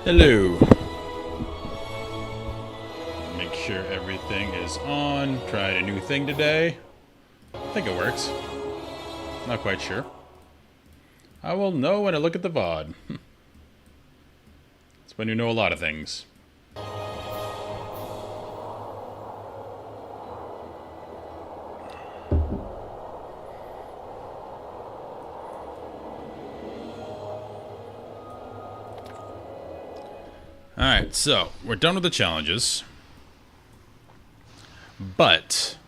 Hello. Make sure everything is on. Tried a new thing today. I think it works. Not quite sure. I will know when I look at the VOD. It's when you know a lot of things. Alright, so we're done with the challenges. But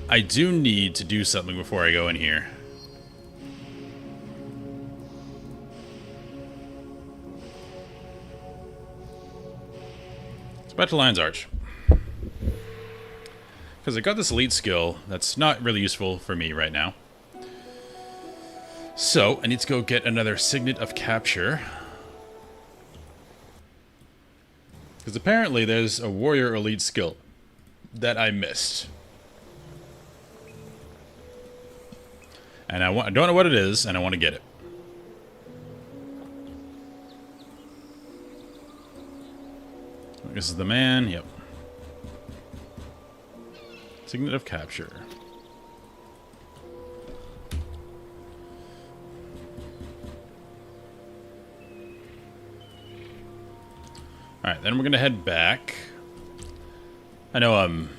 I do need to do something before I go in here. It's back to Lion's Arch. Because I got this elite skill that's not really useful for me right now. So, I need to go get another Signet of Capture. Because apparently there's a warrior elite skill that I missed. And I don't know what it is, and I want to get it. This is the man, yep. Signet of Capture. Alright, then we're going to head back. I know I'm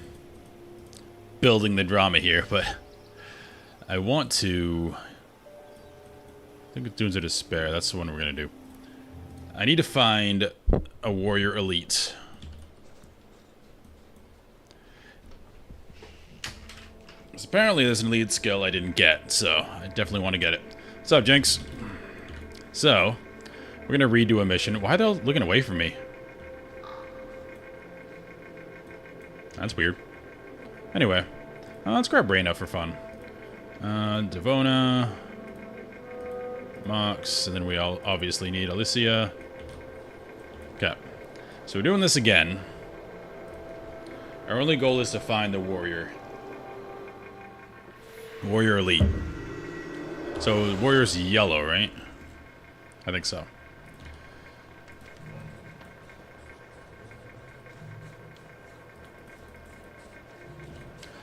building the drama here, but I want to... I think it's Dunes of Despair. That's the one we're going to do. I need to find a warrior elite. So apparently there's an elite skill I didn't get, so I definitely want to get it. What's up, Jinx? So, we're going to redo a mission. Why are they all looking away from me? That's weird. Anyway, let's grab Reyna for fun. Devona, Mox, and then we all obviously need Alicia. Okay, so we're doing this again. Our only goal is to find the warrior. Warrior elite. So warrior's yellow, right? I think so.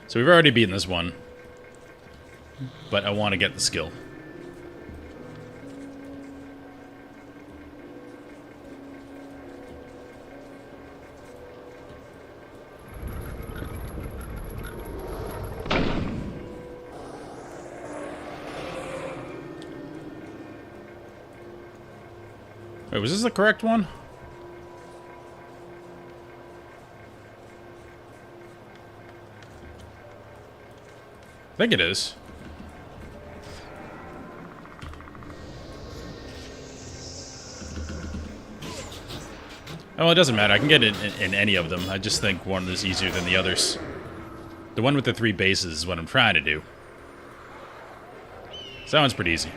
So we've already beaten this one, but I want to get the skill. Wait, was this the correct one? I think it is. Oh, well, it doesn't matter. I can get it in any of them. I just think one is easier than the others. The one with the 3 bases is what I'm trying to do. So that one's pretty easy.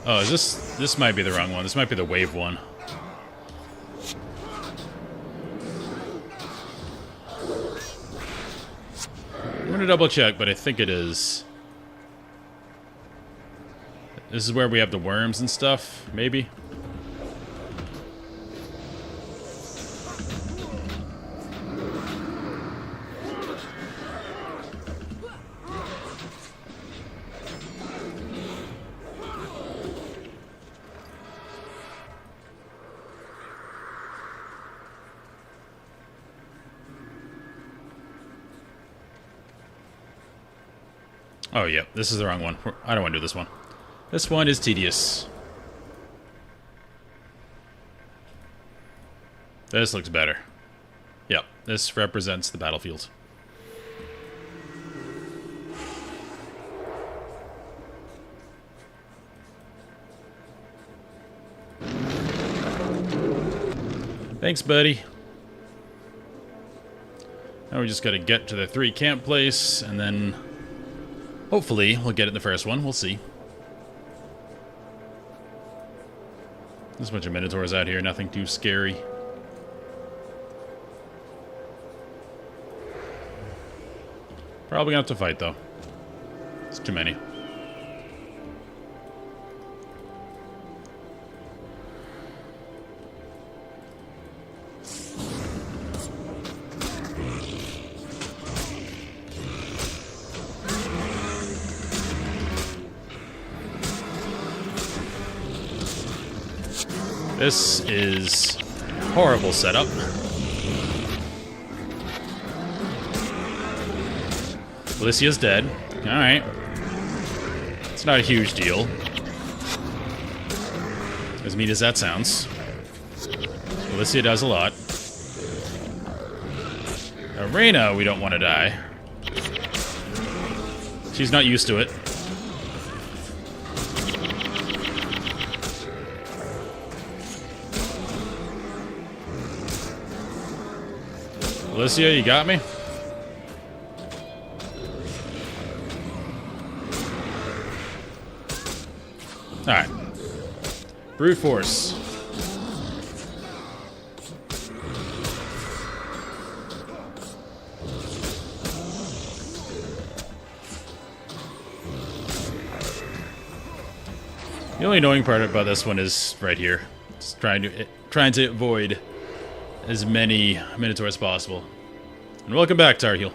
Oh, is this might be the wrong one. This might be the wave one. I'm gonna double check, but I think it is. This is where we have the worms and stuff, maybe? Oh, yeah, this is the wrong one. I don't want to do this one. This one is tedious. This looks better. Yep, this represents the battlefield. Thanks, buddy. Now we just gotta get to the 3 camp place, and then hopefully we'll get it in the first one. We'll see. There's a bunch of Minotaurs out here, nothing too scary. Probably gonna have to fight, though. It's too many. This is horrible setup. Alicia's dead. Alright. It's not a huge deal. As mean as that sounds. Alicia does a lot. Arena, we don't want to die. She's not used to it. Alicia, you got me? Alright. Brute force. The only annoying part about this one is right here. Just trying to avoid as many Minotaurs as possible. And welcome back, Tar Heel.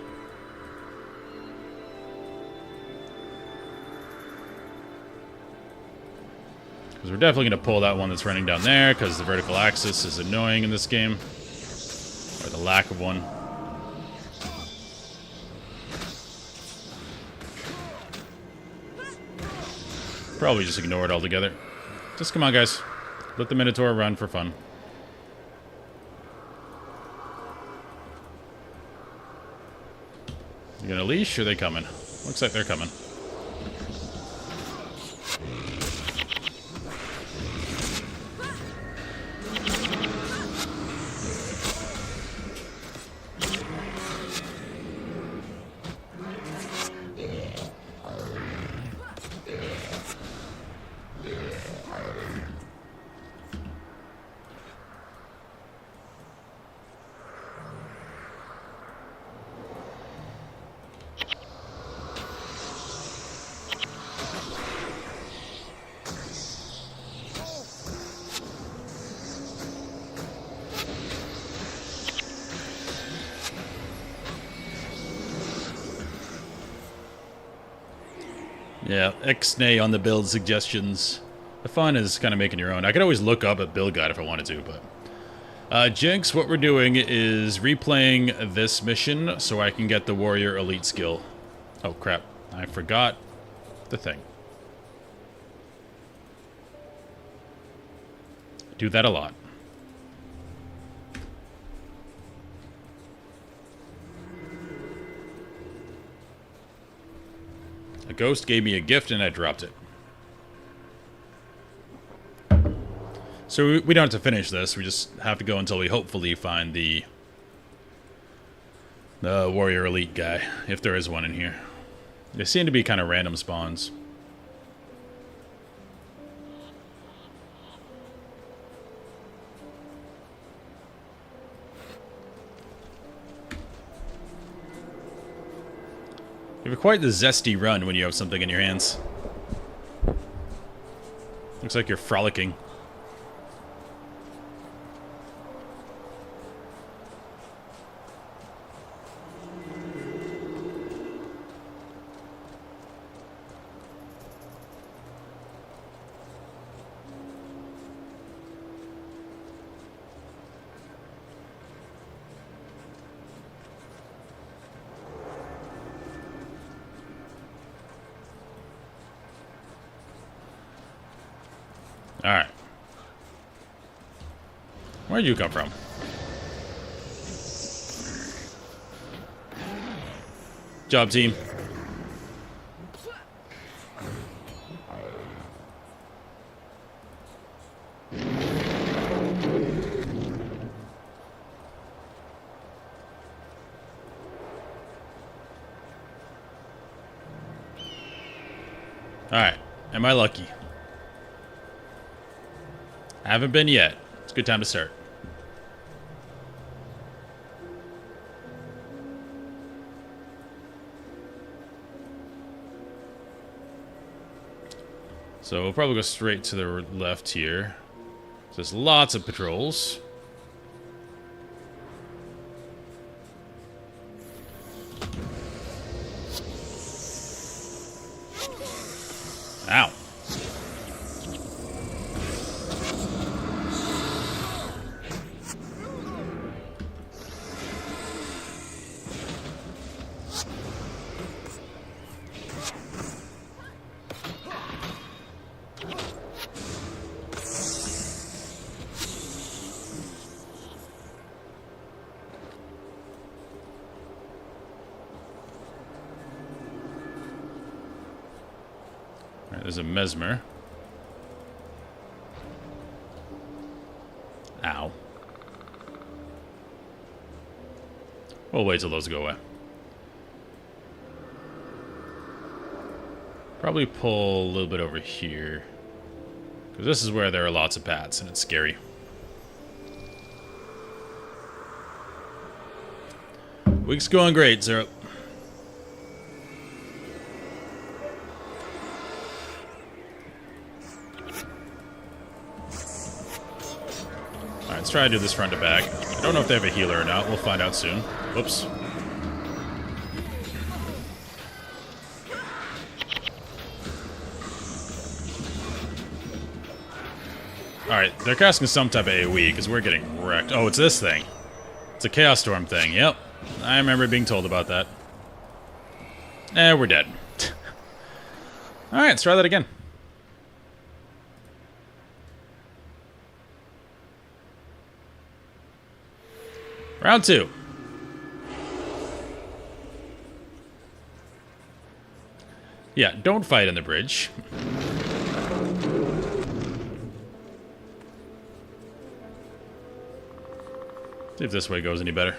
Because we're definitely going to pull that one that's running down there, because the vertical axis is annoying in this game. Or the lack of one. Probably just ignore it altogether. Just come on, guys. Let the Minotaur run for fun. You gonna leash, or are they coming? Looks like they're coming. Yeah, X-nay on the build suggestions. The fun is kind of making your own. I could always look up a build guide if I wanted to, but... Jinx, what we're doing is replaying this mission so I can get the Warrior Elite skill. Oh, crap. I forgot the thing. Do that a lot. A ghost gave me a gift and I dropped it. So we don't have to finish this. We just have to go until we hopefully find the Warrior Elite guy, if there is one in here. They seem to be kind of random spawns. You have quite the zesty run when you have something in your hands. Looks like you're frolicking. Alright. Where'd you come from? Job, team. Alright. Am I lucky? I haven't been yet. It's a good time to start. So we'll probably go straight to the left here. There's lots of patrols. Ow. Alright, there's a mesmer. Ow. We'll wait till those go away. Probably pull a little bit over here. Because this is where there are lots of bats and it's scary. Week's going great, Zero. Alright, let's try to do this front to back. I don't know if they have a healer or not. We'll find out soon. Whoops. Alright, they're casting some type of AoE because we're getting wrecked. Oh, it's this thing. It's a Chaos Storm thing. Yep. I remember being told about that. We're dead. Alright, let's try that again. Round 2. Yeah, don't fight in the bridge. See if this way goes any better.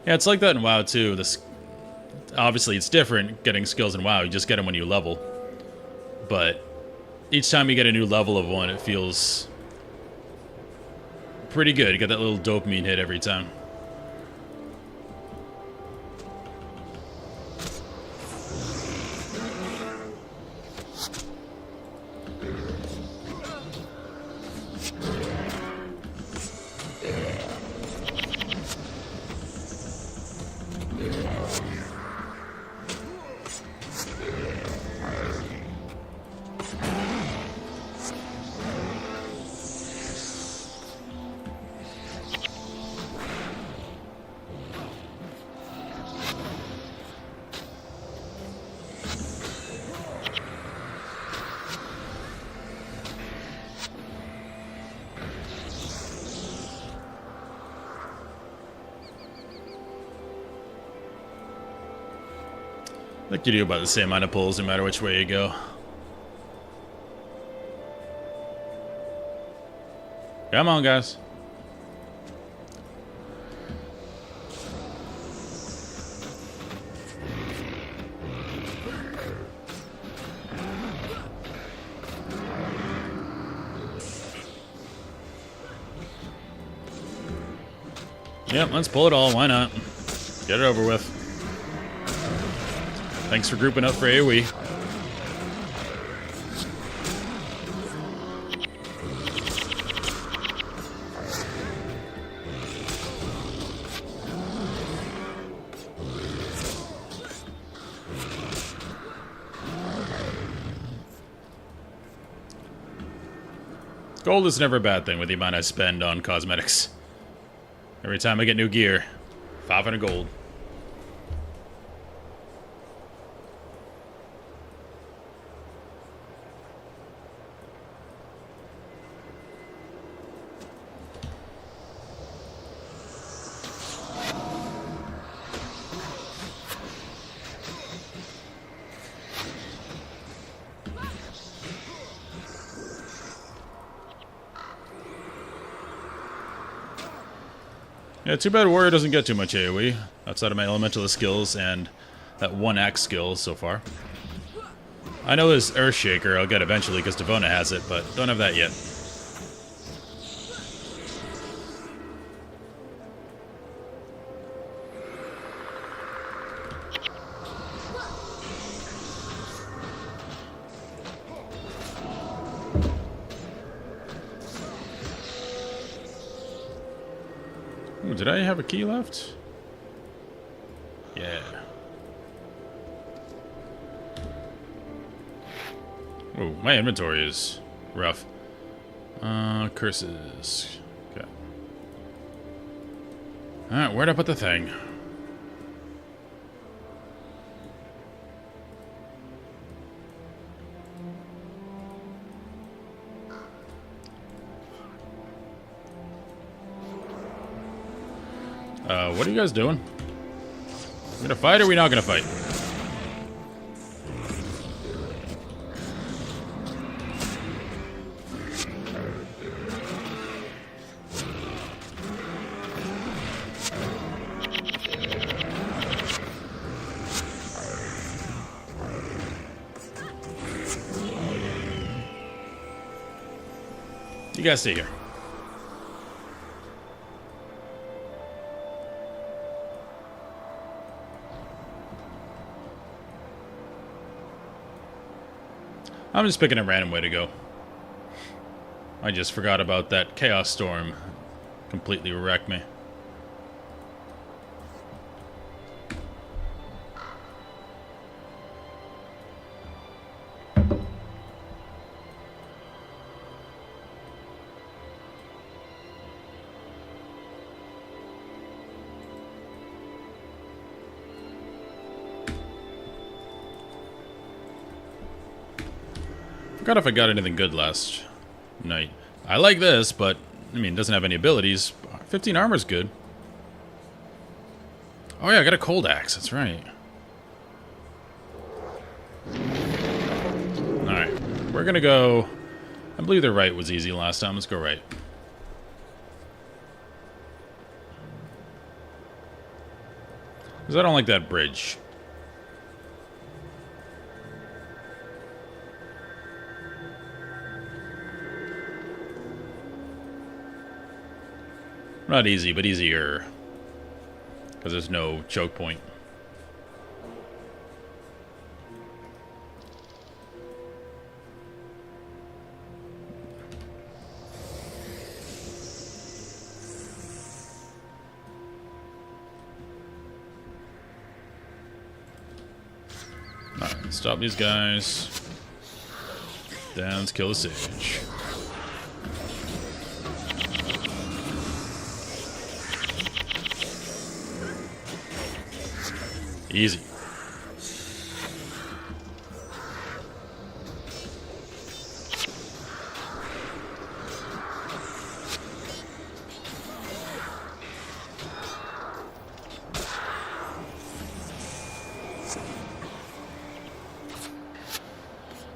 Yeah, it's like that in WoW too. Obviously it's different getting skills in WoW. You just get them when you level. But each time you get a new level of one, it feels pretty good. You get that little dopamine hit every time. I think you do about the same amount of pulls no matter which way you go. Come on, guys. Yep, let's pull it all. Why not? Get it over with. Thanks for grouping up for AoE. Gold is never a bad thing with the amount I spend on cosmetics. Every time I get new gear, 500 gold. Yeah, too bad Warrior doesn't get too much AoE outside of my elemental skills and that one axe skill so far. I know this Earthshaker I'll get eventually because Devona has it, but don't have that yet. Ooh, did I have a key left? Yeah. Oh, my inventory is rough. Curses. Okay. Alright, where'd I put the thing? What are you guys doing? We gonna fight or are we not gonna fight? You guys stay here. I'm just picking a random way to go. I just forgot about that Chaos Storm. Completely wrecked me. Forgot if I got anything good last night. I like this, but I mean, it doesn't have any abilities. 15 armor's good. Oh yeah, I got a cold axe. That's right. All right, we're gonna go. I believe the right was easy last time. Let's go right. Because I don't like that bridge. Not easy, but easier. Because there's no choke point. Alright, stop these guys. Downs, kill the sage. Easy.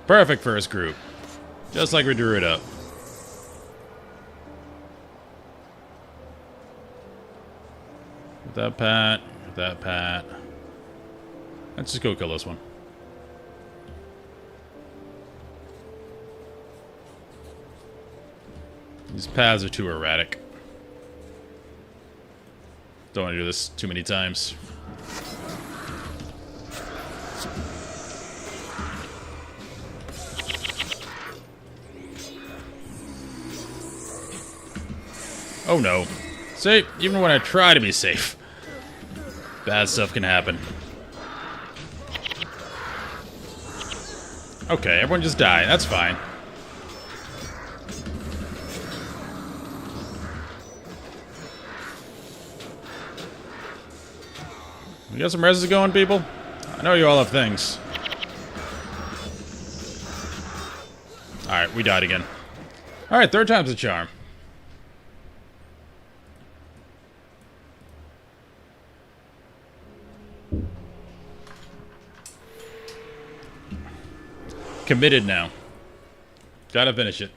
Perfect first group. Just like we drew it up. With that pat, with that pat. Let's just go kill this one. These paths are too erratic. Don't want to do this too many times. Oh no. See, even when I try to be safe, bad stuff can happen. Okay, everyone just die. That's fine. We got some reses going, people? I know you all have things. Alright, we died again. Alright, third time's a charm. Committed now. Gotta finish it.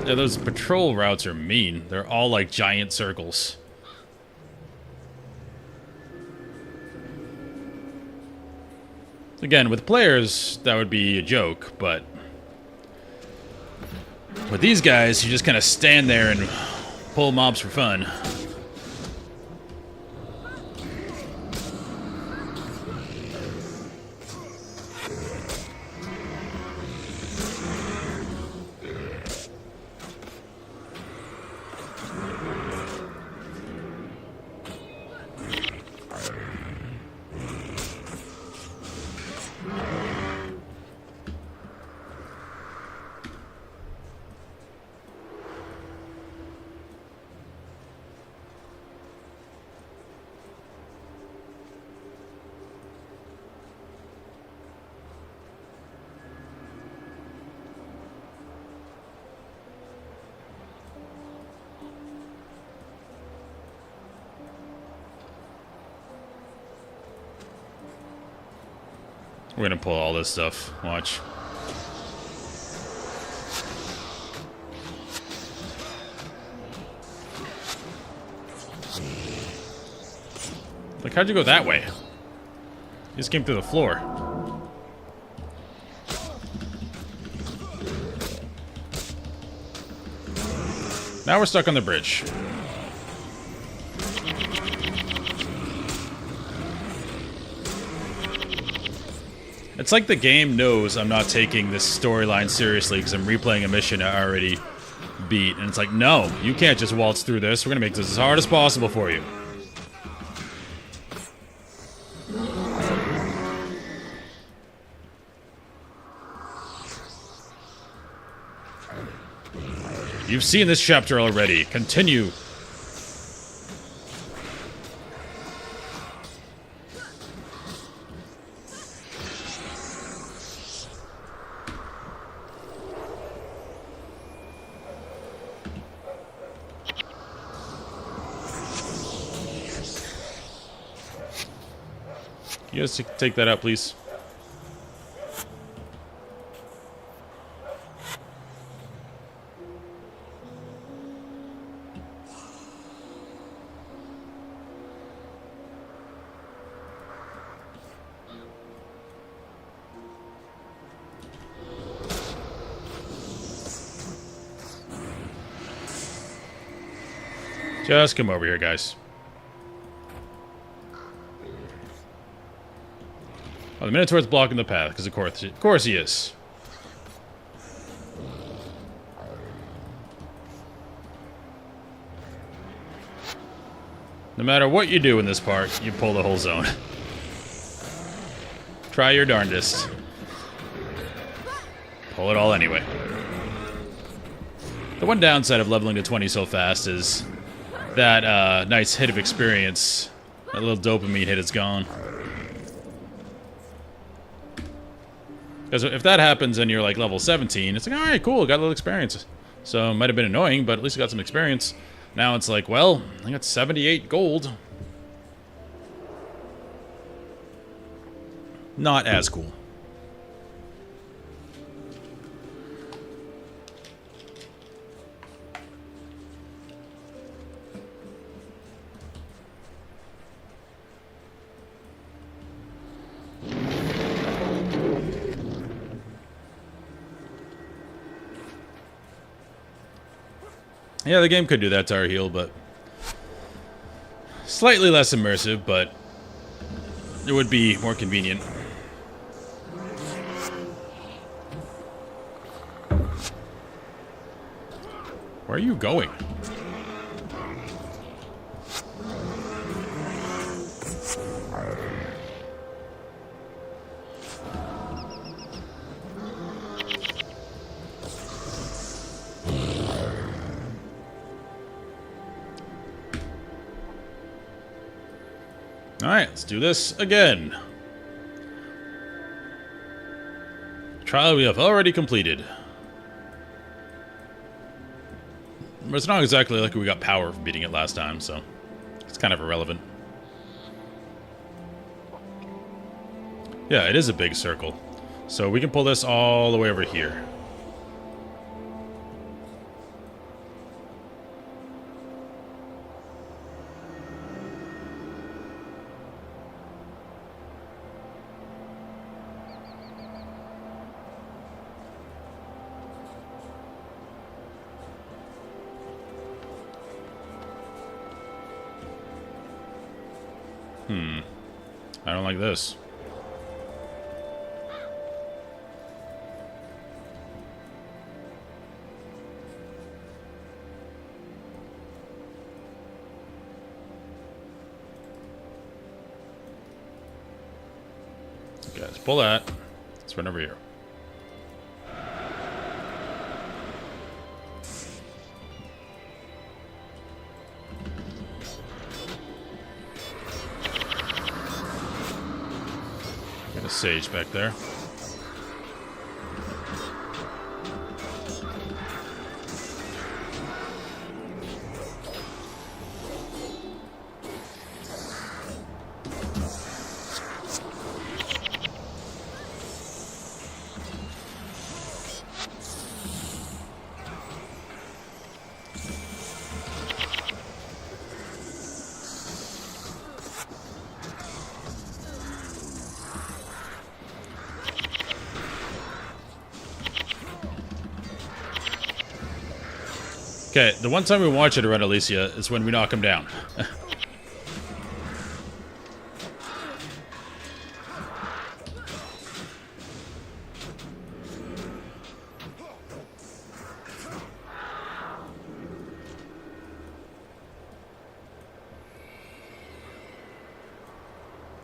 Yeah, those patrol routes are mean. They're all like giant circles. Again, with players, that would be a joke, but with these guys, you just kind of stand there and pull mobs for fun. We're gonna pull all this stuff. Watch. Like, how'd you go that way? You just came through the floor. Now we're stuck on the bridge. It's like the game knows I'm not taking this storyline seriously because I'm replaying a mission I already beat. And it's like, no, you can't just waltz through this. We're going to make this as hard as possible for you. You've seen this chapter already. Continue. You guys take that out, please. Just come over here, guys. Oh, the Minotaur's blocking the path, because of course he is. No matter what you do in this part, you pull the whole zone. Try your darndest. Pull it all anyway. The one downside of leveling to 20 so fast is that nice hit of experience. That little dopamine hit is gone. Because if that happens and you're like level 17, it's like, alright, cool, got a little experience. So it might have been annoying, but at least I got some experience. Now it's like, well, I got 78 gold. Not as cool. Yeah, the game could do that to our heal, but slightly less immersive, but it would be more convenient. Where are you going? Alright, let's do this again. Trial we have already completed. But it's not exactly like we got power for beating it last time, so it's kind of irrelevant. Yeah, it is a big circle. So we can pull this all the way over here. I don't like this. Okay, let's pull that. Let's run over here. Got a sage back there. Okay, the one time we watch it around Alicia is when we knock him down.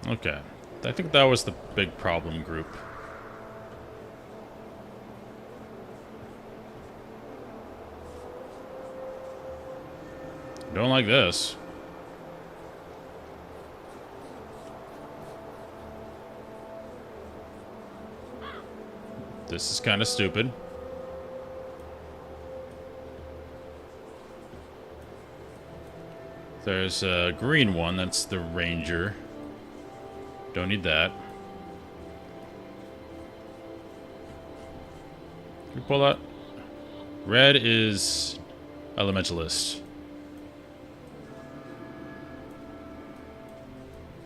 Okay, I think that was the big problem group. Don't like this. This is kind of stupid. There's a green one, that's the ranger. Don't need that. Can we pull that? Red is elementalist.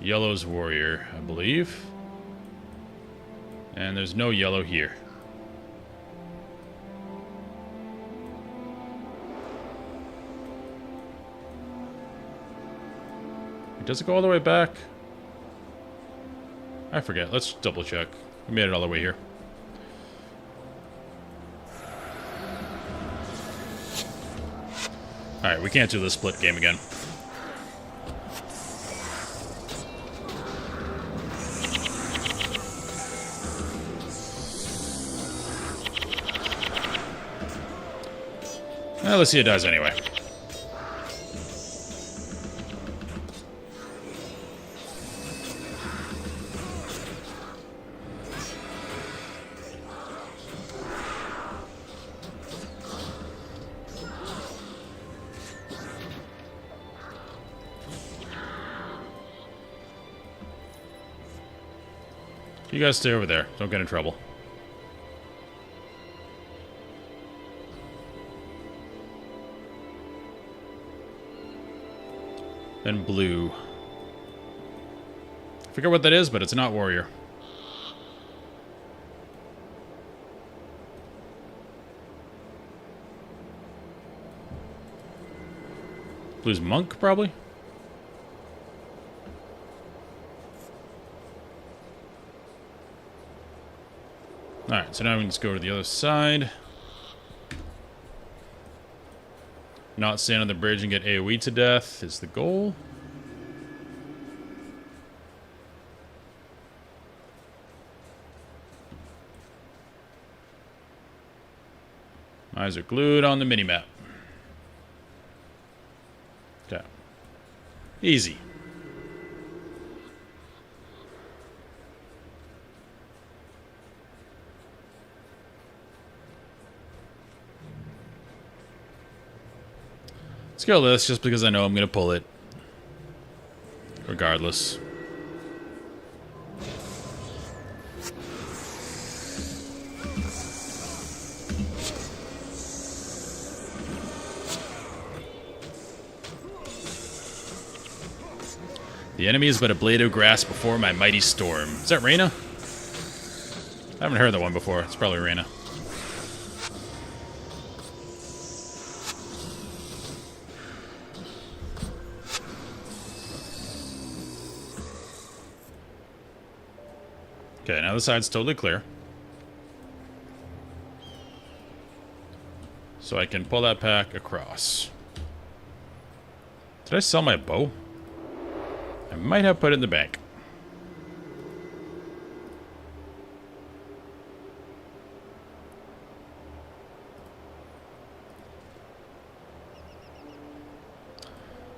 Yellow's warrior, I believe. And there's no yellow here. Does it go all the way back? I forget. Let's double check. We made it all the way here. Alright, we can't do this split game again. Well, let's see, it does anyway. You guys stay over there. Don't get in trouble. Then blue. I forget what that is, but it's not warrior. Blue's monk, probably? Alright, so now we can just go to the other side. Not stand on the bridge and get AoE to death is the goal. Eyes are glued on the minimap. Okay. Easy. Let's go this just because I know I'm going to pull it. Regardless. The enemy is but a blade of grass before my mighty storm. Is that Reyna? I haven't heard that one before. It's probably Reyna. Okay, now the side's totally clear. So I can pull that pack across. Did I sell my bow? I might have put it in the bank.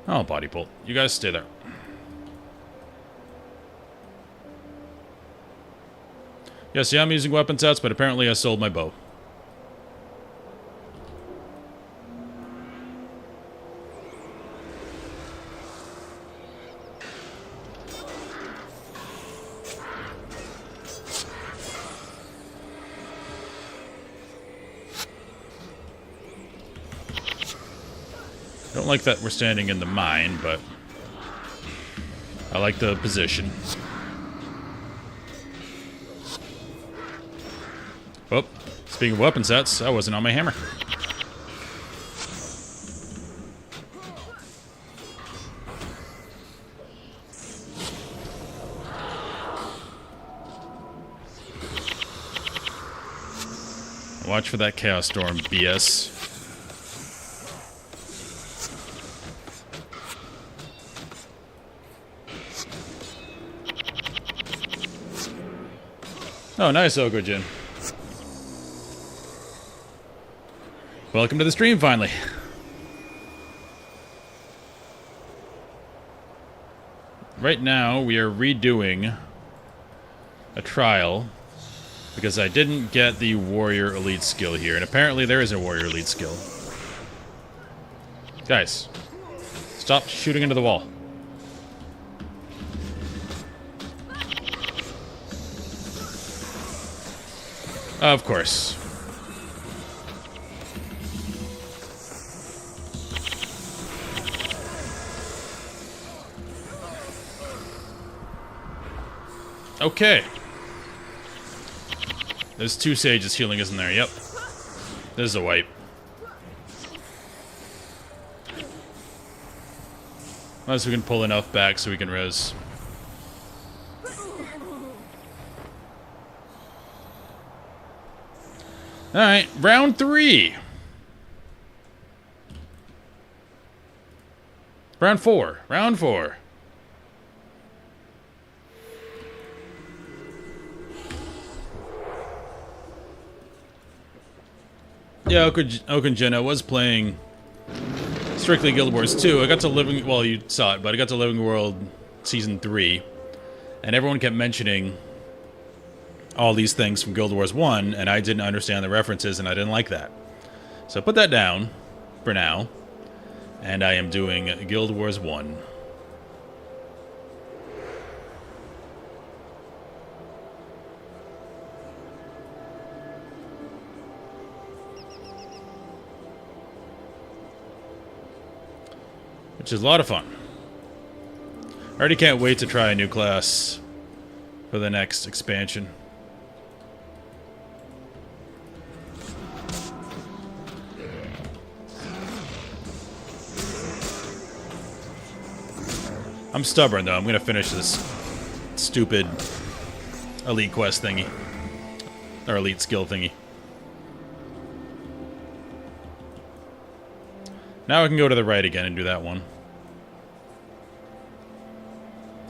Oh, body bolt. You guys stay there. Yes, yeah, I'm using weapon sets, but apparently I sold my bow. Don't like that we're standing in the mine, but I like the position. Oh, speaking of weapon sets, I wasn't on my hammer. Watch for that Chaos Storm BS. Oh, nice, Ogojin. Welcome to the stream, finally. Right now, we are redoing a trial because I didn't get the Warrior Elite skill here, and apparently there is a Warrior Elite skill. Guys, stop shooting into the wall. Of course. Okay. There's 2 sages healing, isn't there? Yep. There's a wipe. Unless we can pull enough back so we can res. Alright, round 3. Round 4. Round 4. Yeah, Okunjin was playing strictly Guild Wars 2. I got to Living... Well, you saw it, but I got to Living World Season 3. And everyone kept mentioning all these things from Guild Wars 1, and I didn't understand the references, and I didn't like that. So I put that down for now, and I am doing Guild Wars 1. Which is a lot of fun. I already can't wait to try a new class for the next expansion. I'm stubborn, though. I'm going to finish this stupid elite quest thingy. Or elite skill thingy. Now I can go to the right again and do that one.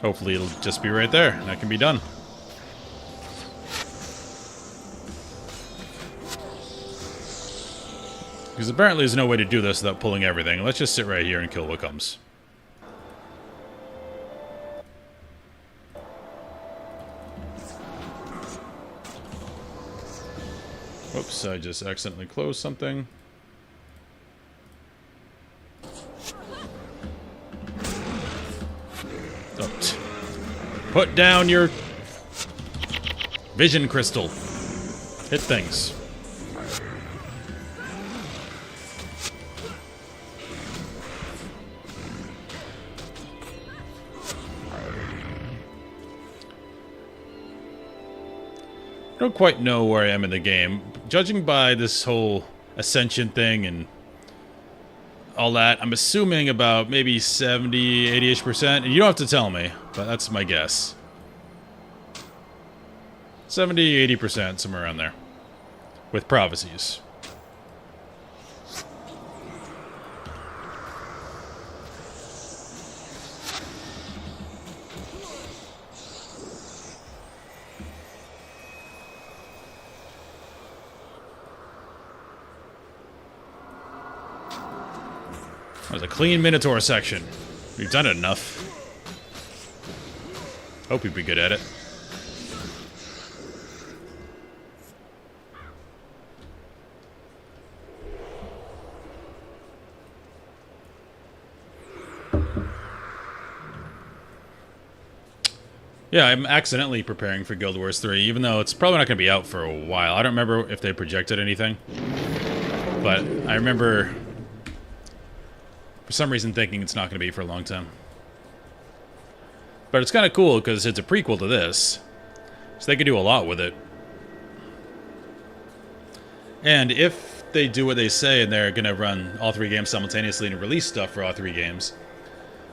Hopefully it'll just be right there, and I can be done. Because apparently there's no way to do this without pulling everything. Let's just sit right here and kill what comes. Whoops, I just accidentally closed something. Oh, put down your vision crystal. Hit things. I don't quite know where I am in the game. Judging by this whole ascension thing and all that, I'm assuming about maybe 70, 80-ish%. And you don't have to tell me, but that's my guess. 70-80%, somewhere around there. With prophecies. That was a clean Minotaur section. We've done it enough. Hope we'd be good at it. Yeah, I'm accidentally preparing for Guild Wars 3, even though it's probably not going to be out for a while. I don't remember if they projected anything. But I remember, for some reason, thinking it's not going to be for a long time. But it's kind of cool, because it's a prequel to this. So they could do a lot with it. And if they do what they say, and they're going to run all 3 games simultaneously and release stuff for all 3 games,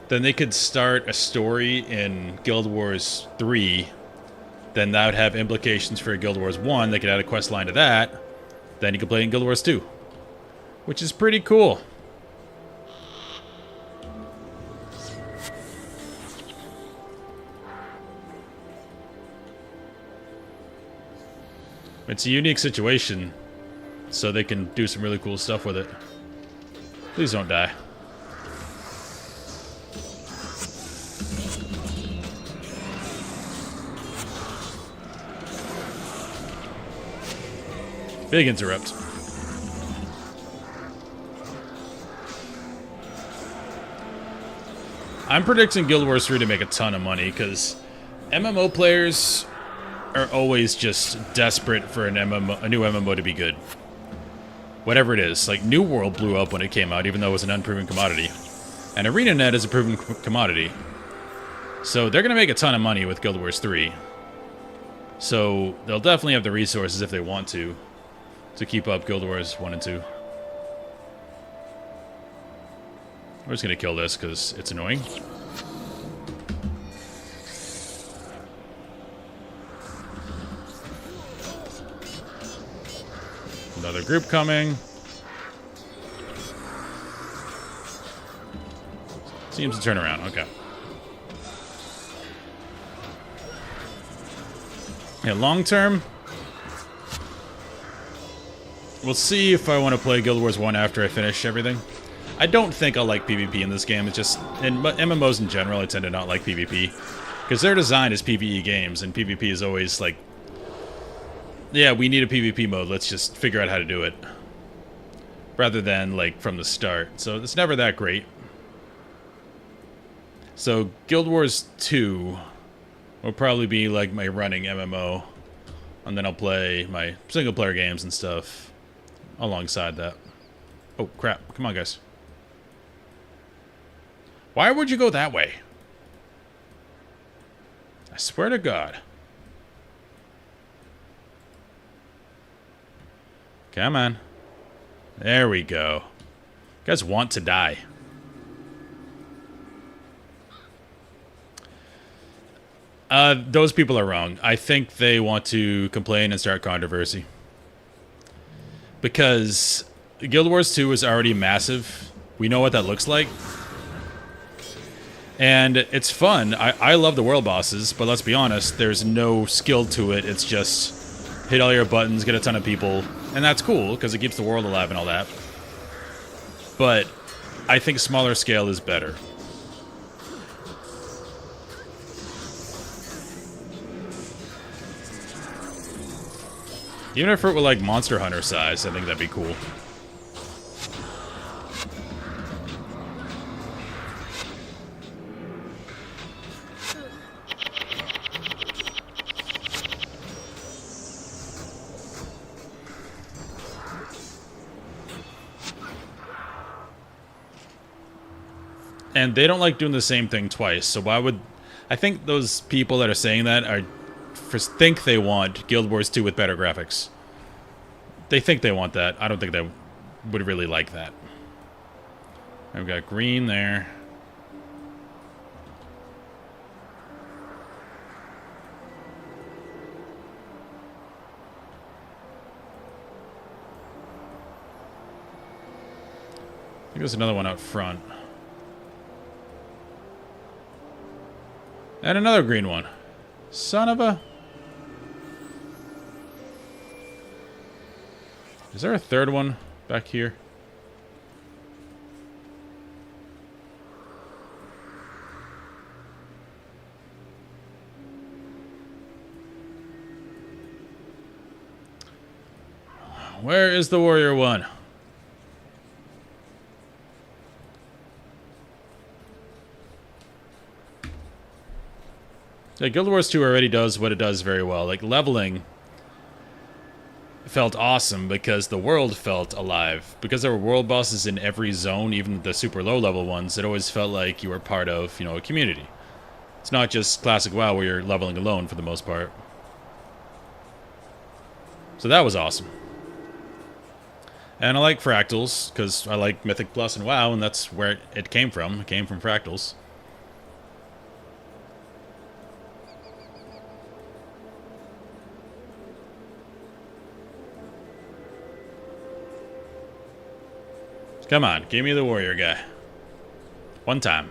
then they could start a story in Guild Wars 3. Then that would have implications for Guild Wars 1. They could add a quest line to that. Then you could play in Guild Wars 2. Which is pretty cool. It's a unique situation, so they can do some really cool stuff with it. Please don't die. Big interrupt. I'm predicting Guild Wars 3 to make a ton of money, because MMO players are always just desperate for a new MMO to be good. Whatever it is. Like, New World blew up when it came out, even though it was an unproven commodity. And ArenaNet is a proven commodity. So they're going to make a ton of money with Guild Wars 3. So they'll definitely have the resources if they want to keep up Guild Wars 1 and 2. We're just going to kill this because it's annoying. Another group coming. Seems to turn around. Okay. Yeah, long term, we'll see if I want to play Guild Wars 1 after I finish everything. I don't think I'll like PvP in this game. It's just, in MMOs in general, I tend to not like PvP. Because they're designed as PvE games, and PvP is always like, yeah, we need a PvP mode, let's just figure out how to do it. Rather than, like, from the start. So it's never that great. So Guild Wars 2 will probably be like my running MMO. And then I'll play my single player games and stuff alongside that. Oh, crap. Come on, guys. Why would you go that way? I swear to God. Come on. There we go. You guys want to die. Those people are wrong. I think they want to complain and start controversy. Because Guild Wars 2 is already massive. We know what that looks like. And it's fun. I love the world bosses, but let's be honest, there's no skill to it. It's just hit all your buttons, get a ton of people, and that's cool, because it keeps the world alive and all that. But I think smaller scale is better. Even if it were like Monster Hunter size, I think that'd be cool. And they don't like doing the same thing twice, so why would... I think those people that are saying that are... think they want Guild Wars 2 with better graphics. They think they want that. I don't think they would really like that. I've got green there. think there's another one out front. And another green one. Son of a... Is there a third one back here? Where is the warrior one? Yeah, Guild Wars 2 already does what it does very well. Like, leveling felt awesome because the world felt alive. Because there were world bosses in every zone, even the super low-level ones, it always felt like you were part of, you know, a community. It's not just classic WoW where you're leveling alone for the most part. So that was awesome. And I like fractals, because I like Mythic Plus and WoW, and that's where it came from. It came from fractals. Come on, give me the warrior guy. One time.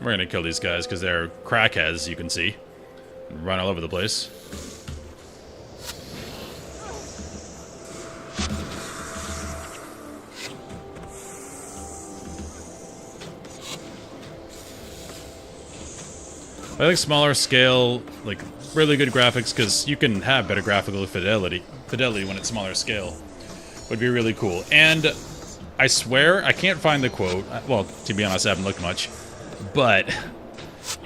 We're gonna kill these guys because they're crackheads, you can see. Run all over the place. I like smaller scale, like really good graphics, because you can have better graphical fidelity when it's smaller scale. Would be really cool. And I swear I can't find the quote. Well, to be honest, I haven't looked much, but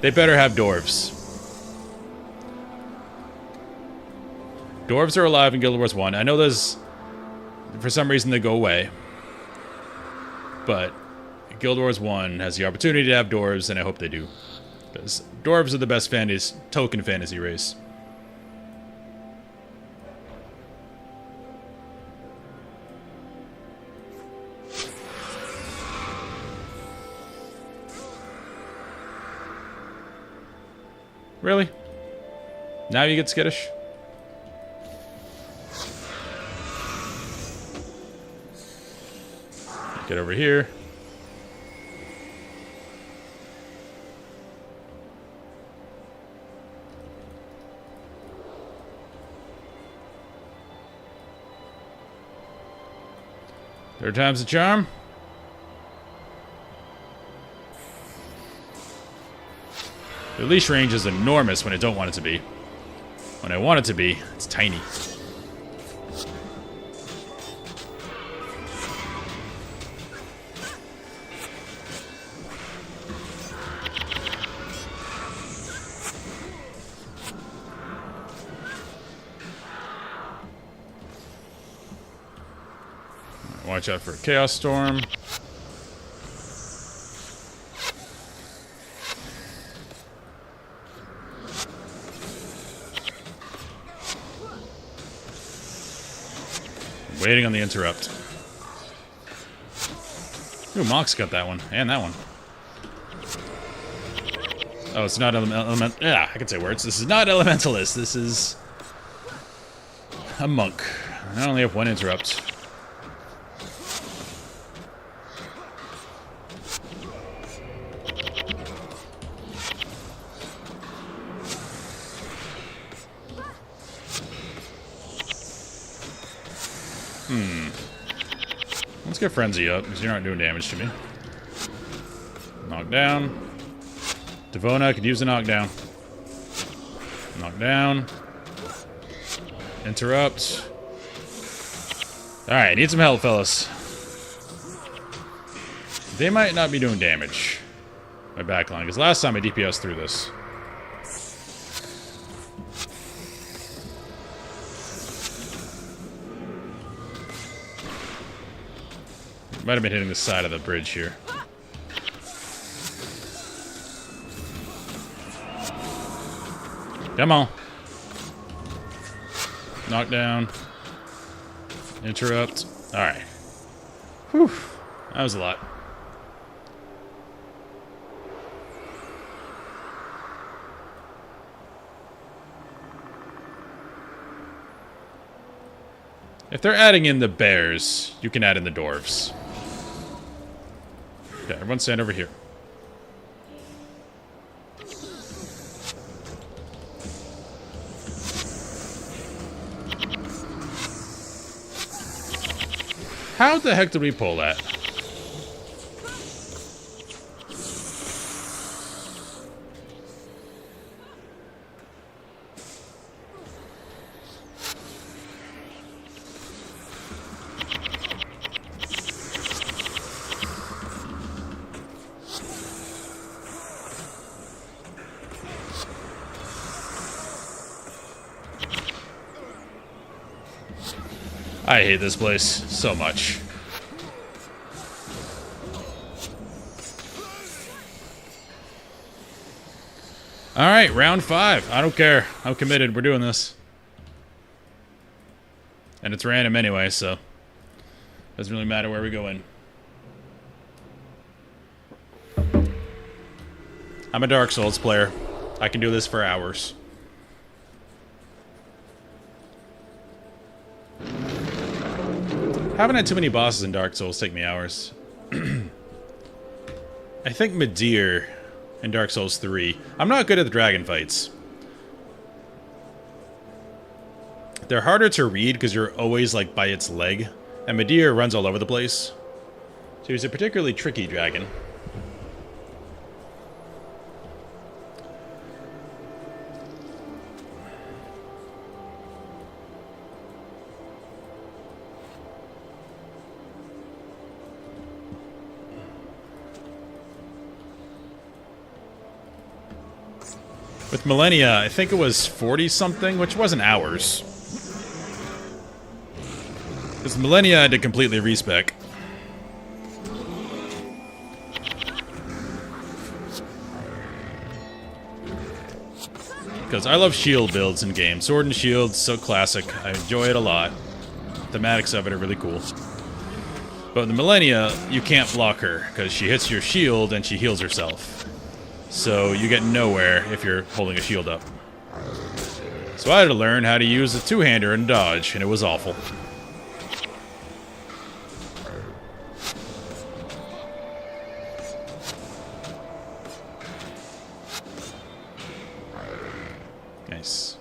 they better have dwarves. Dwarves are alive in Guild Wars 1. I know there's, for some reason, they go away, but Guild Wars 1 has the opportunity to have dwarves, and I hope they do. Because dwarves are the best token fantasy race. Really? Now you get skittish? Get over here. Third time's the charm. The leash range is enormous when I don't want it to be. When I want it to be, it's tiny. Watch out for a Chaos Storm. Waiting on the interrupt. Ooh, Monk's got that one. And that one. Oh, it's not element. Yeah, I can say words. This is not Elementalist. This is a monk. I only have one interrupt. Let's get Frenzy up, because you're not doing damage to me. Knockdown. Devona could use a knockdown. Knockdown. Interrupt. Alright, need some help, fellas. They might not be doing damage. My backline, because last time I DPS through this. Might have been hitting the side of the bridge here. Come on. Knockdown. Interrupt. Alright. Whew. That was a lot. If they're adding in the bears, you can add in the dwarves. Okay, everyone stand over here. How the heck did we pull that? I hate this place so much. Alright, round 5. I don't care. I'm committed. We're doing this. And it's random anyway, so doesn't really matter where we go in. I'm a Dark Souls player. I can do this for hours. Haven't had too many bosses in Dark Souls take me hours. I think Midir in Dark Souls 3. I'm not good at the dragon fights. They're harder to read because you're always like by its leg. And Midir runs all over the place. So he's a particularly tricky dragon. With Millennia, I think it was 40-something, which wasn't hours. Because Millennia had to completely respec. Because I love shield builds in games. Sword and shield, so classic. I enjoy it a lot. Thematics of it are really cool. But in the Millennia, you can't block her, because she hits your shield and she heals herself. So you get nowhere if you're holding a shield up. So I had to learn how to use a two-hander and dodge, and it was awful. Nice.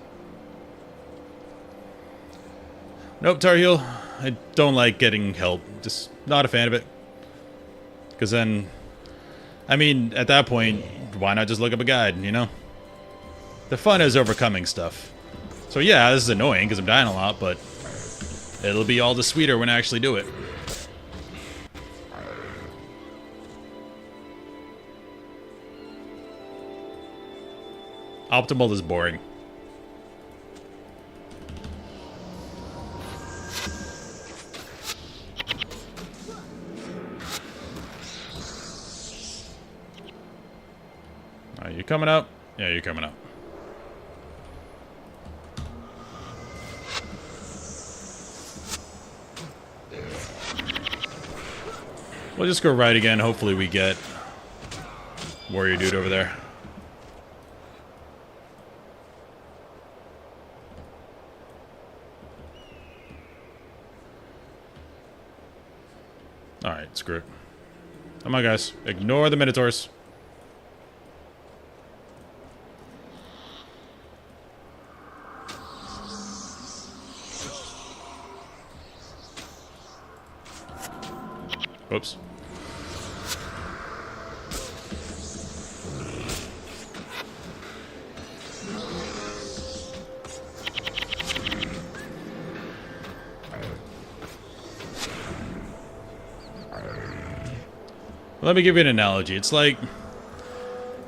Nope, Tar Heel. I don't like getting help. Just not a fan of it. Because then, I mean, at that point, why not just look up a guide, you know? The fun is overcoming stuff. So yeah, this is annoying because I'm dying a lot, but it'll be all the sweeter when I actually do it. Optimal is boring. Are you coming up? Yeah, you're coming up. We'll just go right again. Hopefully we get warrior dude over there. Alright, screw it. Come on, guys. Ignore the Minotaurs. Oops. Let me give you an analogy. It's like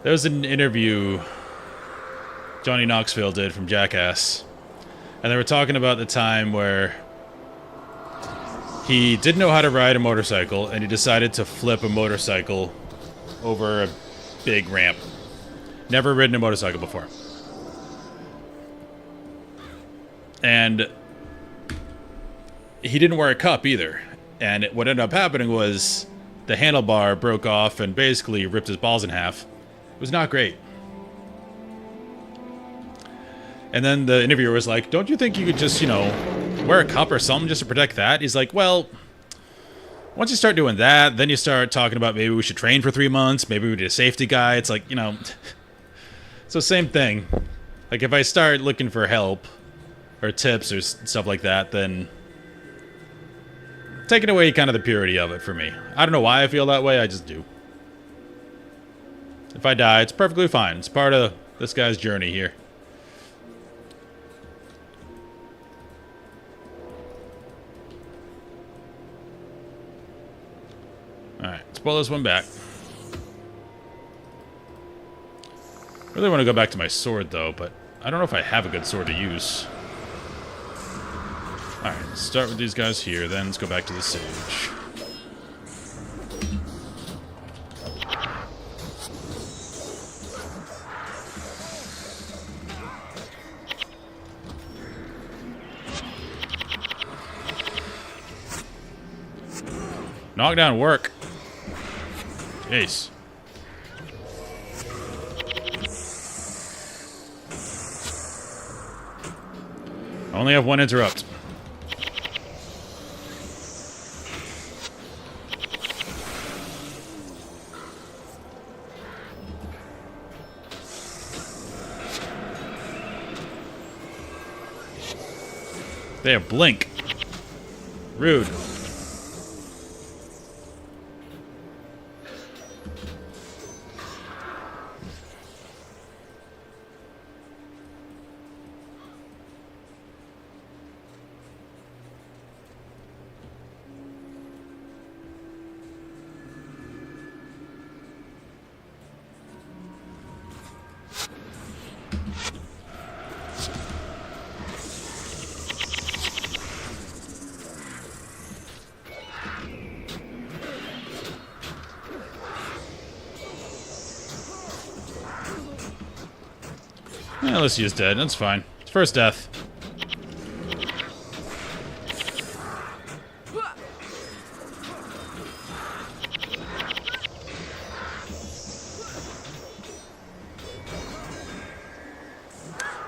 there was an interview Johnny Knoxville did from Jackass, and they were talking about the time where he didn't know how to ride a motorcycle, and he decided to flip a motorcycle over a big ramp. Never ridden a motorcycle before. And he didn't wear a cup either. And what ended up happening was the handlebar broke off and basically ripped his balls in half. It was not great. And then the interviewer was like, don't you think you could just, you know, wear a cup or something just to protect that. He's like, well, once you start doing that, then you start talking about maybe we should train for 3 months, maybe we need a safety guy. It's like, you know, so same thing. Like, if I start looking for help or tips or stuff like that, then taking away kind of the purity of it for me. I don't know why I feel that way, I just do. If I die, it's perfectly fine. It's part of this guy's journey here. Alright, let's pull this one back. Really want to go back to my sword, though, but I don't know if I have a good sword to use. Alright, let's start with these guys here, then let's go back to the sage. Knockdown work. Jeez. I only have one interrupt. They have blink. Rude. Yeah, Alicia's dead. That's fine. It's first death.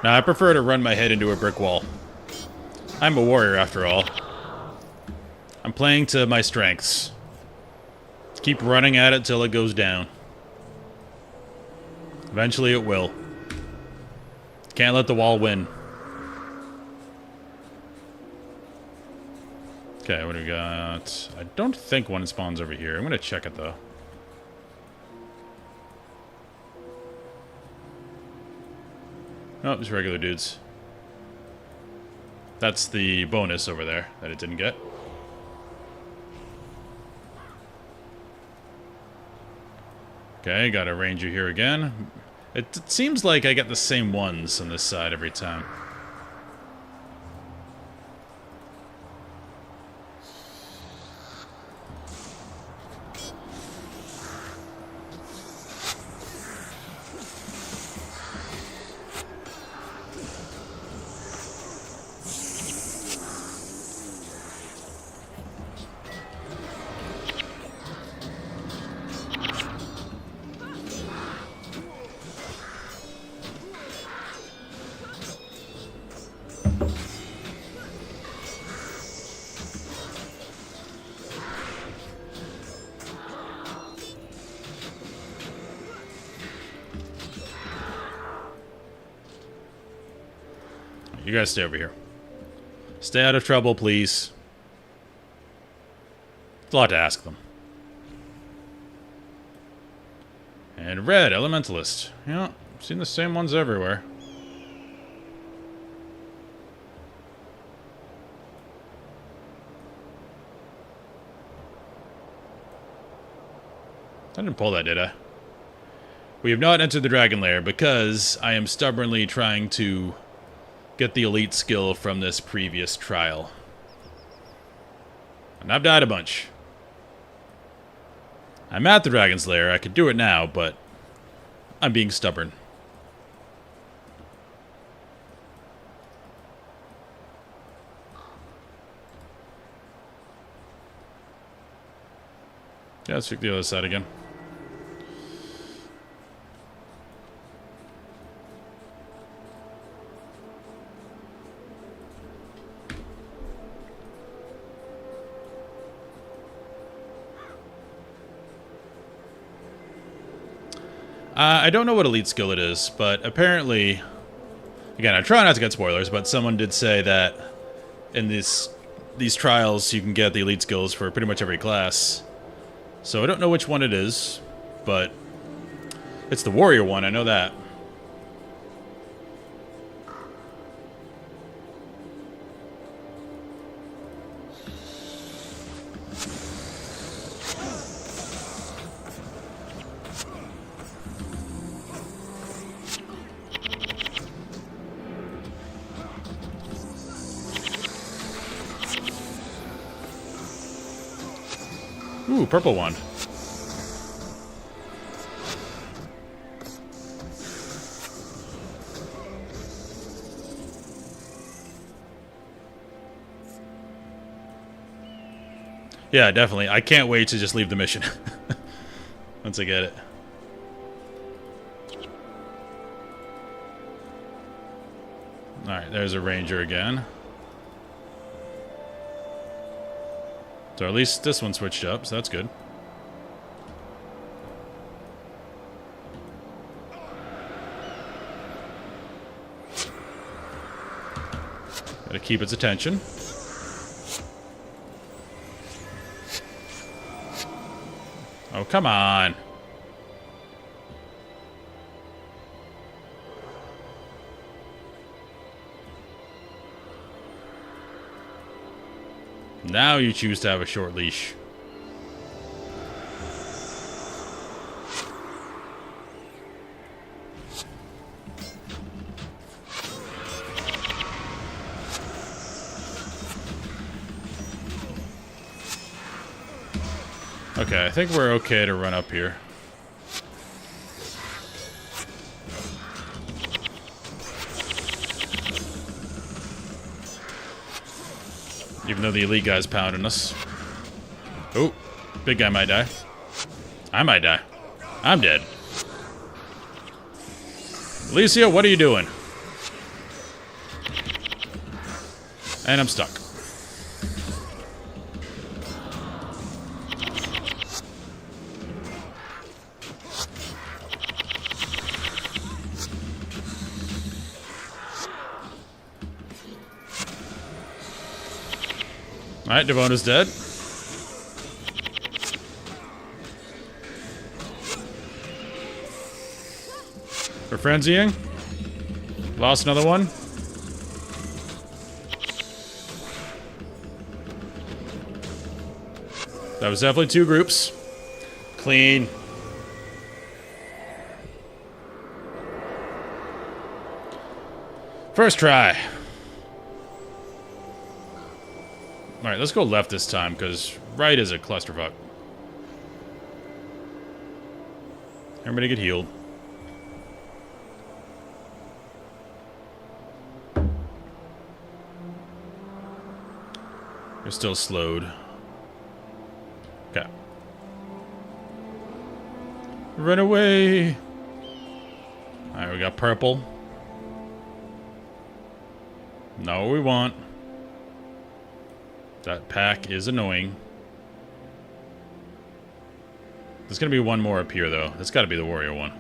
Now, I prefer to run my head into a brick wall. I'm a warrior, after all. I'm playing to my strengths. Keep running at it till it goes down. Eventually it will. Can't let the wall win. Okay, what do we got? I don't think one spawns over here. I'm gonna check it, though. Oh, just regular dudes. That's the bonus over there that it didn't get. Okay, got a ranger here again. It seems like I get the same ones on this side every time. You guys stay over here. Stay out of trouble, please. It's a lot to ask them. And red, elementalist. Yeah, I've seen the same ones everywhere. I didn't pull that, did I? We have not entered the Dragon Lair because I am stubbornly trying to get the elite skill from this previous trial. And I've died a bunch. I'm at the Dragon's Lair. I could do it now, but I'm being stubborn. Yeah, let's check the other side again. I don't know what elite skill it is, but apparently... Again, I try not to get spoilers, but someone did say that in these trials you can get the elite skills for pretty much every class. So I don't know which one it is, but it's the warrior one, I know that. Ooh, purple one. Yeah, definitely. I can't wait to just leave the mission. Once I get it. Alright, there's a ranger again. So at least this one switched up, so that's good. Gotta keep its attention. Oh, come on. Now you choose to have a short leash. Okay, I think we're okay to run up here. Even though the elite guy's pounding us. Oh, big guy might die. I might die. I'm dead. Alicia, what are you doing? And I'm stuck. Alright, Devona's dead. We're frenzying. Lost another one. That was definitely two groups. Clean. First try. Alright, let's go left this time, because right is a clusterfuck. Everybody get healed. They're still slowed. Okay. Run away! Alright, we got purple. No, we won't. That pack is annoying. There's gonna be one more up here, though. That's gotta be the warrior one.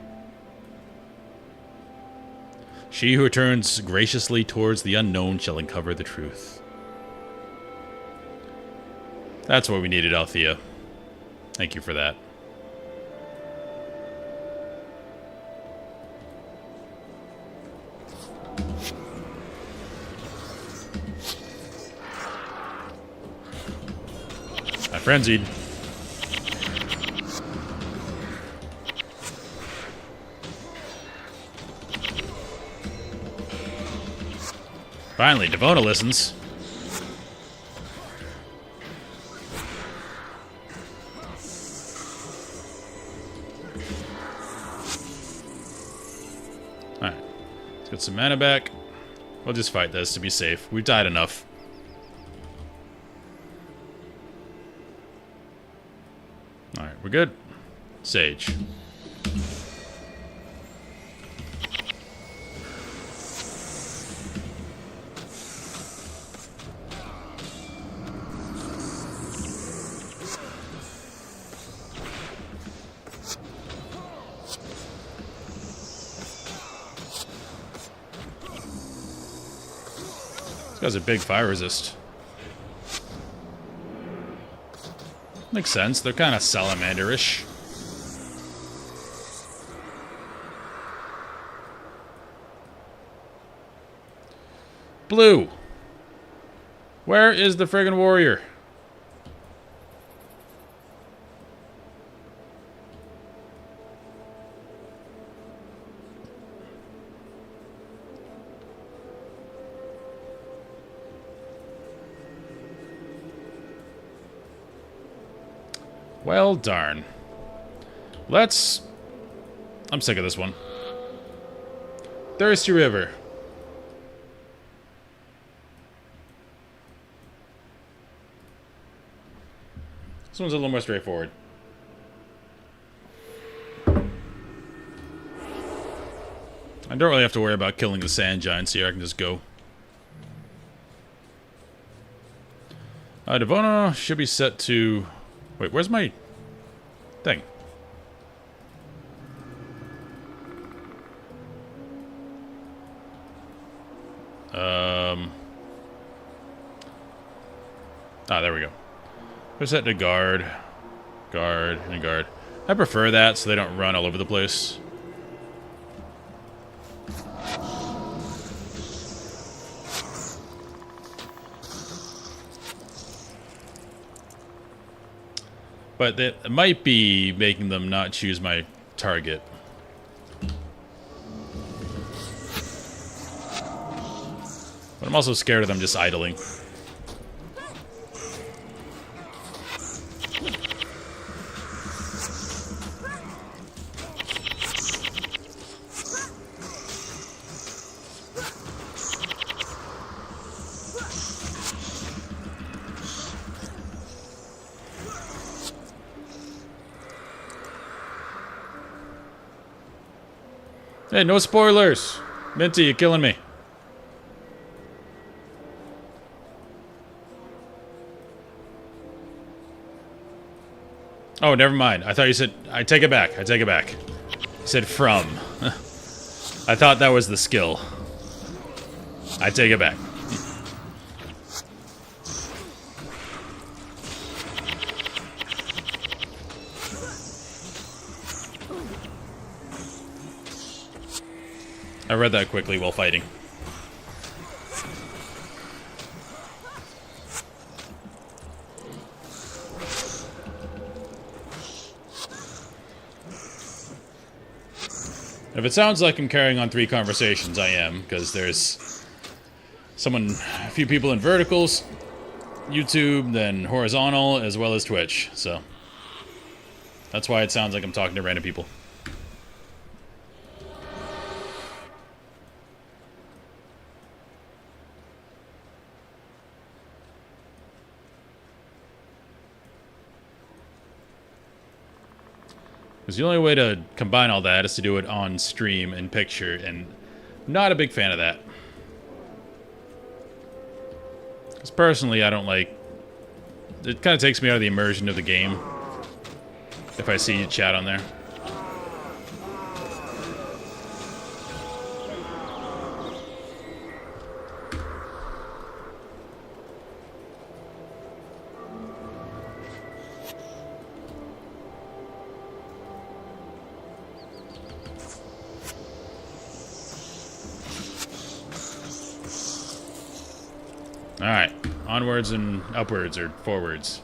She who returns graciously towards the unknown shall uncover the truth. That's what we needed, Althea. Thank you for that. I frenzied. Finally, Devona listens. Alright. Let's get some mana back. We'll just fight this to be safe. We've died enough. Alright, we're good. Sage. Guys are big fire resist. Makes sense. They're kind of salamander-ish. Blue. Where is the friggin' warrior? Well, darn. Let's... I'm sick of this one. Thirsty River. This one's a little more straightforward. I don't really have to worry about killing the sand giants here. I can just go. Devona should be set to... Wait, where's my thing? There we go. We're set to guard, guard, and guard. I prefer that so they don't run all over the place. But that might be making them not choose my target. But I'm also scared of them just idling. Hey, no spoilers! Minty, you're killing me. Oh, never mind. I thought you said... I take it back. I take it back. You said from. I thought that was the skill. I take it back. I read that quickly while fighting. If it sounds like I'm carrying on 3 conversations, I am, because there's a few people in verticals, YouTube, then horizontal, as well as Twitch, so that's why it sounds like I'm talking to random people. Because the only way to combine all that is to do it on stream and picture, and I'm not a big fan of that. Because personally, I don't like... It kind of takes me out of the immersion of the game if I see chat on there. Alright, onwards and upwards, or forwards.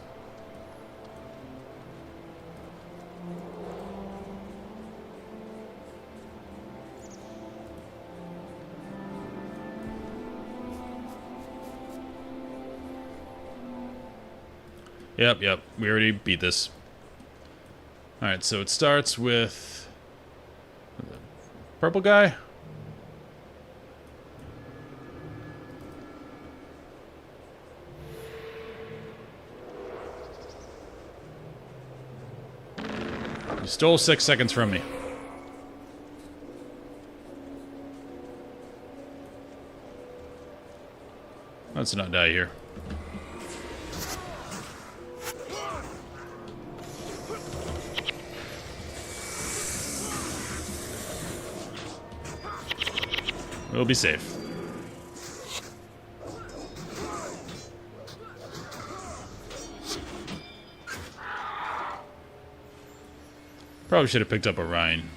Yep, we already beat this. Alright, so it starts with... Purple guy? You stole 6 seconds from me. Let's not die here. We'll be safe. Probably should have picked up Orion.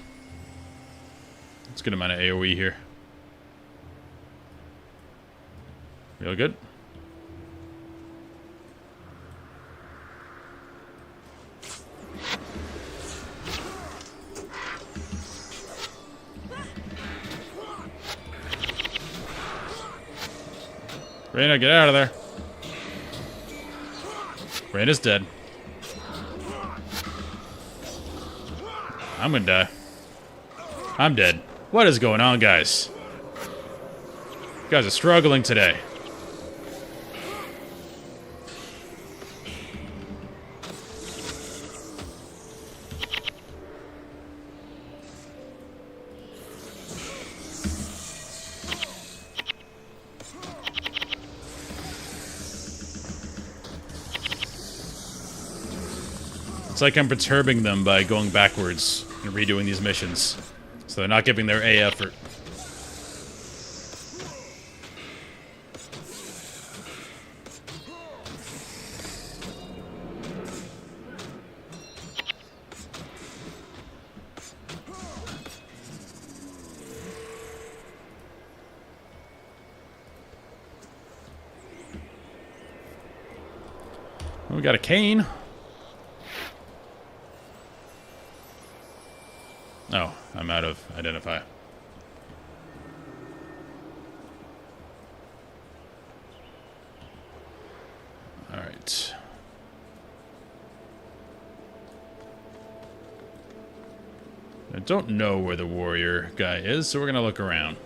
Let's get him out of AoE here. Real good. Reyna, get out of there. Reyna's dead. I'm gonna die. I'm dead. What is going on, guys? You guys are struggling today. It's like I'm perturbing them by going backwards and redoing these missions. So they're not giving their A effort. We got a cane. Oh, I'm out of identify. Alright. I don't know where the warrior guy is, so we're gonna look around.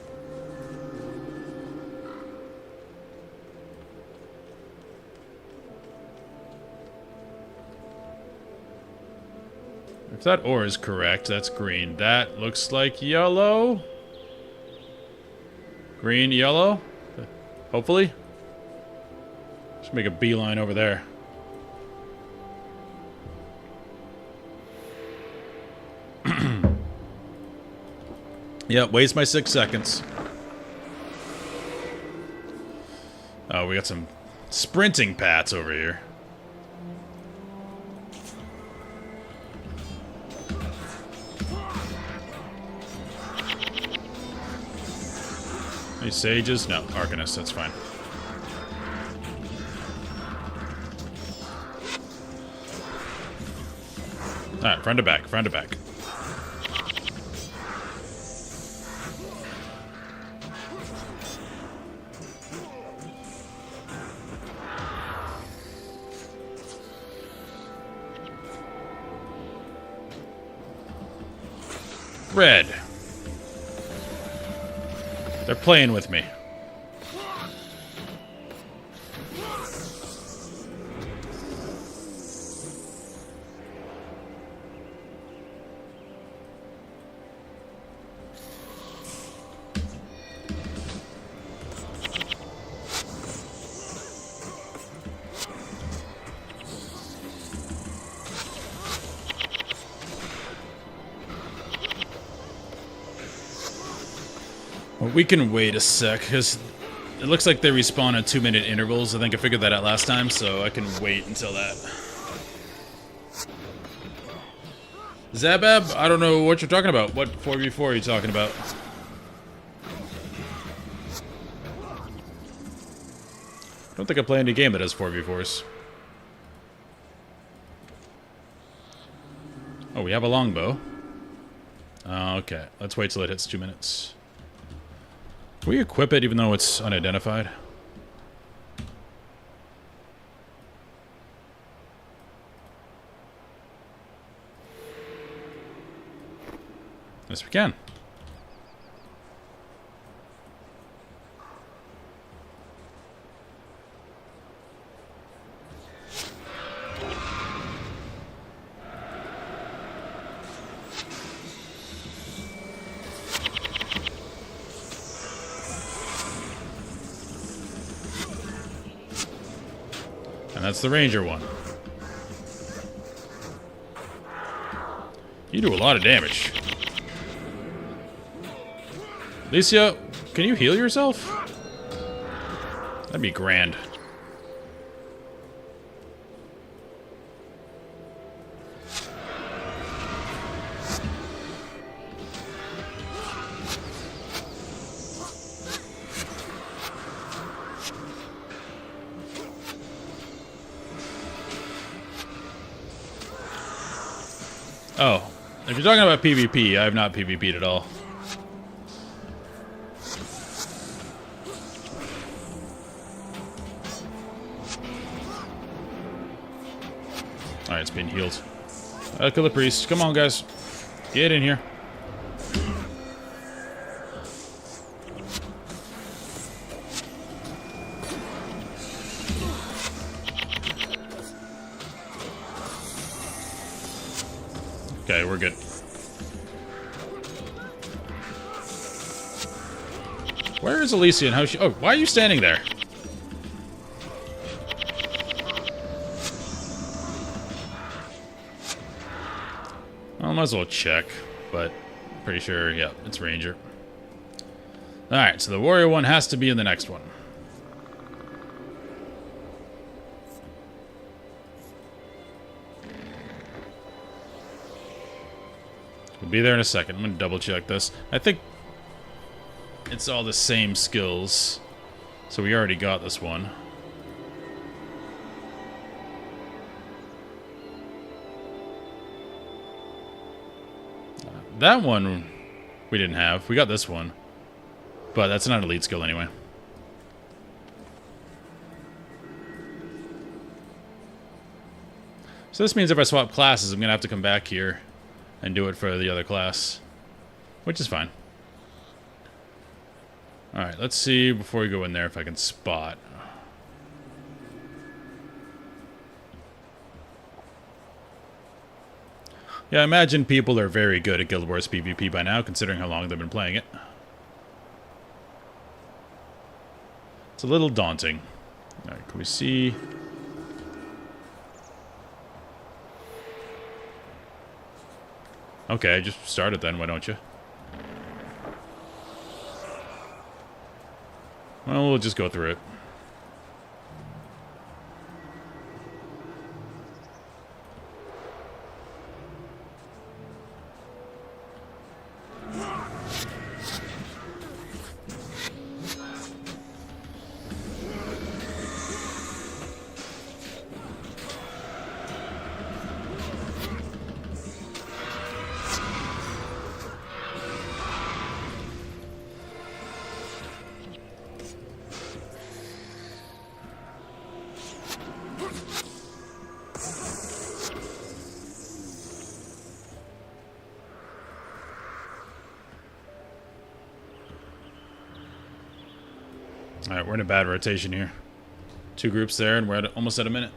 If that ore is correct, that's green. That looks like yellow. Green, yellow. Hopefully. Just make a beeline over there. Yep, waste my 6 seconds. Oh, we got some sprinting pats over here. Any sages? No, Arcanists, that's fine. Alright, front to back, front to back. Red. They're playing with me. Well, we can wait a sec, because it looks like they respawn at 2-minute intervals. I think I figured that out last time, so I can wait until that. Zabab? I don't know what you're talking about. What 4v4 are you talking about? I don't think I play any game that has 4v4s. Oh, we have a longbow. Okay, let's wait till it hits 2 minutes. Can we equip it even though it's unidentified? Yes, we can. And that's the ranger one. You do a lot of damage. Alicia, can you heal yourself? That'd be grand. Oh, if you're talking about PvP, I have not PvP'd at all. Alright, it's being healed. Kill the priest. Come on, guys. Get in here. Okay, we're good. Where is Elysian? How's she? Oh, why are you standing there? Well, I might as well check, but pretty sure, yeah, it's Ranger. Alright, so the warrior one has to be in the next one. We'll be there in a second. I'm going to double check this. I think it's all the same skills. So we already got this one. That one we didn't have. We got this one. But that's not an elite skill anyway. So this means if I swap classes, I'm going to have to come back here and do it for the other class. Which is fine. Alright, let's see before we go in there if I can spot. Yeah, I imagine people are very good at Guild Wars PvP by now, considering how long they've been playing it. It's a little daunting. Alright, can we see... Okay, just start it then, why don't you? Well, we'll just go through it. Alright, we're in a bad rotation here. 2 groups there, and we're at almost at a minute.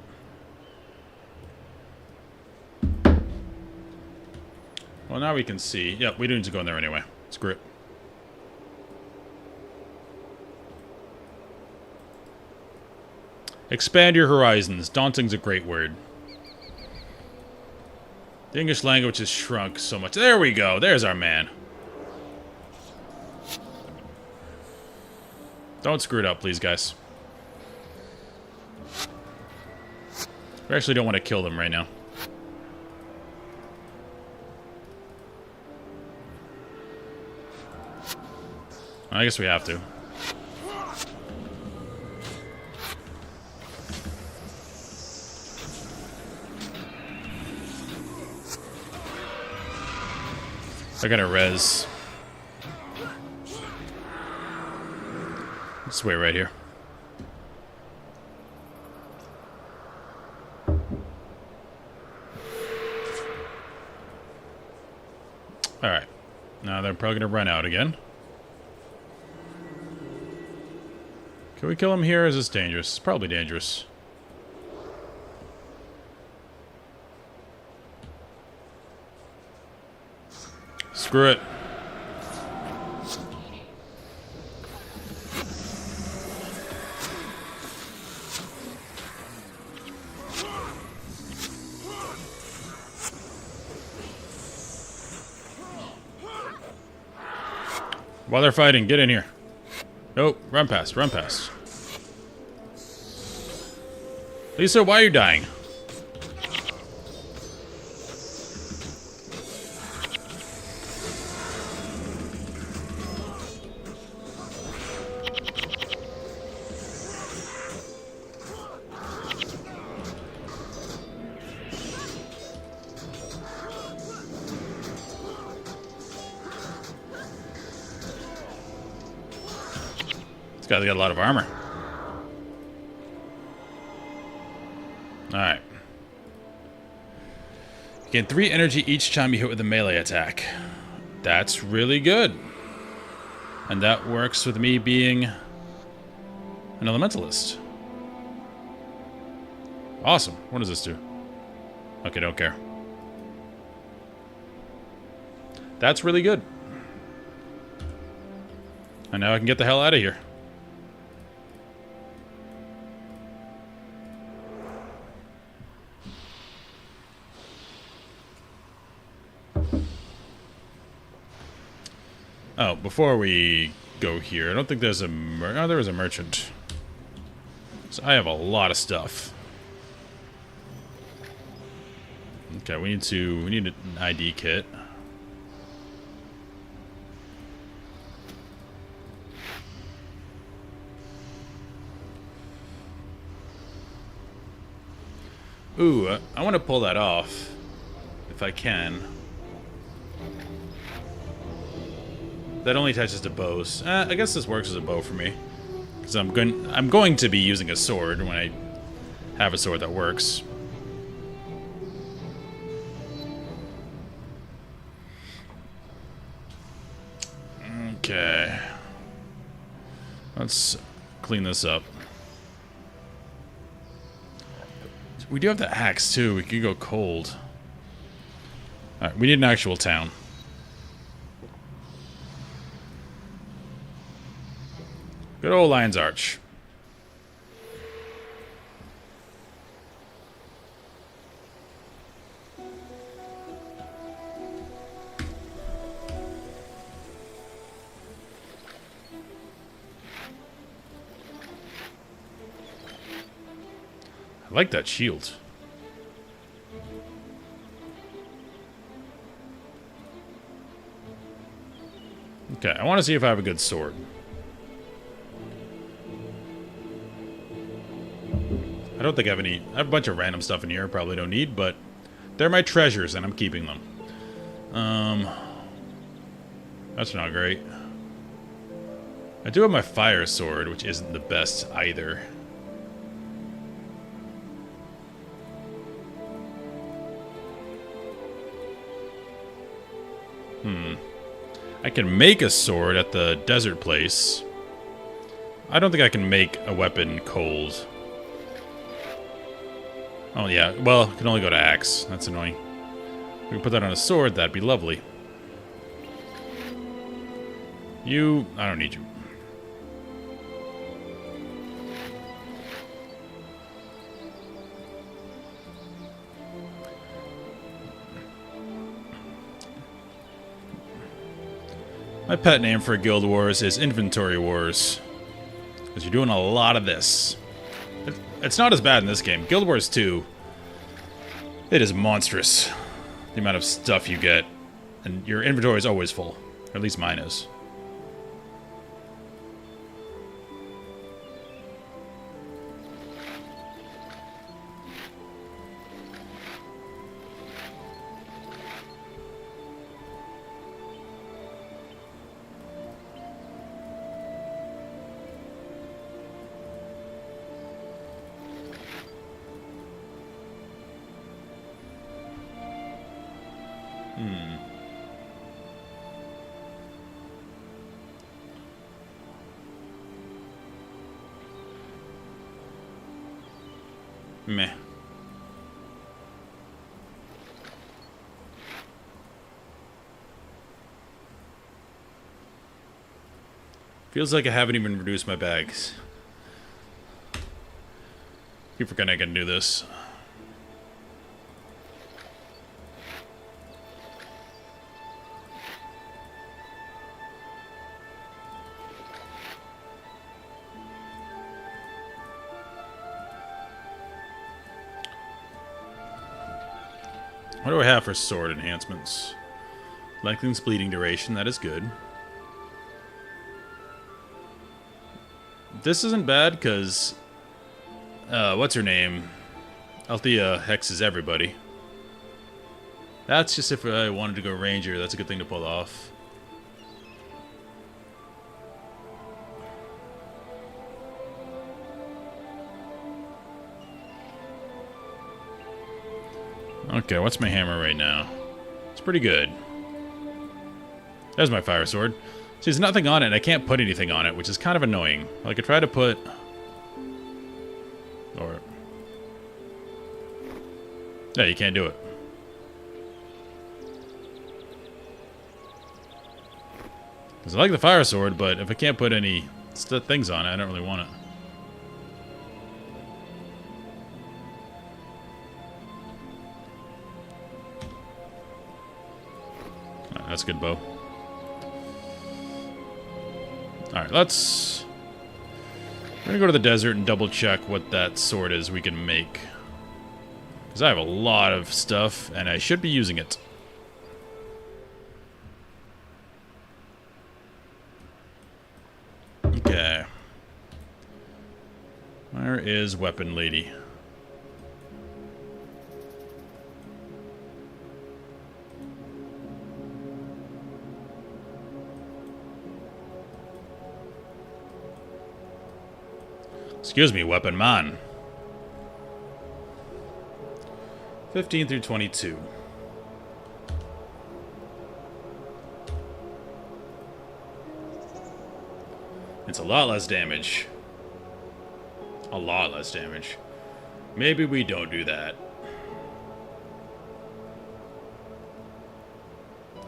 Well, now we can see. Yep, we do need to go in there anyway. Screw it. Expand your horizons. Daunting's a great word. The English language has shrunk so much. There we go. There's our man. Don't screw it up, please, guys. We actually don't want to kill them right now. I guess we have to. They're gonna res. Just wait right here. Alright. Now they're probably gonna run out again. Can we kill him here? Is this dangerous? It's probably dangerous. Screw it. While they're fighting, get in here. Nope, run past, run past. Lisa, why are you dying? guy's got a lot of armor. Alright. You gain 3 energy each time you hit with a melee attack. That's really good. And that works with me being an elementalist. Awesome. What does this do? Okay, don't care. That's really good. And now I can get the hell out of here. Oh, before we go here, I don't think there's a oh, there is a merchant. So I have a lot of stuff. Okay, we need an ID kit. Ooh, I want to pull that off if I can. That only attaches to bows. I guess this works as a bow for me, because I'm going to be using a sword when I have a sword that works. Okay. Let's clean this up. We do have the axe, too. We could go cold. Alright, we need an actual town. Good old Lion's Arch. I like that shield. Okay, I want to see if I have a good sword. I don't think I have any. I have a bunch of random stuff in here I probably don't need, but they're my treasures and I'm keeping them. That's not great. I do have my fire sword, which isn't the best either. I can make a sword at the desert place. I don't think I can make a weapon cold. Oh yeah, well, I can only go to axe. That's annoying. We can put that on a sword, that'd be lovely. You... I don't need you. My pet name for Guild Wars is Inventory Wars. Because you're doing a lot of this. It's not as bad in this game. Guild Wars 2, it is monstrous. The amount of stuff you get. And your inventory is always full. Or at least mine is. Meh. Feels like I haven't even reduced my bags. Keep forgetting I can do this. What do I have for sword enhancements? Lengthens bleeding duration, that is good. This isn't bad, because... what's her name? Althea hexes everybody. That's just if I wanted to go ranger, that's a good thing to pull off. Okay, what's my hammer right now? It's pretty good. There's my fire sword. See, there's nothing on it, and I can't put anything on it, which is kind of annoying. Like, I try to put... Or... Yeah, you can't do it. Because I like the fire sword, but if I can't put any things on it, I don't really want it. Right, that's a good bow. Alright, let's... We're gonna go to the desert and double check what that sword is we can make. Because I have a lot of stuff, and I should be using it. Okay. Where is Weapon Lady? Excuse me, Weapon Man. 15 through 22. It's a lot less damage. A lot less damage. Maybe we don't do that.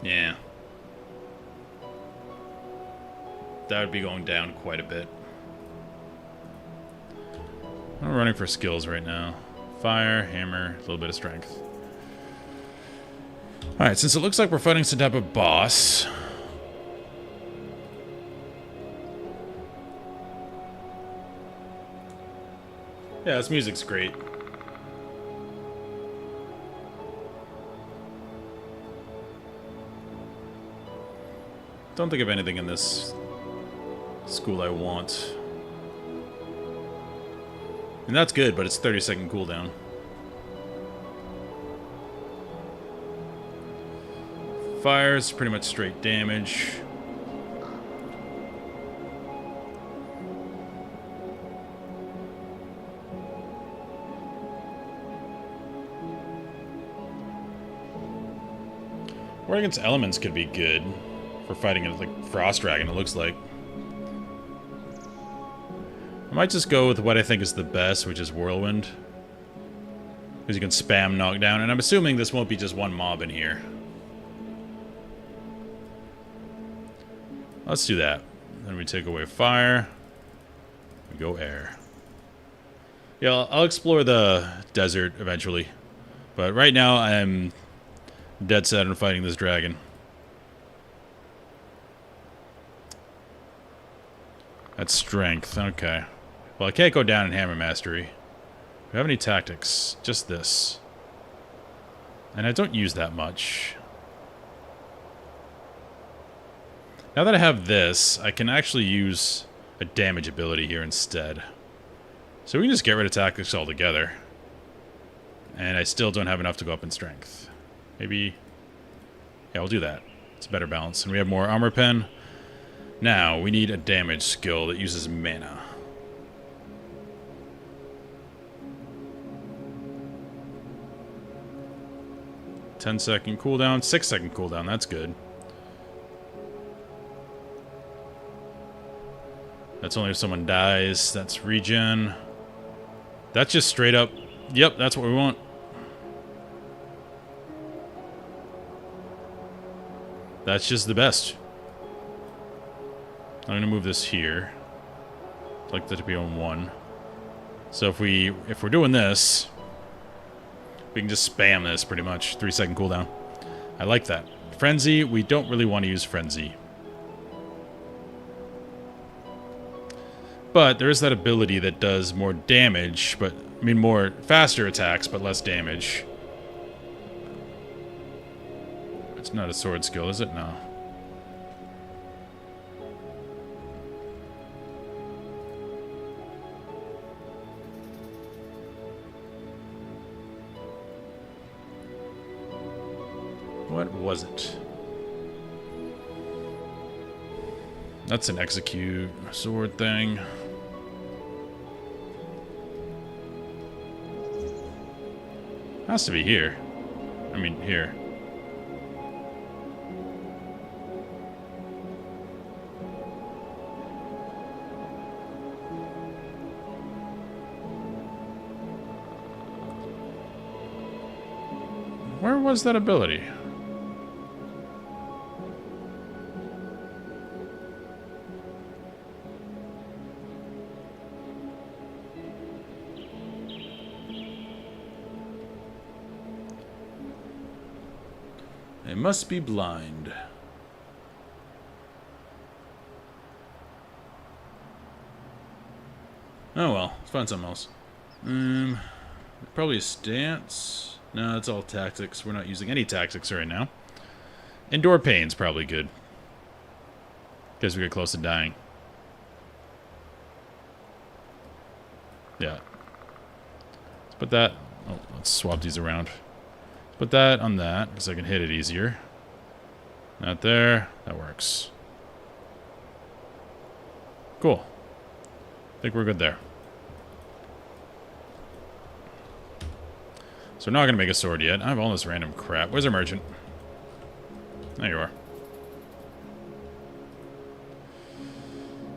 Yeah. That would be going down quite a bit. I'm running for skills right now. Fire, hammer, a little bit of strength. Alright, since it looks like we're fighting some type of boss... Yeah, this music's great. Don't think of anything in this school I want. And that's good, but it's 30-second cooldown. Fire's pretty much straight damage. War against elements could be good for fighting a like frost dragon, it looks like. I might just go with what I think is the best, which is Whirlwind. Because you can spam knockdown, and I'm assuming this won't be just one mob in here. Let's do that. Then we take away fire. We go air. Yeah, I'll explore the desert eventually. But right now, I'm dead set on fighting this dragon. That's strength, okay. Well, I can't go down in hammer mastery. Do I have any tactics? Just this. And I don't use that much. Now that I have this, I can actually use a damage ability here instead. So we can just get rid of tactics altogether. And I still don't have enough to go up in strength. Maybe... Yeah, we'll do that. It's a better balance. And we have more armor pen. Now, we need a damage skill that uses mana. $10-second cooldown, 6-second cooldown, that's good. That's only if someone dies, that's regen. That's just straight up, yep, that's what we want. That's just the best. I'm gonna move this here. I'd like that to be on 1. So if we're doing this, we can just spam this pretty much. 3-second cooldown. I like that. Frenzy, we don't really want to use Frenzy. But there is that ability that does more damage, but I mean more faster attacks, but less damage. It's not a sword skill, is it? No. What was it? That's an execute sword thing. Has to be here. I mean, here. Where was that ability? They must be blind. Oh well, let's find something else. Probably a stance. No, it's all tactics. We're not using any tactics right now. Indoor pain's probably good. Guess we get close to dying. Yeah. Let's put that... Oh, let's swap these around. Put that on that, because I can hit it easier. Not there. That works. Cool. I think we're good there. So we're not going to make a sword yet. I have all this random crap. Where's our merchant? There you are.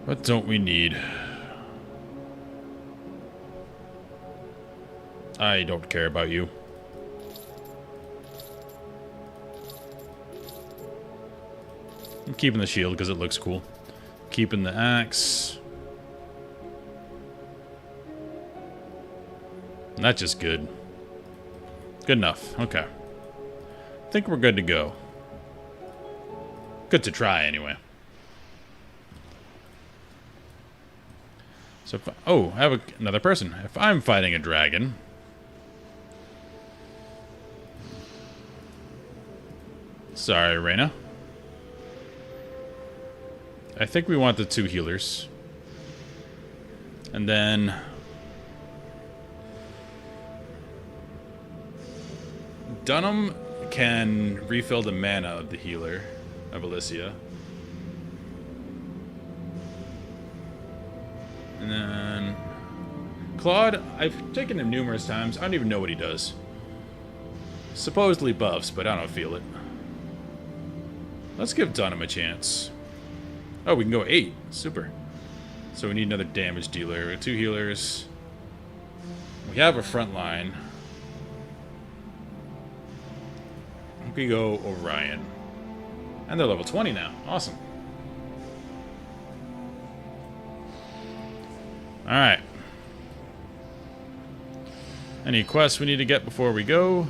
What don't we need? I don't care about you. I'm keeping the shield because it looks cool. Keeping the axe. And that's just good. Good enough. Okay. I think we're good to go. Good to try, anyway. So, if, oh, I have another person. If I'm fighting a dragon... Sorry, Reyna. I think we want the 2 healers. And then... Dunham can refill the mana of the healer of Alicia. And then... Claude, I've taken him numerous times. I don't even know what he does. Supposedly buffs, but I don't feel it. Let's give Dunham a chance. Oh, we can go 8. Super. So we need another damage dealer. We have 2 healers. We have a front line. We go Orion. And they're level 20 now. Awesome. Alright. Any quests we need to get before we go?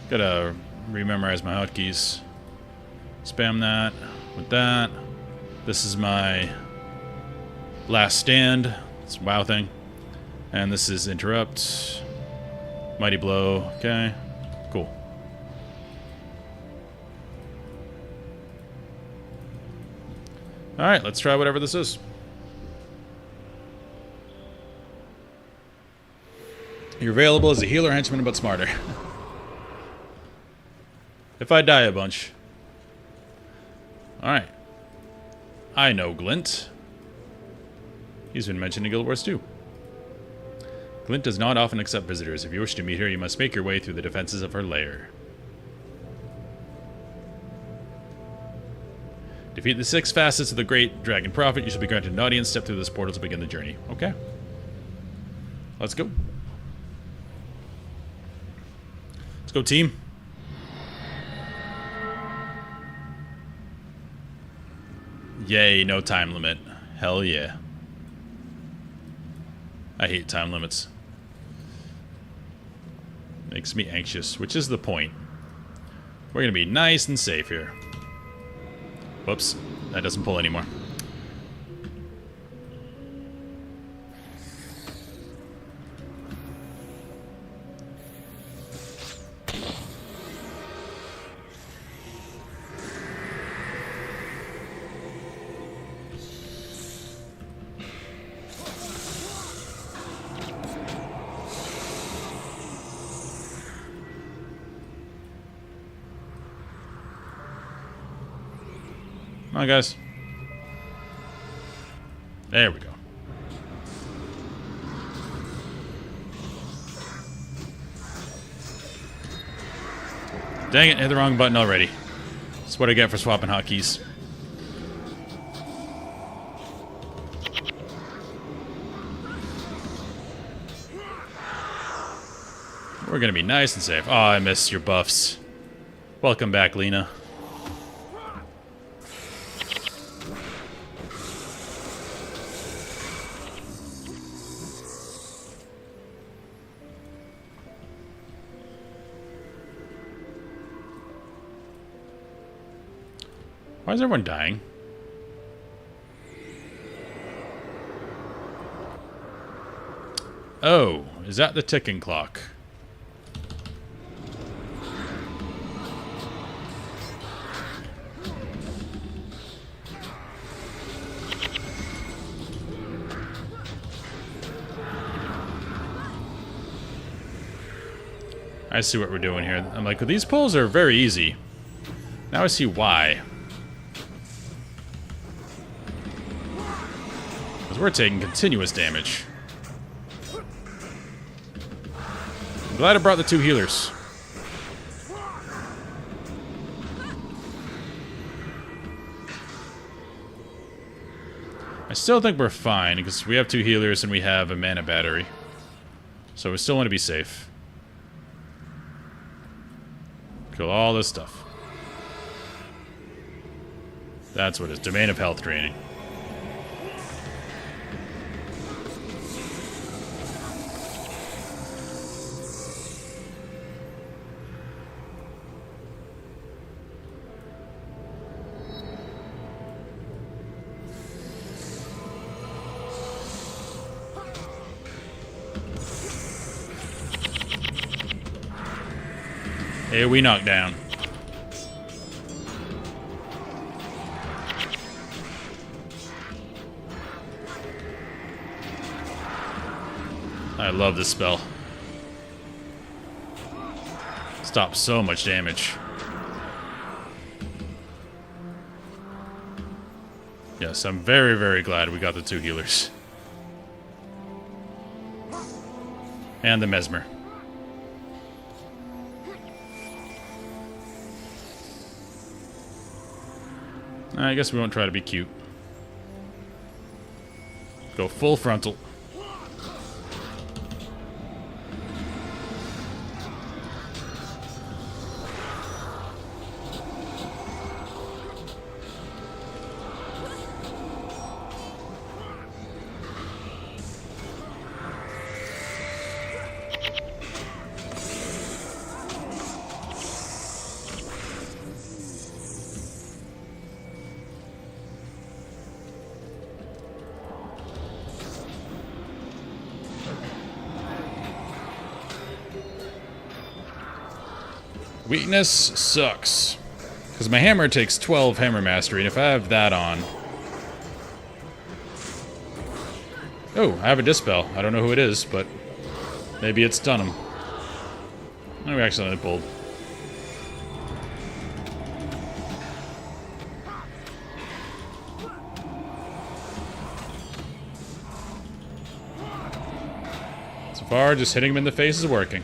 Gotta rememorize my hotkeys. Spam that with that. This is my last stand. It's a WoW thing. And this is interrupt. Mighty blow. Okay. Cool. Alright, let's try whatever this is. You're available as a healer, henchman, but smarter. If I die a bunch. Alright. I know Glint. He's been mentioned in Guild Wars 2. Glint does not often accept visitors. If you wish to meet her, you must make your way through the defenses of her lair. Defeat the 6 facets of the Great Dragon Prophet. You shall be granted an audience. Step through this portal to begin the journey. Okay. Let's go. Let's go, team. Yay, no time limit. Hell yeah. I hate time limits. Makes me anxious, which is the point. We're gonna be nice and safe here. Whoops, that doesn't pull anymore. Come on, guys. There we go. Dang it, hit the wrong button already. That's what I get for swapping hotkeys. We're gonna be nice and safe. Oh, I missed your buffs. Welcome back, Lena. Why is everyone dying? Oh, is that the ticking clock? I see what we're doing here. I'm like, well, these pulls are very easy. Now I see why. Because we're taking continuous damage. I'm glad I brought the 2 healers. I still think we're fine, because we have 2 healers and we have a mana battery. So we still want to be safe. Kill all this stuff. That's what it is. Domain of health draining. Hey, we knocked down. I love this spell. Stops so much damage. Yes, I'm very, very glad we got the 2 healers. And the Mesmer. I guess we won't try to be cute. Go full frontal. Weakness sucks. Because my hammer takes 12 hammer mastery, and if I have that on... Oh, I have a dispel. I don't know who it is, but maybe it's Dunham. Oh, we accidentally pulled. So far, just hitting him in the face is working.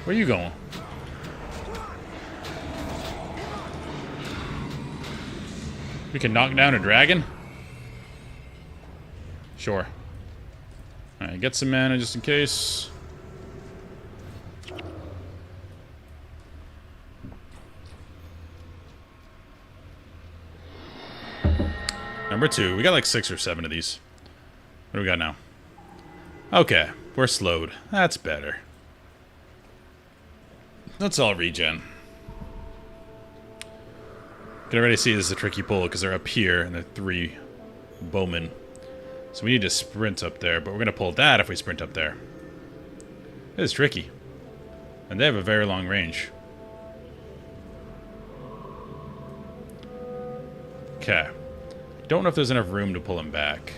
Where are you going? We can knock down a dragon? Sure. Alright, get some mana just in case. Number 2. We got like 6 or 7 of these. What do we got now? Okay, we're slowed. That's better. Let's all regen. You can already see this is a tricky pull because they're up here and they're 3 bowmen. So we need to sprint up there, but we're going to pull that if we sprint up there. It is tricky. And they have a very long range. Okay. Don't know if there's enough room to pull him back.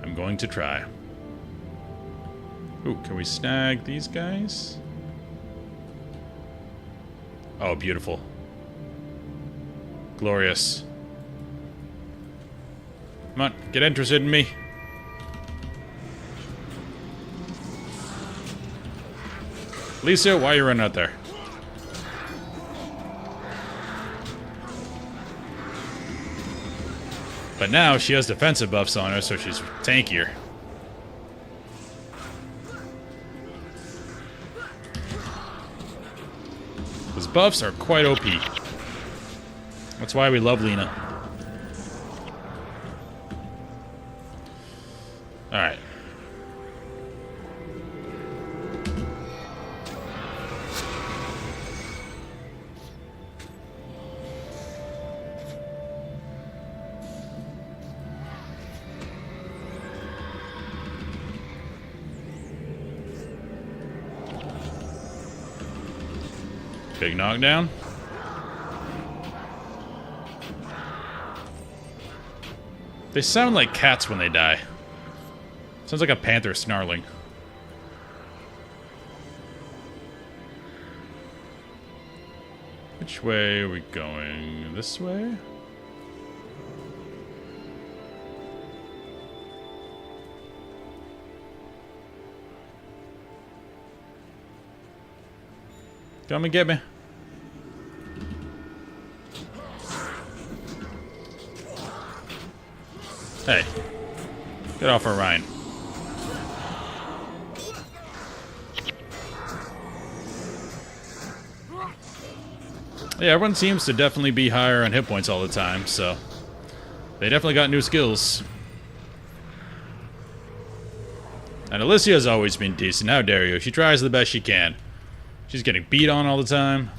I'm going to try. Ooh, can we snag these guys? Oh, beautiful. Glorious. Come on, get interested in me. Lisa, why are you running out there? But now she has defensive buffs on her, so she's tankier. Those buffs are quite OP. That's why we love Lena. Alright. Big knockdown. They sound like cats when they die. Sounds like a panther snarling. Which way are we going? This way? Come and get me. Hey, get off our Rhine. Yeah, everyone seems to definitely be higher on hit points all the time, so they definitely got new skills. And Alicia's always been decent. How dare you? She tries the best she can. She's getting beat on all the time.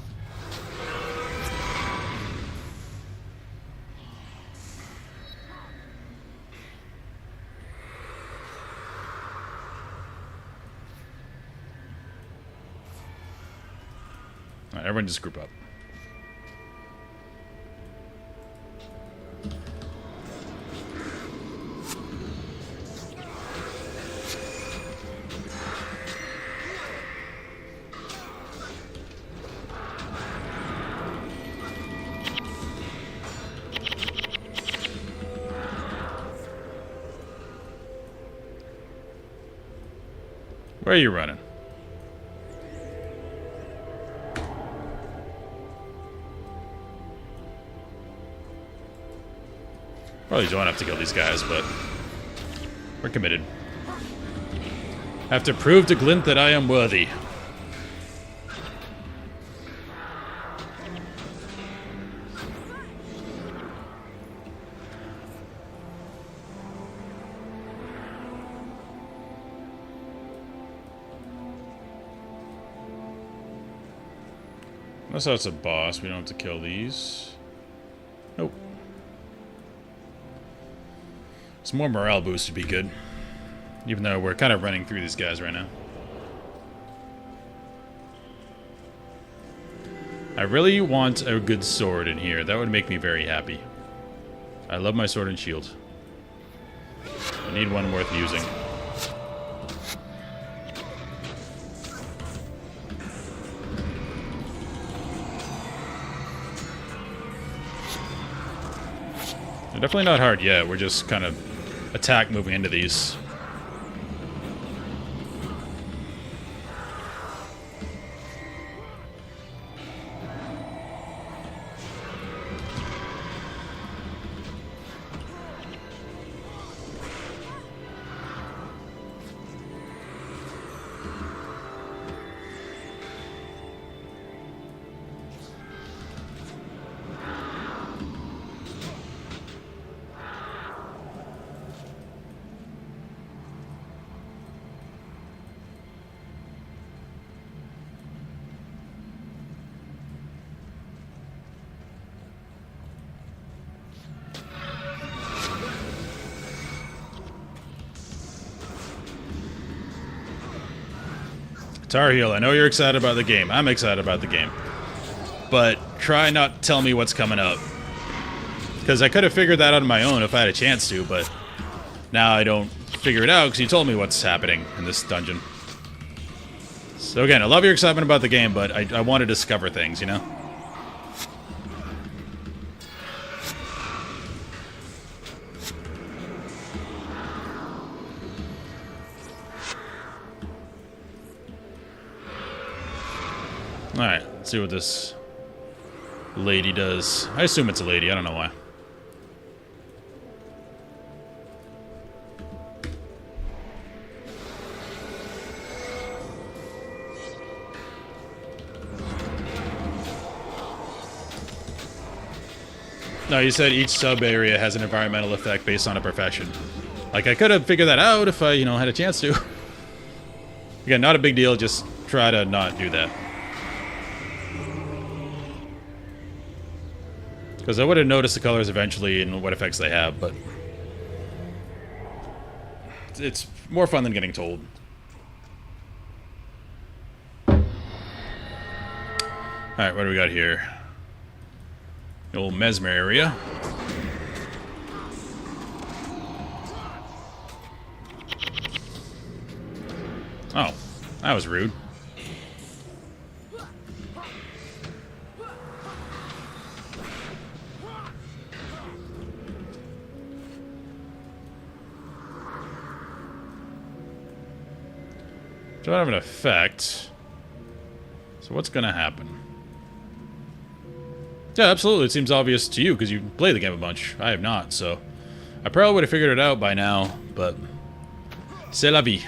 Alright, everyone just group up. Where are you running? Probably don't have to kill these guys, but we're committed. Have to prove to Glint that I am worthy. Unless that's a boss, we don't have to kill these. Nope. Some more morale boost would be good. Even though we're kind of running through these guys right now. I really want a good sword in here. That would make me very happy. I love my sword and shield. I need one worth using. They're definitely not hard yet. We're just kind of attack moving into these. Tar Heel, I know you're excited about the game. I'm excited about the game. But try not to tell me what's coming up. Because I could have figured that out on my own if I had a chance to, but now I don't figure it out because you told me what's happening in this dungeon. So again, I love your excitement about the game, but I want to discover things, you know? Alright, let's see what this lady does. I assume it's a lady, I don't know why. No, you said each sub-area has an environmental effect based on a profession. Like, I could have figured that out if I, had a chance to. Again, not a big deal, just try to not do that. Because I would have noticed the colors eventually and what effects they have, but... it's more fun than getting told. Alright, what do we got here? The old Mesmer area. Oh, that was rude. Don't have an effect. So what's gonna happen? Yeah, absolutely. It seems obvious to you because you play the game a bunch. I have not, so I probably would have figured it out by now, but c'est la vie.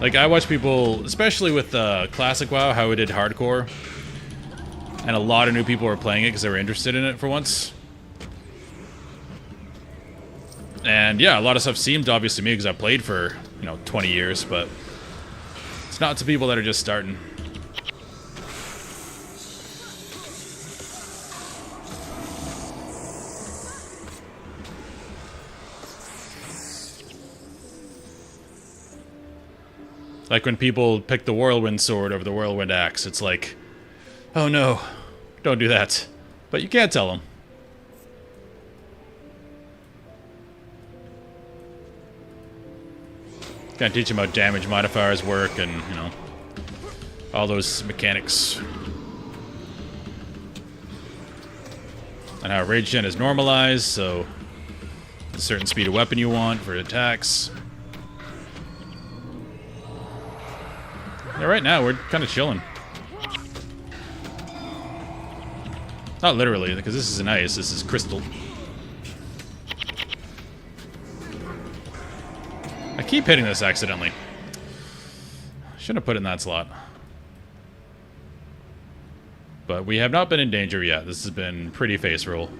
Like, I watch people, especially with Classic WoW, how it did hardcore, and a lot of new people were playing it because they were interested in it for once. And yeah, a lot of stuff seemed obvious to me because I played for, 20 years, but it's not to people that are just starting. Like when people pick the Whirlwind Sword over the Whirlwind Axe, it's like, oh no, don't do that. But you can't tell them. Can't teach them how damage modifiers work and, all those mechanics. And how rage gen is normalized, so a certain speed of weapon you want for attacks. Yeah, right now we're kind of chilling. Not literally, because this isn't ice, this is crystal. I keep hitting this accidentally. Shouldn't have put it in that slot. But we have not been in danger yet. This has been pretty face roll.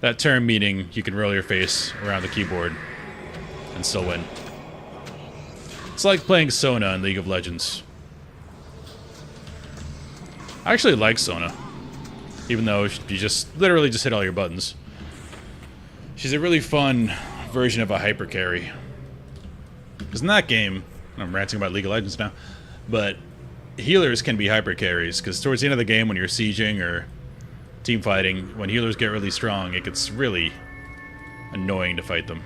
That term meaning you can roll your face around the keyboard and still win. It's like playing Sona in League of Legends. I actually like Sona, even though you just literally just hit all your buttons. She's a really fun version of a hyper carry. Because in that game, I'm ranting about League of Legends now, but healers can be hyper carries, because towards the end of the game when you're sieging or team fighting, when healers get really strong, it gets really annoying to fight them.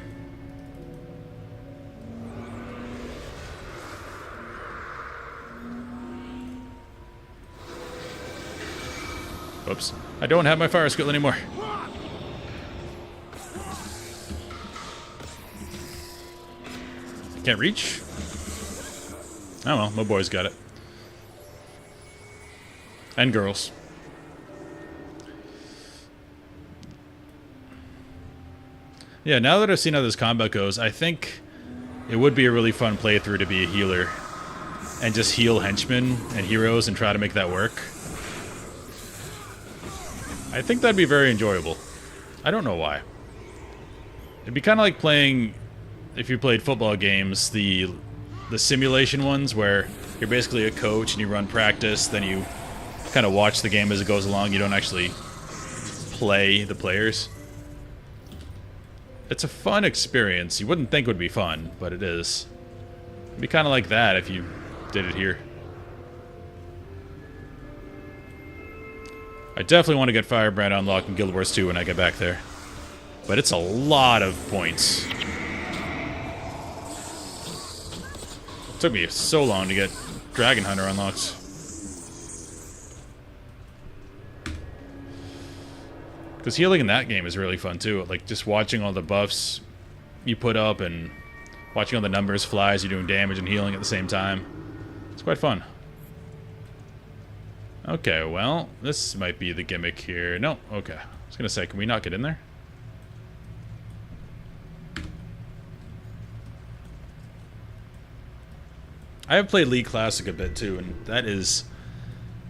Oops. I don't have my fire skill anymore. Can't reach? Oh well, my boys got it. And girls. Yeah, now that I've seen how this combat goes, I think it would be a really fun playthrough to be a healer. And just heal henchmen and heroes and try to make that work. I think that'd be very enjoyable. I don't know why. It'd be kind of like playing, if you played football games, the simulation ones where you're basically a coach and you run practice, then you kind of watch the game as it goes along. You don't actually play the players. It's a fun experience. You wouldn't think it would be fun, but it is. It'd be kind of like that if you did it here. I definitely want to get Firebrand unlocked in Guild Wars 2 when I get back there. But it's a lot of points. It took me so long to get Dragon Hunter unlocked. Because healing in that game is really fun too. Like just watching all the buffs you put up and watching all the numbers fly as you're doing damage and healing at the same time. It's quite fun. Okay, well, this might be the gimmick here. No, okay. I was gonna say, can we not get in there? I have played League Classic a bit too, and that is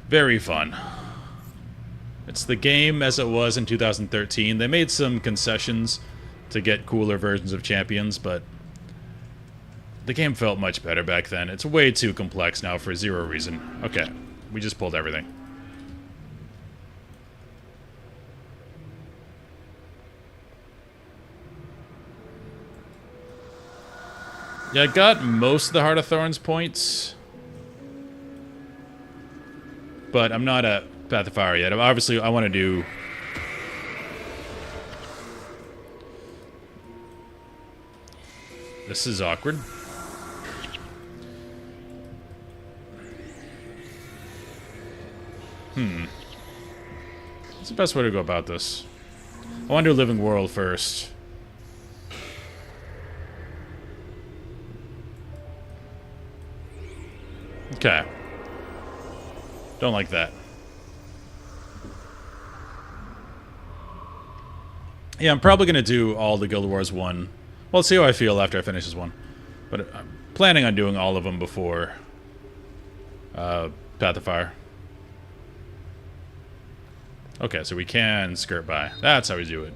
very fun. It's the game as it was in 2013. They made some concessions to get cooler versions of champions, but the game felt much better back then. It's way too complex now for zero reason. Okay, we just pulled everything. Yeah, I got most of the Heart of Thorns points, but I'm not at Path of Fire yet. Obviously, I want to do... This is awkward. What's the best way to go about this? I want to do Living World first. Okay. Don't like that. Yeah, I'm probably going to do all the Guild Wars 1. Well, let's see how I feel after I finish this one. But I'm planning on doing all of them before Path of Fire. Okay, so we can skirt by. That's how we do it.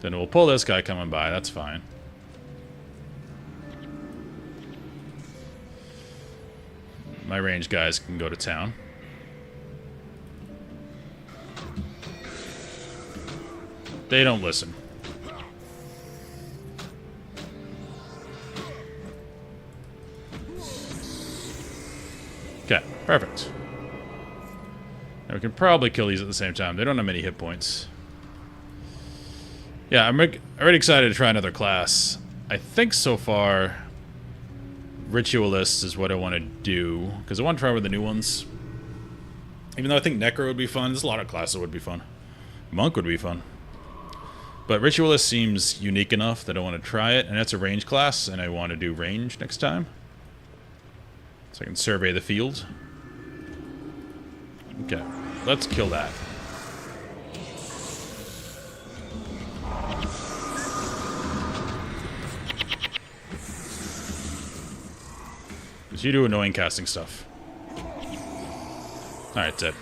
Then we'll pull this guy coming by. That's fine. My range guys can go to town. They don't listen. Okay, perfect. Now we can probably kill these at the same time. They don't have many hit points. Yeah, I'm already excited to try another class. I think so far, Ritualist is what I want to do, because I want to try with the new ones. Even though I think Necro would be fun, there's a lot of classes that would be fun. Monk would be fun. But Ritualist seems unique enough that I want to try it, and that's a range class, and I want to do range next time. So I can survey the field. Okay, let's kill that. Because you do annoying casting stuff. Alright, dead.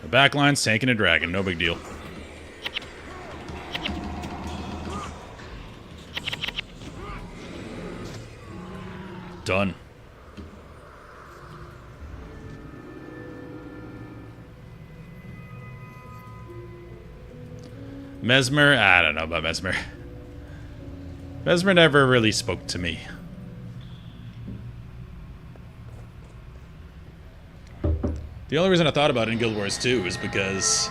The backline's tanking a dragon, no big deal. Done. Mesmer? I don't know about Mesmer. Mesmer never really spoke to me. The only reason I thought about it in Guild Wars 2 is because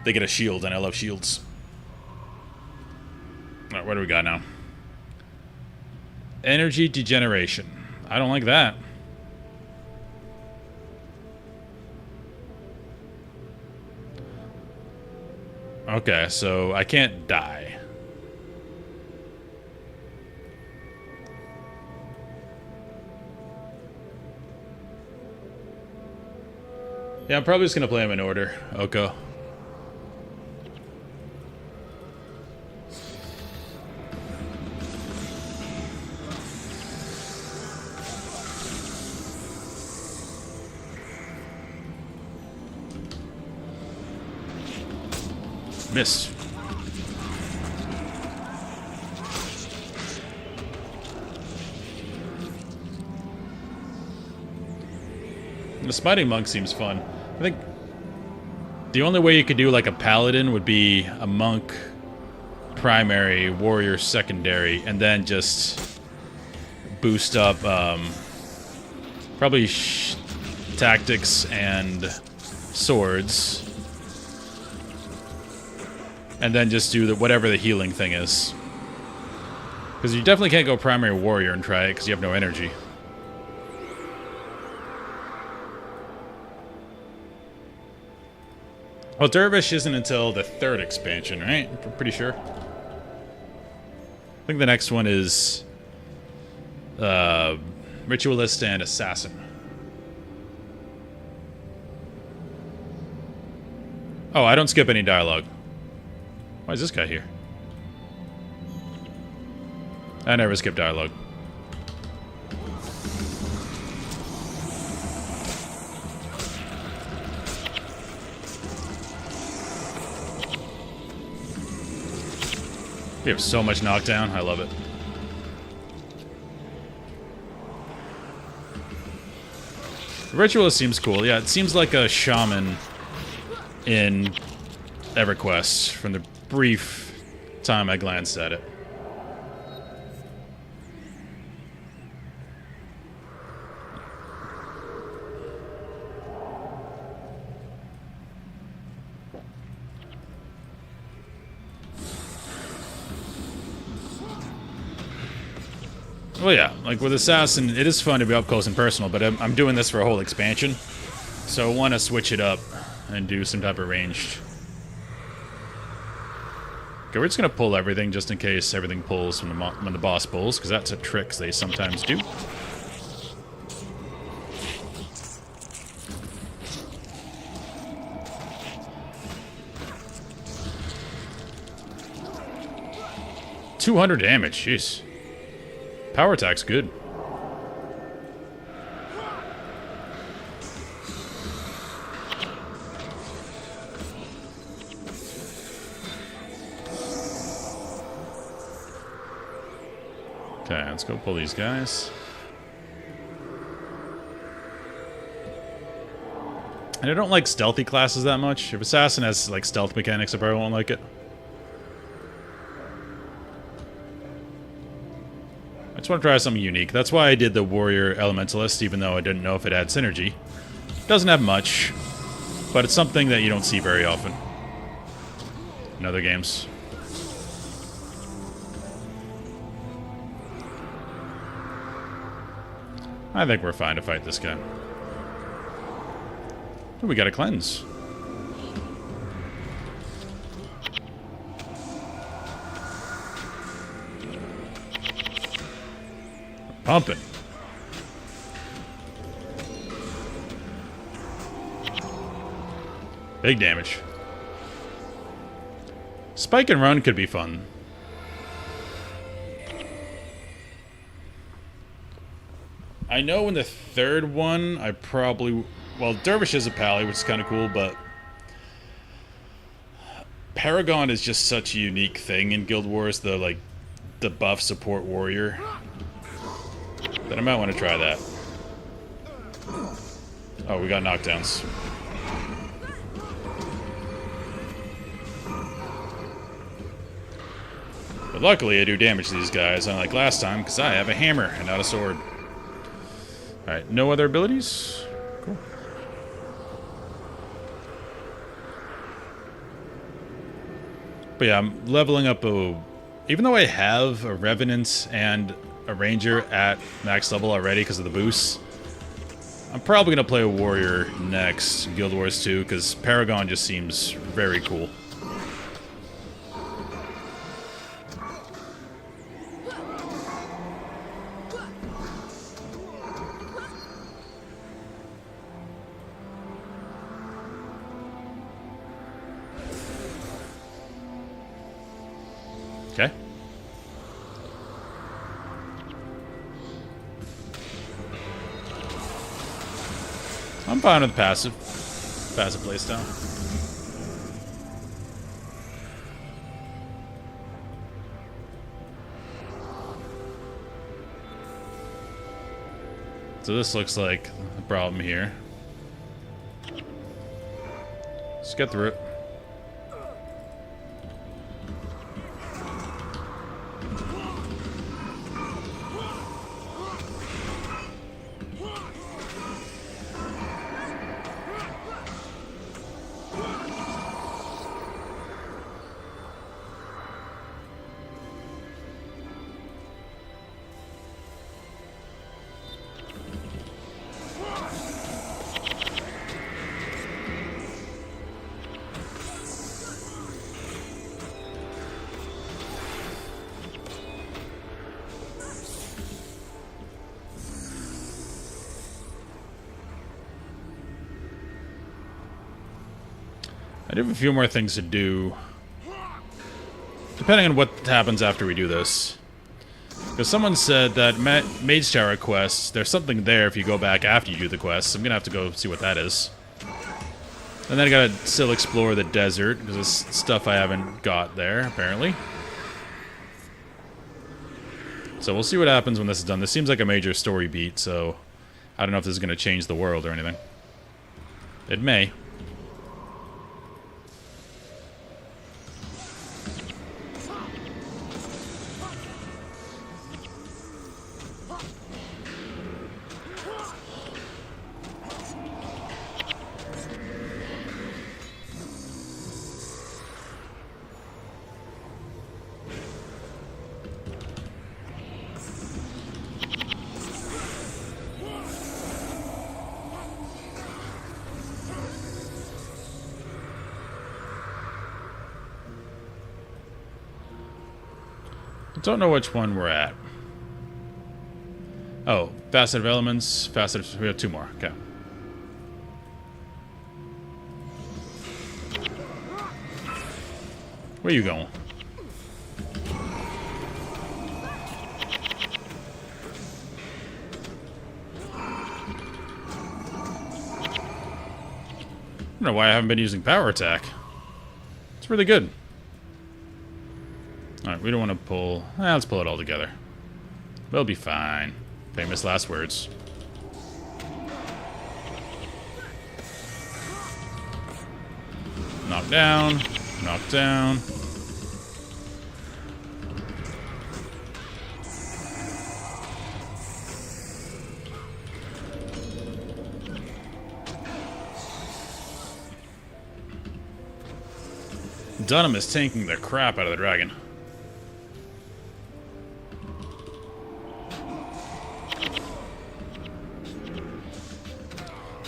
they get a shield, and I love shields. Alright, what do we got now? Energy degeneration. I don't like that. Okay, so I can't die. Yeah, I'm probably just gonna play him in order. Oko. Missed. The Smiting Monk seems fun. I think the only way you could do like a paladin would be a monk primary, warrior secondary, and then just boost up probably tactics and swords. And then just do whatever the healing thing is. Because you definitely can't go primary warrior and try it because you have no energy. Well, Dervish isn't until the 3rd expansion, right? I'm pretty sure. I think the next one is Ritualist and Assassin. Oh, I don't skip any dialogue. Why is this guy here? I never skip dialogue. We have so much knockdown. I love it. The Ritualist seems cool. Yeah, it seems like a shaman in EverQuest from the brief time I glanced at it. Well, yeah, like with Assassin, it is fun to be up close and personal, but I'm doing this for a whole expansion, so I want to switch it up and do some type of ranged. Okay, we're just going to pull everything just in case everything pulls when the boss pulls, because that's a trick they sometimes do. $200 damage, jeez. Power attack's good. Okay, let's go pull these guys. And I don't like stealthy classes that much. If Assassin has like stealth mechanics, I probably won't like it. I just want to try something unique. That's why I did the Warrior Elementalist, even though I didn't know if it had synergy. It doesn't have much, but it's something that you don't see very often in other games. I think we're fine to fight this guy. Oh, we got a cleanse. Pumping. Big damage. Spike and run could be fun. I know in the 3rd one, I probably... Well, Dervish is a pally, which is kind of cool, but... Paragon is just such a unique thing in Guild Wars, the buff support warrior. That I might want to try that. Oh, we got knockdowns. But luckily I do damage to these guys, unlike last time, because I have a hammer and not a sword. Alright, no other abilities? Cool. But yeah, I'm leveling up a... Even though I have a Revenant and a Ranger at max level already because of the boosts, I'm probably going to play a Warrior next in Guild Wars 2, because Paragon just seems very cool. Okay. I'm fine with passive playstyle. So this looks like the problem here. Let's get through it. I do have a few more things to do, depending on what happens after we do this. Because someone said that Mage Tower quests, there's something there if you go back after you do the quests. I'm gonna have to go see what that is. And then I gotta still explore the desert, because there's stuff I haven't got there, apparently. So we'll see what happens when this is done. This seems like a major story beat, so I don't know if this is gonna change the world or anything. It may. Don't know which one we're at. Oh, facet of elements, facet of... we have two more, okay. Where you going? I don't know why I haven't been using power attack. It's really good. Alright, we don't want to pull... let's pull it all together. We'll be fine. Famous last words. Knock down. Knock down. Dunham is tanking the crap out of the dragon.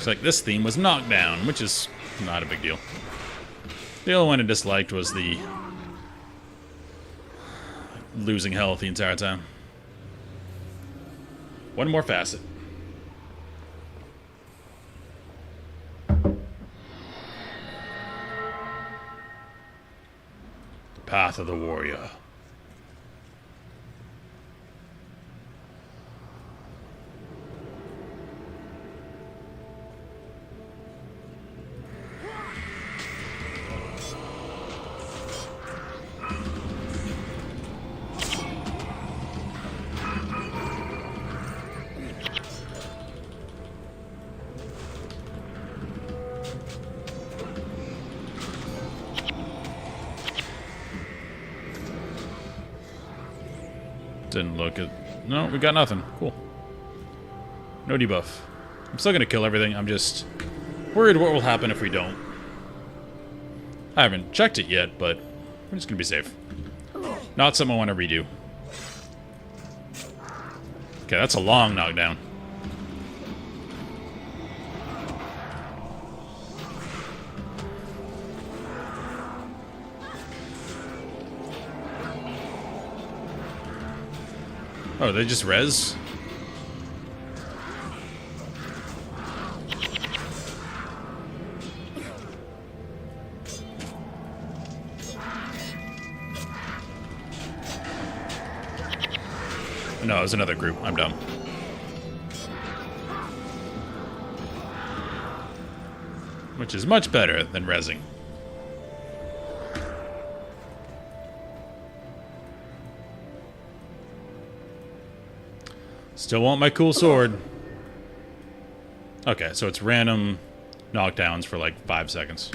Like this theme was knocked down, which is not a big deal. The only one I disliked was the losing health the entire time. One more facet. The path of the warrior. Didn't look at... no, we got nothing. Cool. No debuff. I'm still gonna kill everything. I'm just worried what will happen if we don't. I haven't checked it yet, but we're just gonna be safe. Not something I want to redo. Okay, that's a long knockdown. Oh, they just res? No, it was another group. I'm dumb. Which is much better than rezzing. Still want my cool sword. Okay, so it's random knockdowns for like 5 seconds.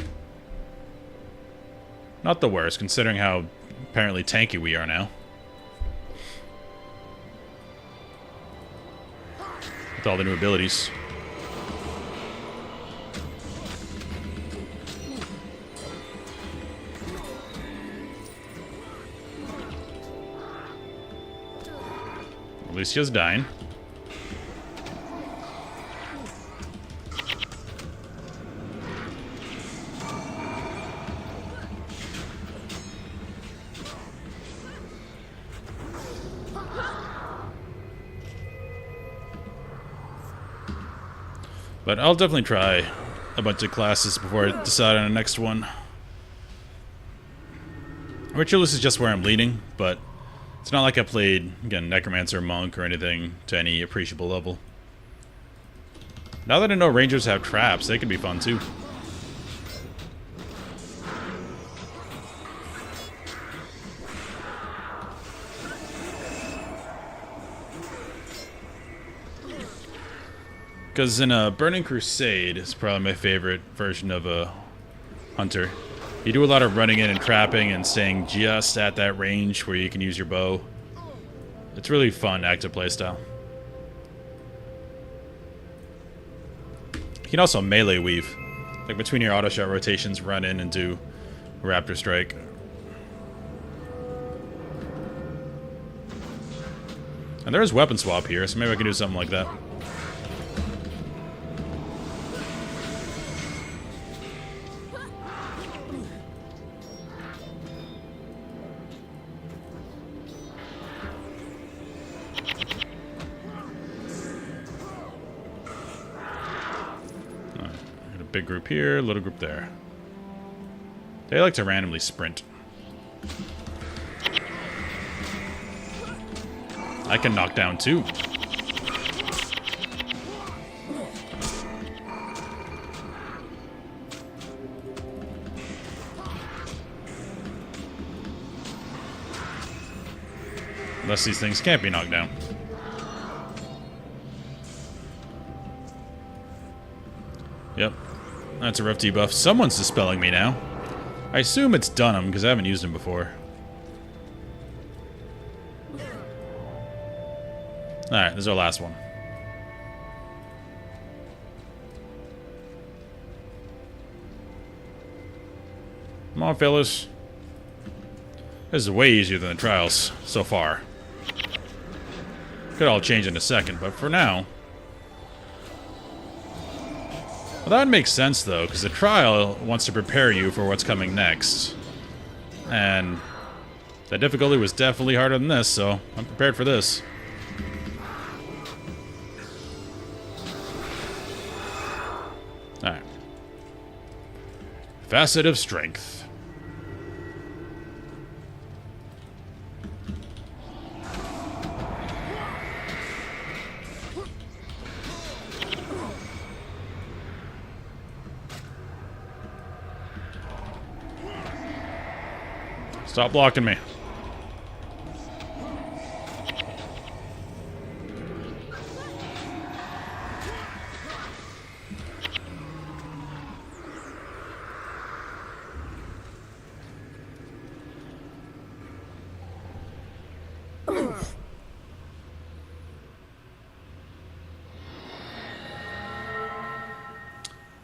Not the worst, considering how apparently tanky we are now. With all the new abilities. Alicia's dying. But I'll definitely try a bunch of classes before I decide on the next one. Ritualist is just where I'm leaning, but it's not like I played, again, Necromancer, Monk, or anything to any appreciable level. Now that I know Rangers have traps, they can be fun too. Because in a Burning Crusade, it's probably my favorite version of a hunter. You do a lot of running in and trapping and staying just at that range where you can use your bow. It's really fun active playstyle. You can also melee weave. Like between your auto shot rotations, run in and do Raptor Strike. And there is weapon swap here, so maybe I can do something like that. Big group here, little group there. They like to randomly sprint. I can knock down too. Unless these things can't be knocked down. Yep. That's a rough debuff. Someone's dispelling me now. I assume it's Dunham, because I haven't used him before. Alright, this is our last one. Come on, fellas. This is way easier than the trials so far. Could all change in a second, but for now... Well, that makes sense, though, because the trial wants to prepare you for what's coming next. And the difficulty was definitely harder than this, so I'm prepared for this. Alright. Facet of Strength. Stop blocking me.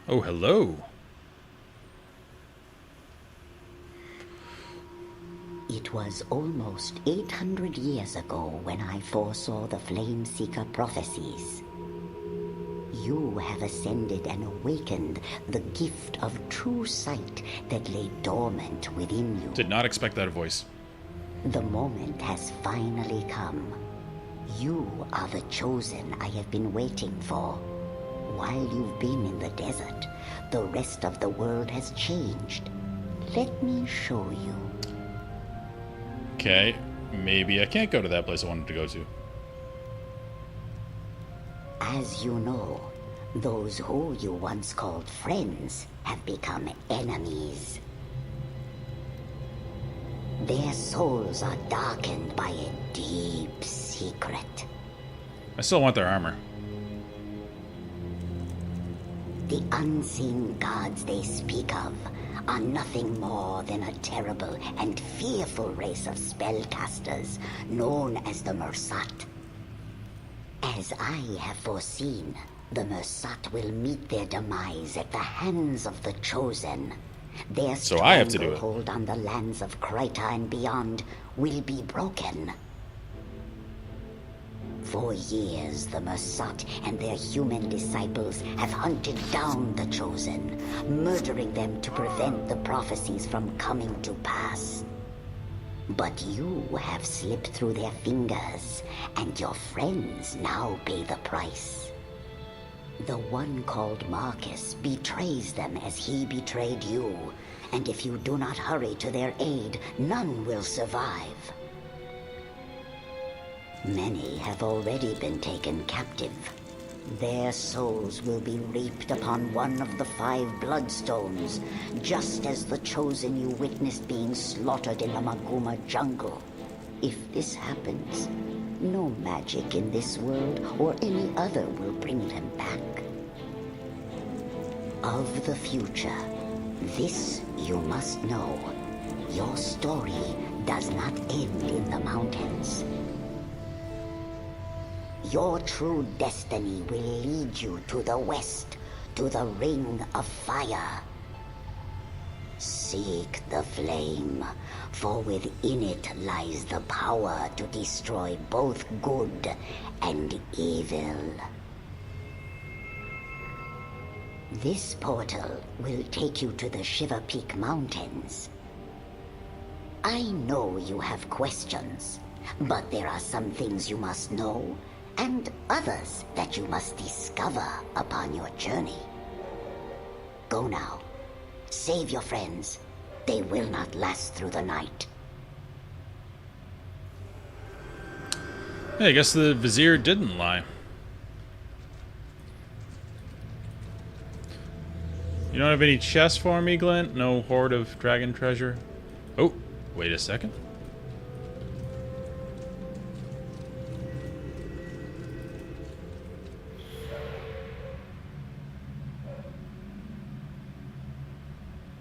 Oh, hello. It was almost 800 years ago when I foresaw the Flameseeker prophecies. You have ascended and awakened the gift of true sight that lay dormant within you. Did not expect that voice. The moment has finally come. You are the chosen I have been waiting for. While you've been in the desert, the rest of the world has changed. Let me show you. Okay, maybe I can't go to that place I wanted to go to. As you know, those who you once called friends have become enemies. Their souls are darkened by a deep secret. I still want their armor. The unseen gods they speak of are nothing more than a terrible and fearful race of spellcasters known as the Mursat. As I have foreseen, the Mursat will meet their demise at the hands of the Chosen. Their So I have to do it. stranglehold on the lands of Kryta and beyond will be broken. For years, the Mursat and their human disciples have hunted down the Chosen, murdering them to prevent the prophecies from coming to pass. But you have slipped through their fingers, and your friends now pay the price. The one called Marcus betrays them as he betrayed you, and if you do not hurry to their aid, none will survive. Many have already been taken captive. Their souls will be reaped upon one of the 5 bloodstones, just as the chosen you witnessed being slaughtered in the Maguma jungle. If this happens, no magic in this world or any other will bring them back. Of the future, this you must know. Your story does not end in the mountains. Your true destiny will lead you to the west, to the Ring of Fire. Seek the flame, for within it lies the power to destroy both good and evil. This portal will take you to the Shiver Peak Mountains. I know you have questions, but there are some things you must know, and others that you must discover upon your journey. Go now. Save your friends. They will not last through the night. Hey, I guess the Vizier didn't lie. You don't have any chests for me, Glint? No hoard of dragon treasure? Oh, wait a second.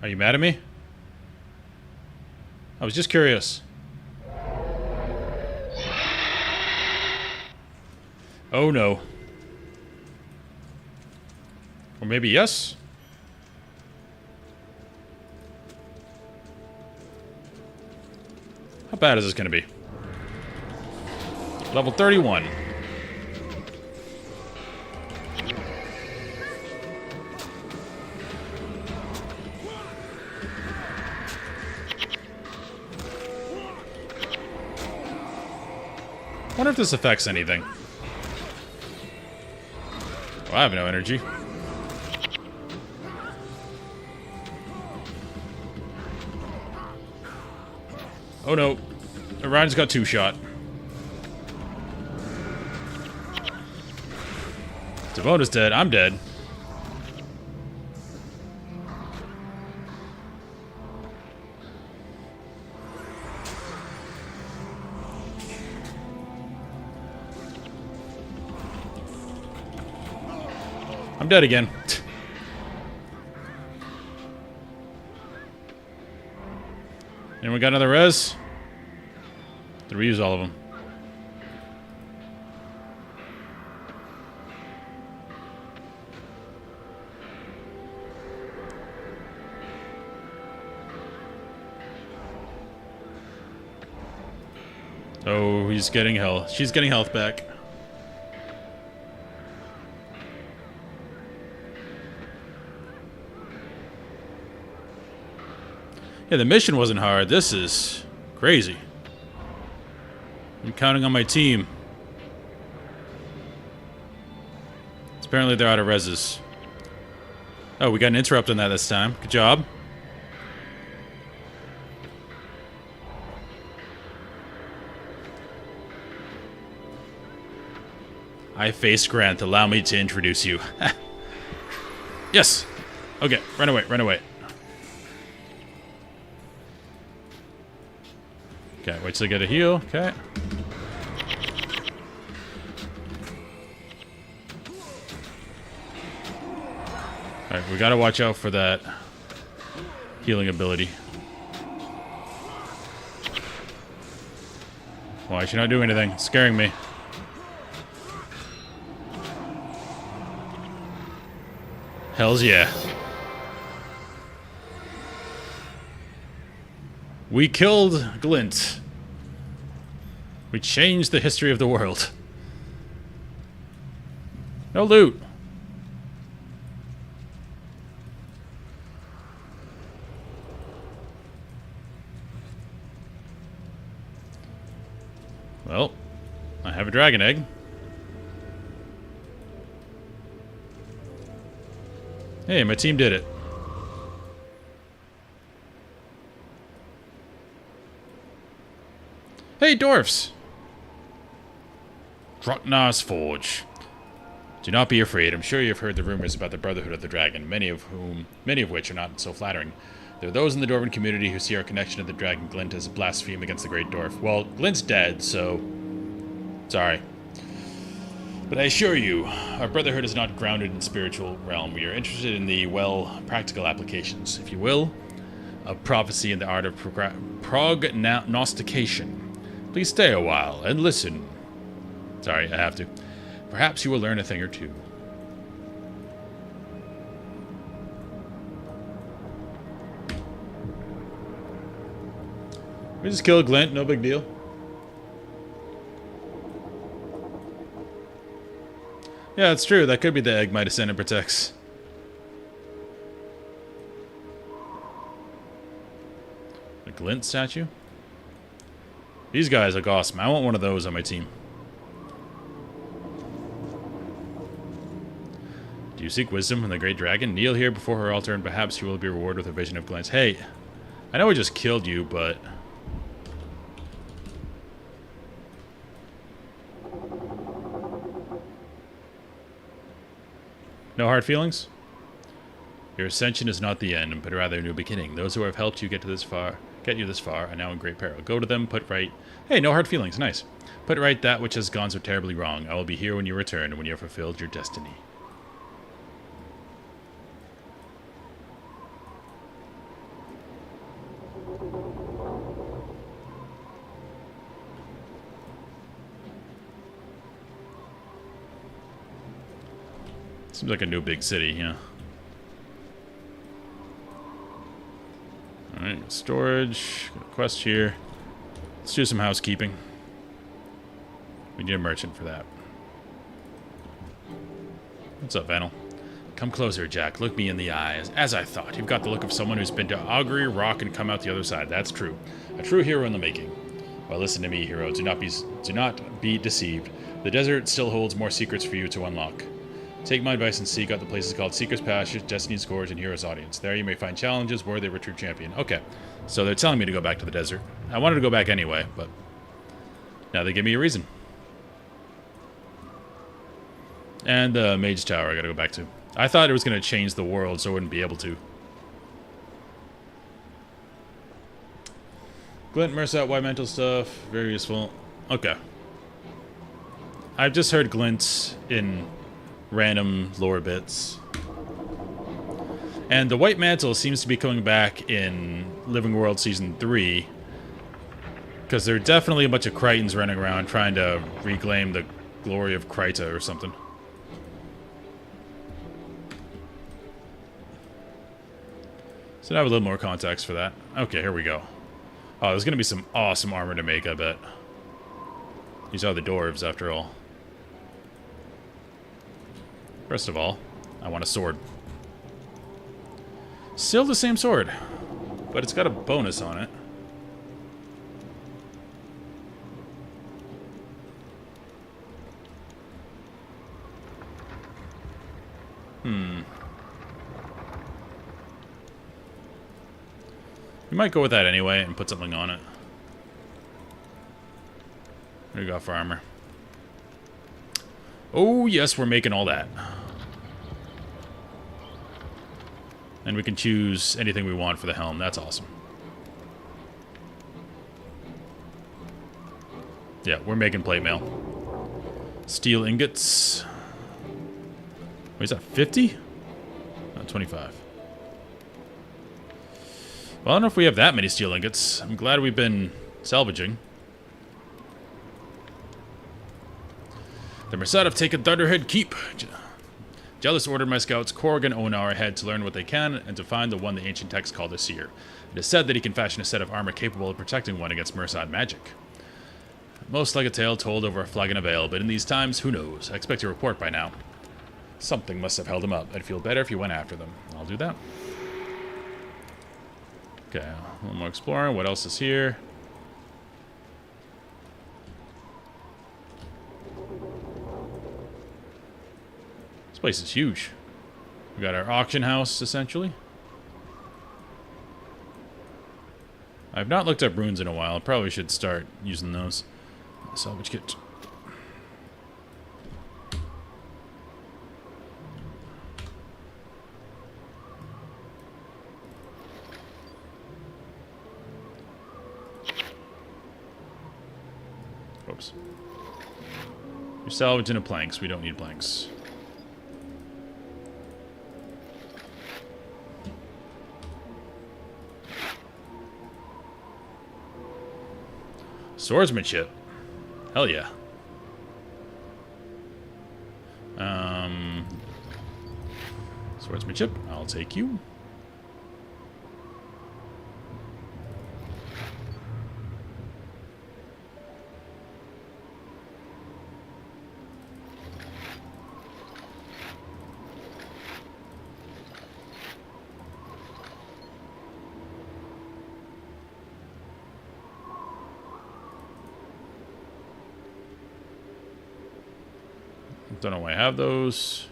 Are you mad at me? I was just curious. Oh no. Or maybe yes? How bad is this going to be? Level 31. Wonder if this affects anything. Oh, I have no energy. Oh no. Orion's got 2-shot. Devota's dead. I'm dead. I'm dead again. Anyone got another res? Did we use all of them? Oh, he's getting health. She's getting health back. Yeah, the mission wasn't hard. This is crazy. I'm counting on my team. Apparently they're out of reses. Oh, we got an interrupt on that this time. Good job. I face Grant. Allow me to introduce you. Yes. Okay, run away, run away. Okay, wait till I get a heal. Okay. Alright, we gotta watch out for that healing ability. Why is she not doing anything? It's scaring me. Hells yeah. We killed Glint. We changed the history of the world. No loot. Well, I have a dragon egg. Hey, my team did it. Hey, dwarfs! Drotnar's Forge. Do not be afraid. I'm sure you've heard the rumors about the Brotherhood of the Dragon, many of which are not so flattering. There are those in the Dwarven community who see our connection to the Dragon Glint as a blaspheme against the Great Dwarf. Well, Glint's dead, so... sorry. But I assure you, our Brotherhood is not grounded in spiritual realm. We are interested in the, well, practical applications, if you will, of prophecy and the art of prognostication. Please stay a while and listen. Sorry, I have to. Perhaps you will learn a thing or two. We just killed Glint, no big deal. Yeah, it's true. That could be the egg might ascend and protects. A Glint statue? These guys look awesome. I want one of those on my team. Do you seek wisdom from the great dragon? Kneel here before her altar and perhaps you will be rewarded with a vision of Glint's. Hey, I know we just killed you, but... no hard feelings? Your ascension is not the end, but rather a new beginning. Those who have helped you get you this far, are now in great peril. Go to them, put right... hey, no hard feelings, nice. Put right that which has gone so terribly wrong. I will be here when you return, when you have fulfilled your destiny. Seems like a new big city, yeah. Alright, storage. Got a quest here. Let's do some housekeeping. We need a merchant for that. What's up, Vanel? Come closer, Jack. Look me in the eyes. As I thought, you've got the look of someone who's been to Augury Rock and come out the other side. That's true. A true hero in the making. Well, listen to me, hero. Do not be deceived. The desert still holds more secrets for you to unlock. Take my advice and seek out the places called Seeker's Passage, Destiny's Gorge, and Hero's Audience. There you may find challenges worthy of a true champion. Okay, so they're telling me to go back to the desert. I wanted to go back anyway, but now they give me a reason. And the Mage Tower I gotta go back to. I thought it was gonna change the world, so I wouldn't be able to. Glint, Mersa, white mental stuff, very useful. Okay. I've just heard Glint in random lore bits. And the White Mantle seems to be coming back in Living World Season 3. Because there are definitely a bunch of Crichtons running around trying to reclaim the glory of Cryta or something. So now I have a little more context for that. Okay, here we go. Oh, there's going to be some awesome armor to make, I bet. These are the dwarves, after all. First of all, I want a sword. Still the same sword, but it's got a bonus on it. We might go with that anyway and put something on it. What do we got for armor? Oh, yes, we're making all that. And we can choose anything we want for the helm. That's awesome. Yeah, we're making plate mail. Steel ingots. Wait, is that 50? No, 25. Well, I don't know if we have that many steel ingots. I'm glad we've been salvaging. The Mersat have taken Thunderhead Keep. Jealous ordered my scouts, Korg and Onar, ahead to learn what they can and to find the one the ancient texts call the Seer. It is said that he can fashion a set of armor capable of protecting one against Mersat magic. Most like a tale told over a flagon of ale, but in these times, who knows? I expect a report by now. Something must have held him up. I'd feel better if you went after them. I'll do that. Okay, a little more exploring. What else is here? This place is huge. We got our auction house, essentially. I've not looked up runes in a while. Probably should start using those. Salvage kit. Oops. You're salvaging a planks. We don't need planks. Swordsmanship. Hell yeah. Swordsmanship. I'll take you. Don't know why I have those.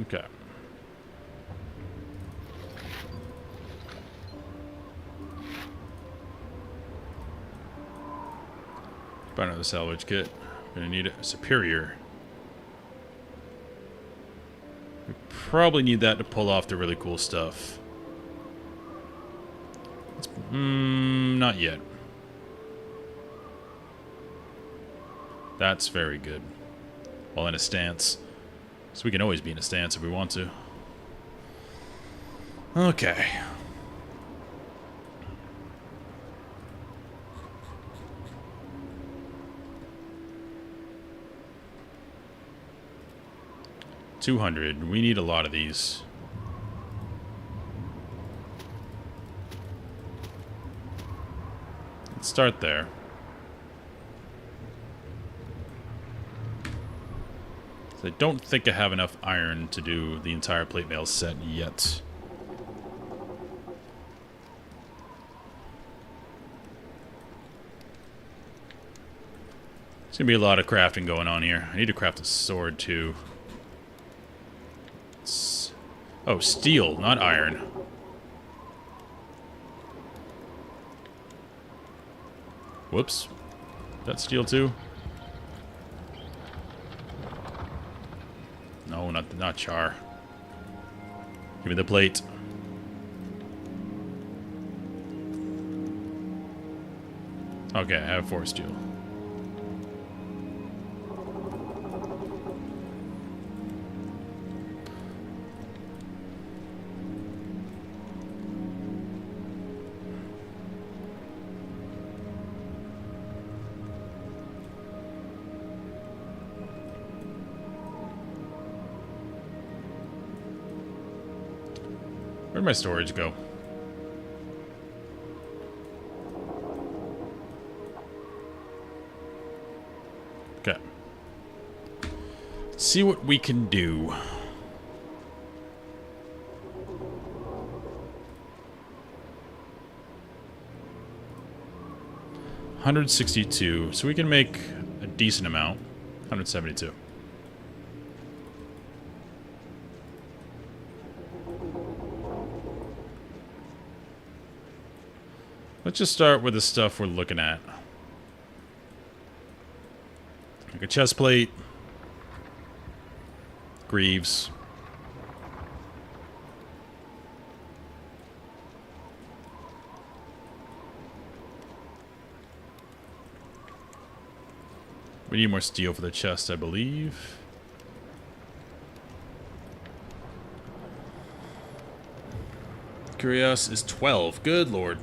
Okay. Buy another salvage kit. Gonna need a superior. We probably need that to pull off the really cool stuff. Not yet. That's very good. While in a stance. So we can always be in a stance if we want to. Okay. $200. We need a lot of these. Let's start there. I don't think I have enough iron to do the entire plate mail set yet. There's gonna be a lot of crafting going on here. I need to craft a sword too. Oh, steel, not iron. Whoops. That's steel too? No, not char. Give me the plate. Okay, I have 4 steel. Where'd my storage go? Okay. Let's see what we can do. $162. So we can make a decent amount. 172. Let's just start with the stuff we're looking at. Like a chest plate. Greaves. We need more steel for the chest, I believe. Curious is 12. Good lord.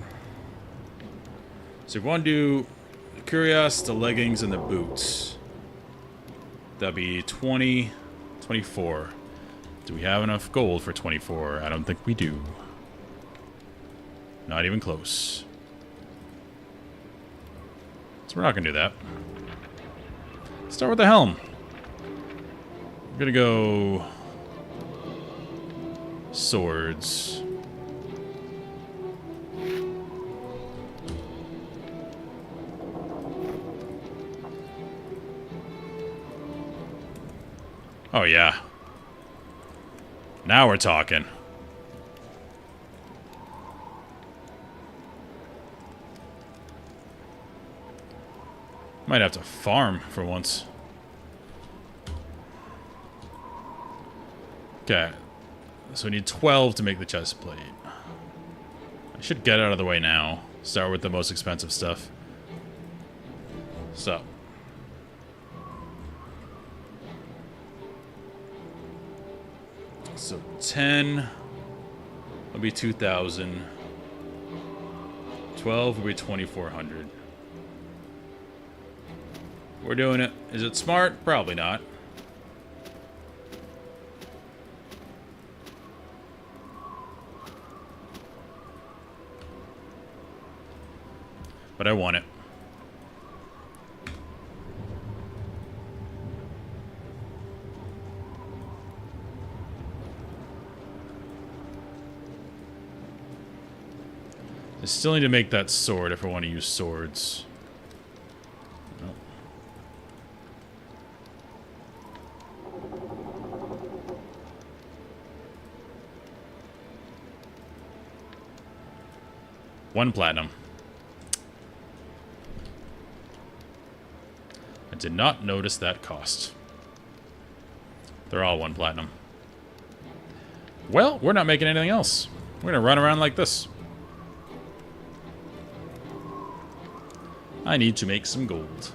So if we want to do the Curious, the leggings, and the boots, that'd be 20, 24. Do we have enough gold for 24? I don't think we do. Not even close. So we're not going to do that. Let's start with the helm. We're going to go swords. Oh, yeah. Now we're talking. Might have to farm for once. Okay. So we need 12 to make the chest plate. I should get out of the way now. Start with the most expensive stuff. So. So 10 will be 2,000. 12 will be 2,400. We're doing it. Is it smart? Probably not. But I want it. I still need to make that sword if I want to use swords. Nope. One platinum. I did not notice that cost. They're all one platinum. Well, we're not making anything else. We're gonna run around like this. I need to make some gold.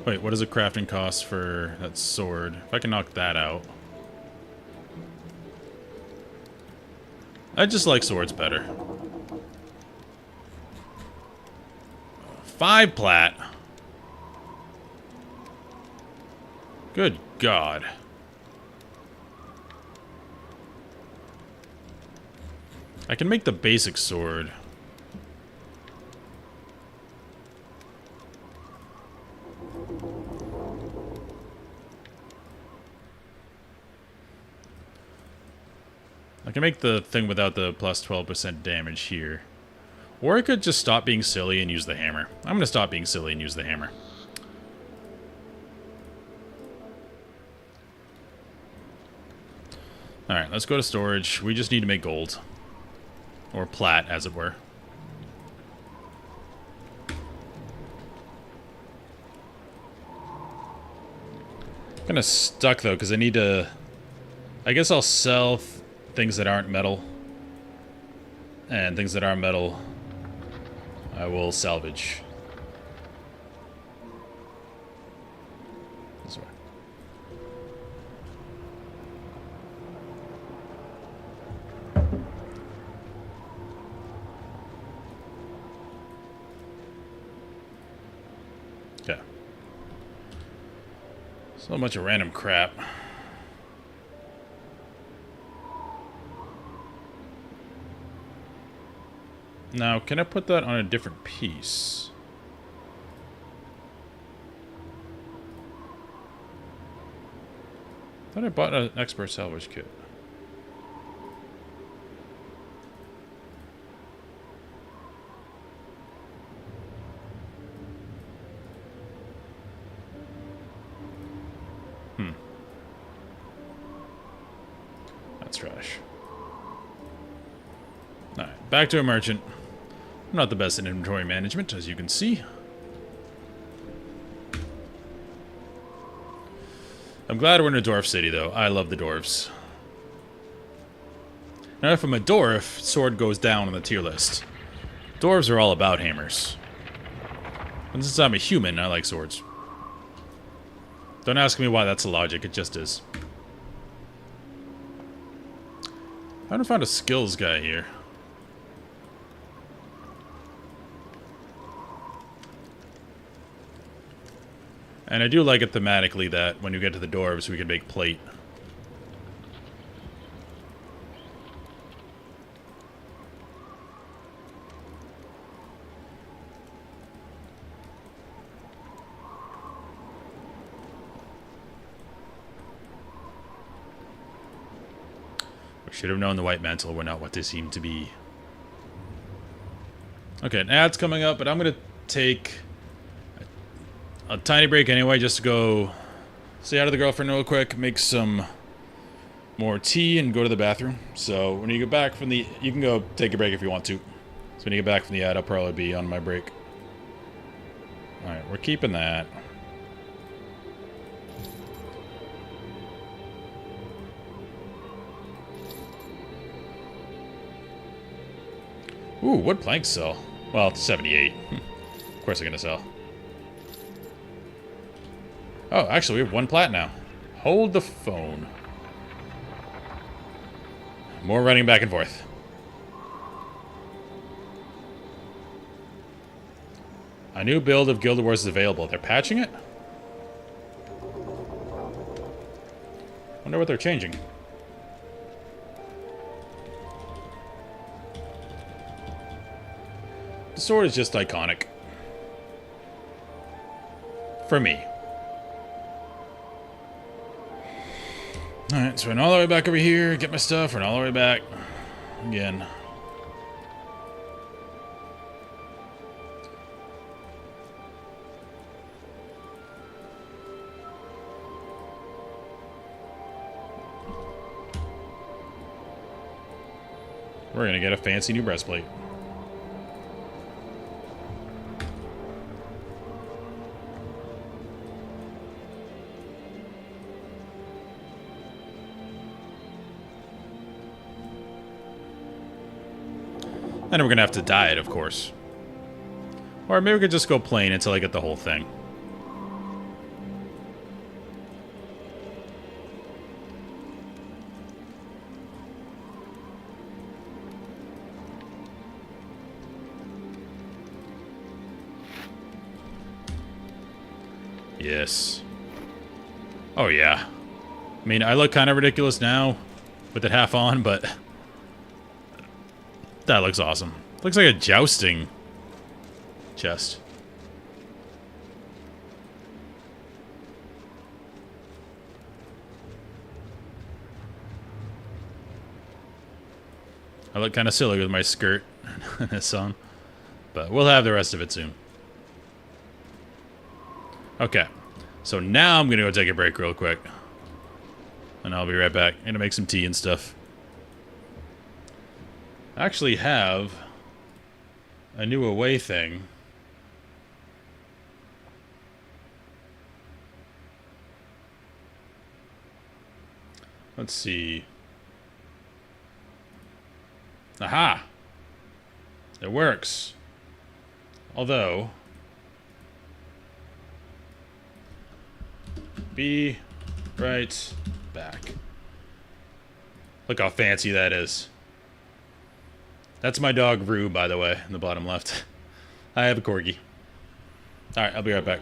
Wait, what does a crafting cost for that sword? If I can knock that out. I just like swords better. 5 plat. Good God. I can make the basic sword. I can make the thing without the plus 12% damage here. Or I could just stop being silly and use the hammer. I'm going to stop being silly and use the hammer. Alright, let's go to storage. We just need to make gold. Or plat, as it were. Kind of stuck, though, because I need to... I guess I'll sell things that aren't metal. And things that are metal, I will salvage. This way. Okay. So much of random crap. Now, can I put that on a different piece? I thought I bought an expert salvage kit. That's trash. Alright, back to a merchant. I'm not the best in inventory management, as you can see. I'm glad we're in a dwarf city, though. I love the dwarves. Now, if I'm a dwarf, sword goes down on the tier list. Dwarves are all about hammers. And since I'm a human, I like swords. Don't ask me why that's the logic, it just is. I haven't found a skills guy here. And I do like it thematically that when you get to the dwarves, we can make plate. We should have known the white mantle were not what they seem to be. Okay, an ad's coming up, but I'm going to take a tiny break anyway, just to go say hi to the girlfriend real quick, make some more tea, and go to the bathroom. So when you get back from the... You can go take a break if you want to. So when you get back from the ad, I'll probably be on my break. Alright, we're keeping that. Ooh, what planks sell? Well, it's 78. Of course they're gonna sell. Oh, actually, we have 1 plat now. Hold the phone. More running back and forth. A new build of Guild Wars is available. They're patching it? Wonder what they're changing. The sword is just iconic. For me. Alright, so run all the way back over here, get my stuff, run all the way back. Again. We're gonna get a fancy new breastplate. And we're gonna have to dye it, of course. Or maybe we could just go plain until I get the whole thing. Yes. Oh, yeah. I mean, I look kind of ridiculous now with it half on, but that looks awesome. Looks like a jousting chest. I look kind of silly with my skirt and this on, but we'll have the rest of it soon. Okay, so now I'm gonna go take a break real quick, and I'll be right back. I'm gonna make some tea and stuff. I actually have a new away thing. Let's see. Aha! It works. Although, be right back. Look how fancy that is. That's my dog, Rue, by the way, in the bottom left. I have a corgi. Alright, I'll be right back.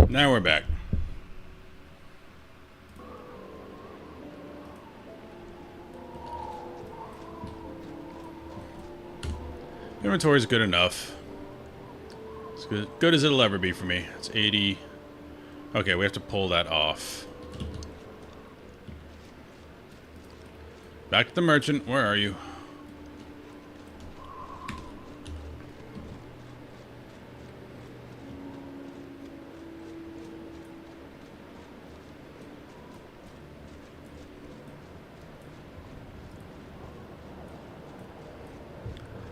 Now we're back. Inventory is good enough. It's good as it'll ever be for me. It's 80. Okay, we have to pull that off. Back to the merchant. Where are you?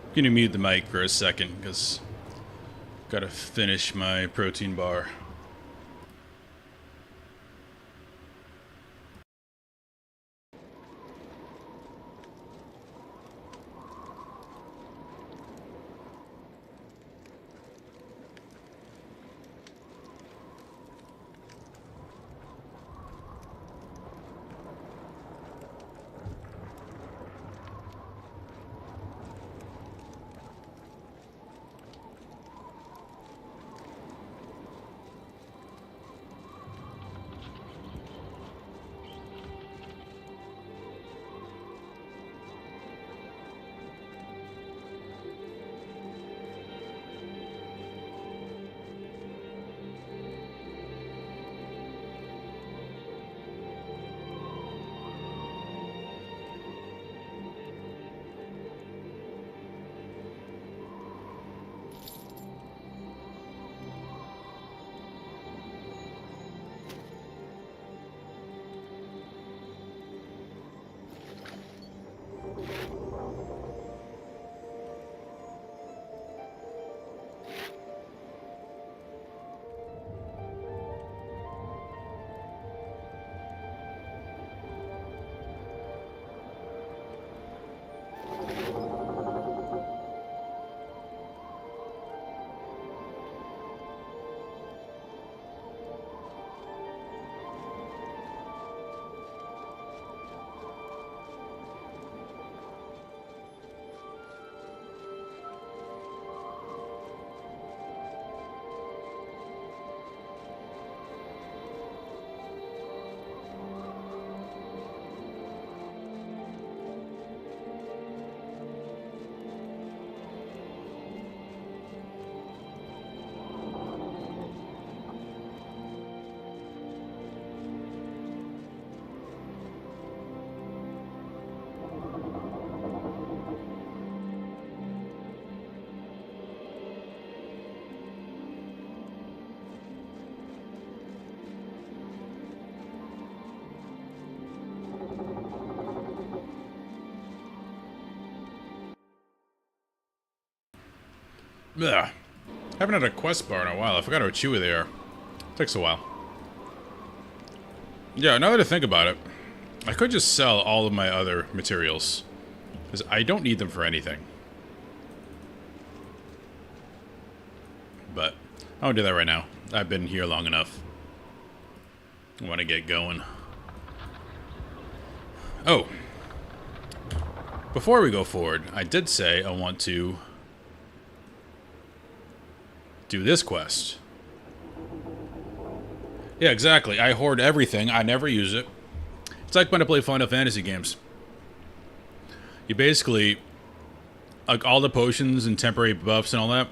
I'm gonna mute the mic for a second because gotta finish my protein bar. Ugh. Haven't had a quest bar in a while. I forgot how chewy they are. Takes a while. Yeah, now that I think about it, I could just sell all of my other materials. Because I don't need them for anything. But I won't do that right now. I've been here long enough. I want to get going. Oh. Before we go forward, I did say I want to do this quest. Yeah, exactly. I hoard everything. I never use it. It's like when I play Final Fantasy games. You basically, like all the potions and temporary buffs and all that,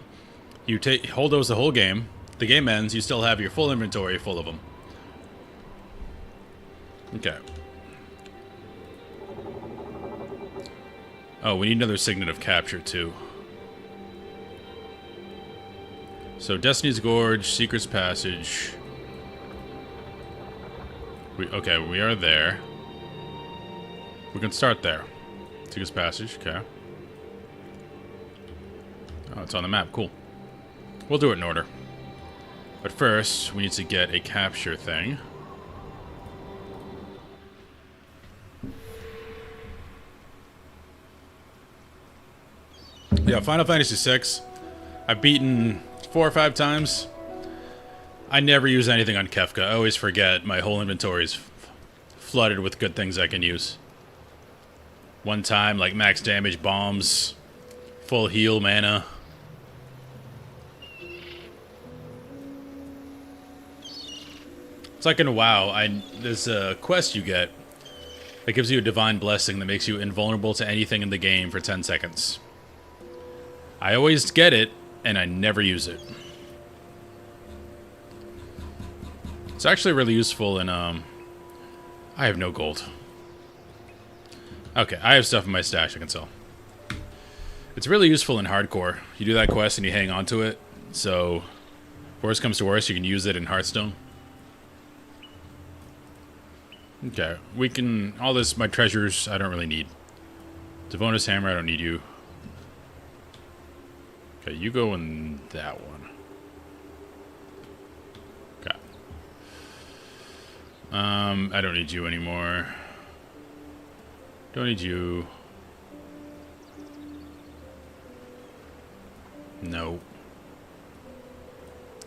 you hold those the whole game. The game ends, you still have your full inventory full of them. Okay. Oh, we need another signet of capture too. So Destiny's Gorge, Secret's Passage. Okay, we are there. We can start there. Secret's Passage, okay. Oh, it's on the map, cool. We'll do it in order. But first, we need to get a capture thing. Yeah, Final Fantasy VI. I've beaten 4 or 5 times. I never use anything on Kefka. I always forget my whole inventory is flooded with good things I can use. One time, like max damage bombs, full heal mana. It's like in WoW, there's a quest you get that gives you a divine blessing that makes you invulnerable to anything in the game for 10 seconds. I always get it, and I never use it. It's actually really useful in, I have no gold. Okay, I have stuff in my stash I can sell. It's really useful in hardcore. You do that quest and you hang on to it, so worst comes to worst, you can use it in Hearthstone. Okay, we can... all this, my treasures, I don't really need. Devona's hammer, I don't need you. Okay, you go in that one. Okay. I don't need you anymore. Don't need you. No.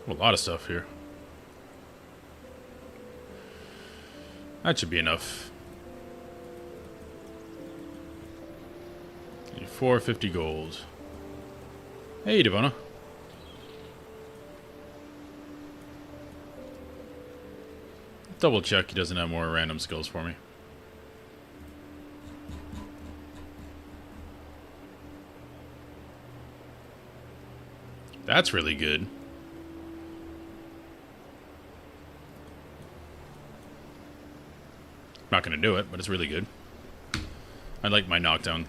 A lot of stuff here. That should be enough. 450 gold. Hey, Devona. Double check he doesn't have more random skills for me. That's really good. Not gonna do it, but it's really good. I like my knockdown.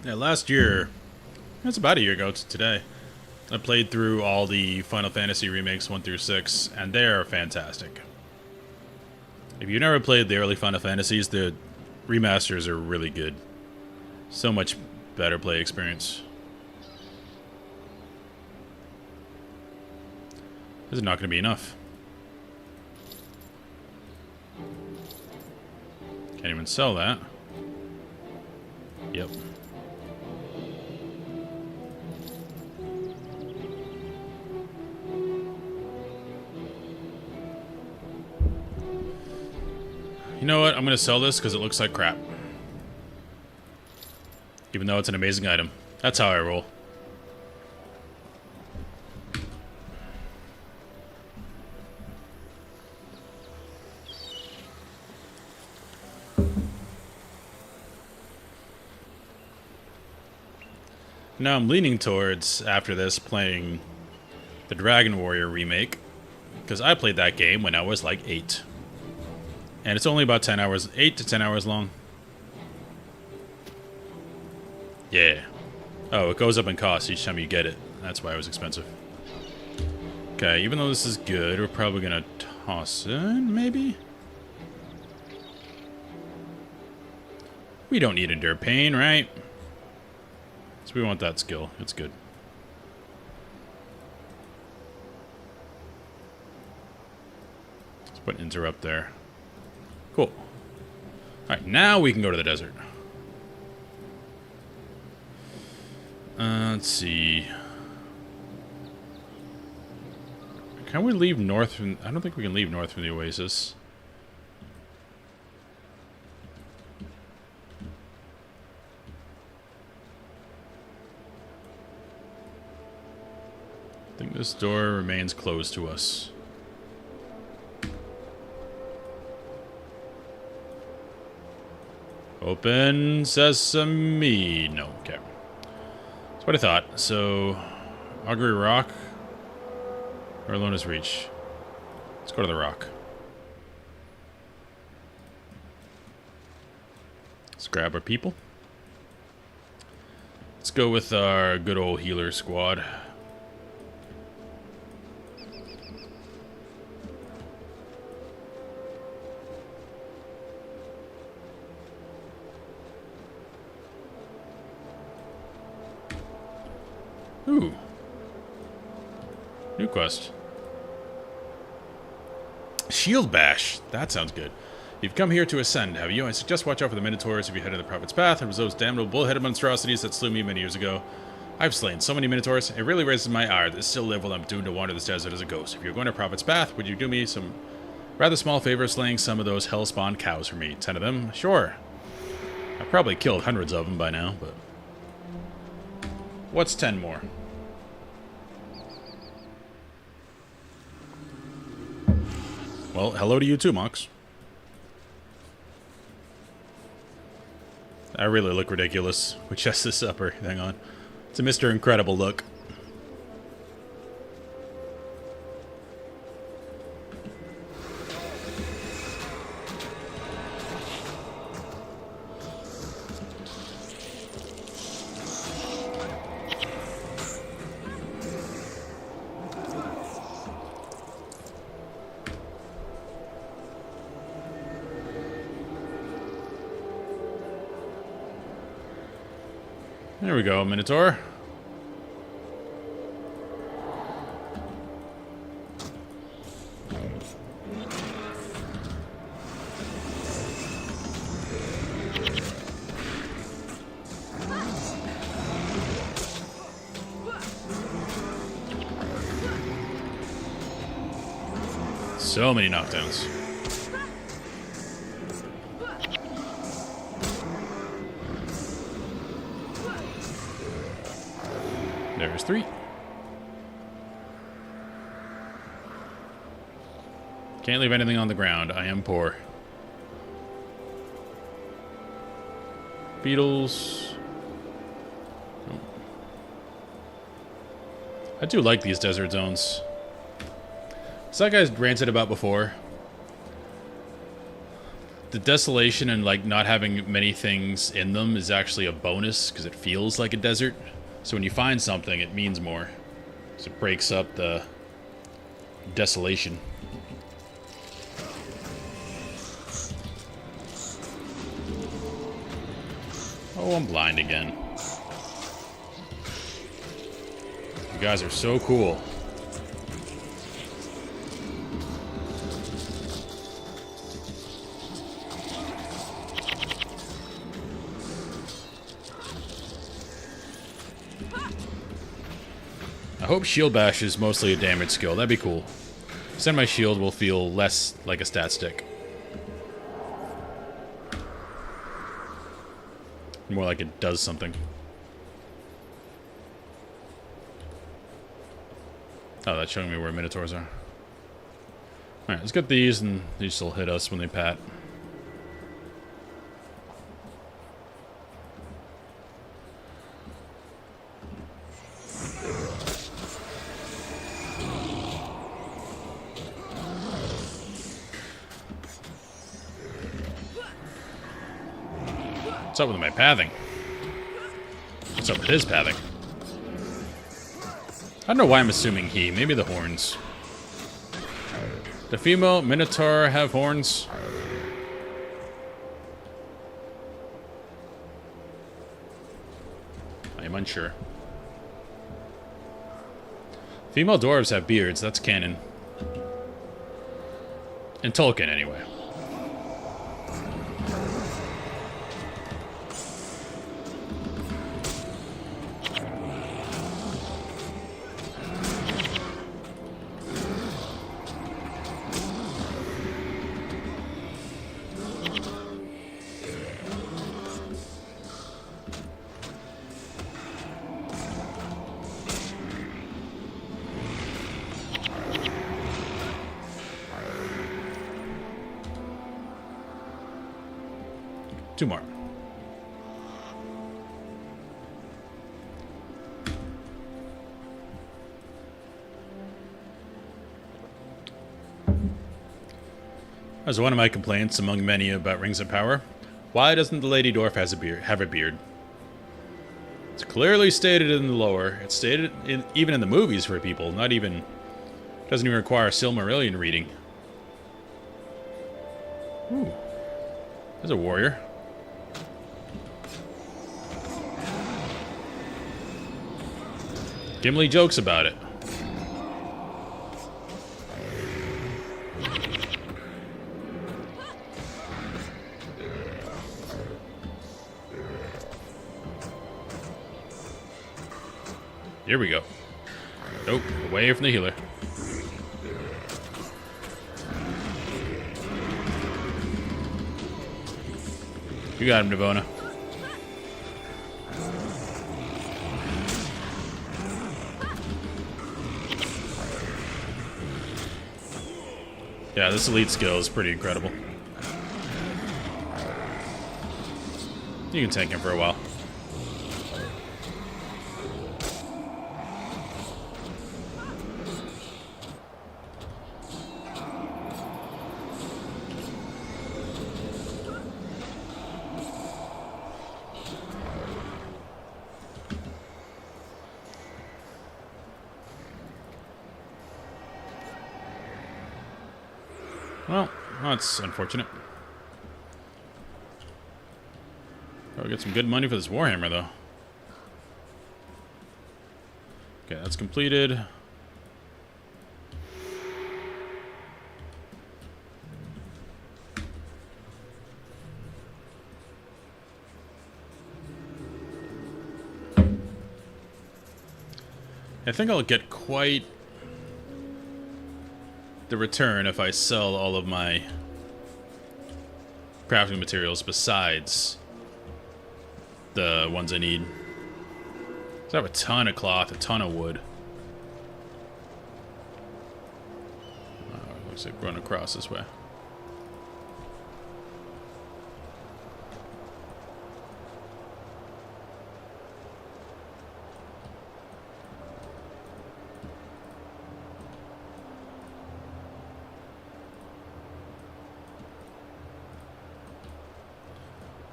Yeah, last year, that's about a year ago to today, I played through all the Final Fantasy remakes 1 through 6, and they are fantastic. If you've never played the early Final Fantasies, the remasters are really good. So much better play experience. This is not going to be enough. Can't even sell that. Yep. You know what? I'm going to sell this because it looks like crap. Even though it's an amazing item. That's how I roll. Now I'm leaning towards, after this, playing the Dragon Warrior remake. Because I played that game when I was like 8. And it's only about 10 hours, 8 to 10 hours long. Yeah. Oh, it goes up in cost each time you get it. That's why it was expensive. Okay, even though this is good, we're probably going to toss it, maybe? We don't need Endure Pain, right? So we want that skill. It's good. Let's put Interrupt there. Cool. Alright, now we can go to the desert. Let's see. Can we leave north from... I don't think we can leave north from the Oasis. I think this door remains closed to us. Open sesame. No, okay. That's what I thought. So, Augury Rock or Elona's Reach? Let's go to the rock. Let's grab our people. Let's go with our good old healer squad. Ooh. New quest. Shield Bash. That sounds good. You've come here to ascend, have you? I suggest watch out for the Minotaurs if you head in the Prophet's Path. It was those damnable bull-headed monstrosities that slew me many years ago. I've slain so many Minotaurs. It really raises my ire that still live while I'm doomed to wander this desert as a ghost. If you're going to Prophet's Path, would you do me some rather small favor slaying some of those hell-spawned cows for me? 10 of them? Sure. I've probably killed hundreds of them by now, but... What's 10 more? Well, hello to you too, Mox. I really look ridiculous with just this upper. Hang on. It's a Mr. Incredible look. There we go, Minotaur. So many knockdowns. There's 3. Can't leave anything on the ground. I am poor. Beetles. Oh. I do like these desert zones. So like I ranted about before, the desolation and like not having many things in them is actually a bonus because it feels like a desert. So when you find something, it means more. So it breaks up the desolation. Oh, I'm blind again. You guys are so cool. I hope Shield Bash is mostly a damage skill. That'd be cool. Then my shield will feel less like a stat stick. More like it does something. Oh, that's showing me where Minotaurs are. Alright, let's get these, and these will hit us when they pat. What's up with my pathing? What's up with his pathing? I don't know why I'm assuming he. Maybe the horns. The female Minotaur have horns? I am unsure. Female dwarves have beards. That's canon. In Tolkien, anyway. Two more. As one of my complaints among many about Rings of Power, why doesn't the Lady Dwarf have a beard? It's clearly stated in the lore. It's stated even in the movies for people. Doesn't even require Silmarillion reading. Ooh, there's a warrior. Gimli jokes about it. Here we go. Nope, away from the healer. You got him, Devona. Yeah, this elite skill is pretty incredible. You can tank him for a while. Well, that's unfortunate. Probably get some good money for this Warhammer, though. Okay, that's completed. I think I'll get quite the return if I sell all of my crafting materials besides the ones I need. So I have a ton of cloth, a ton of wood. Looks like run across this way.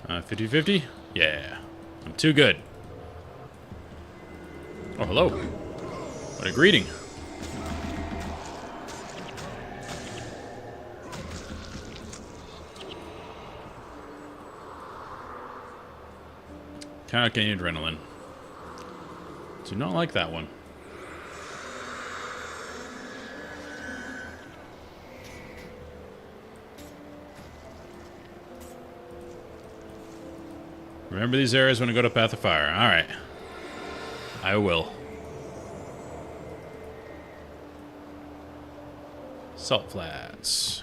Uh, 50-50? Yeah. I'm too good. Oh, hello. What a greeting. Cannot gain adrenaline. Do not like that one. Remember these areas when I go to Path of Fire. Alright. I will. Salt Flats.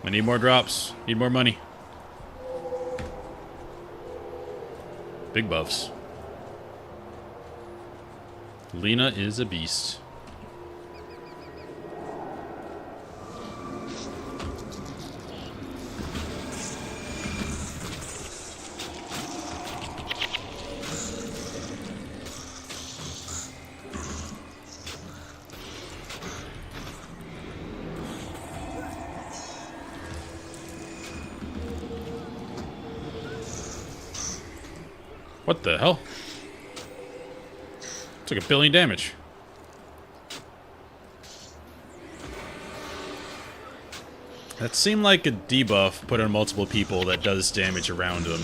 I need more drops. Need more money. Big buffs. Lena is a beast. What the hell? Took 1 billion damage. That seemed like a debuff put on multiple people that does damage around them.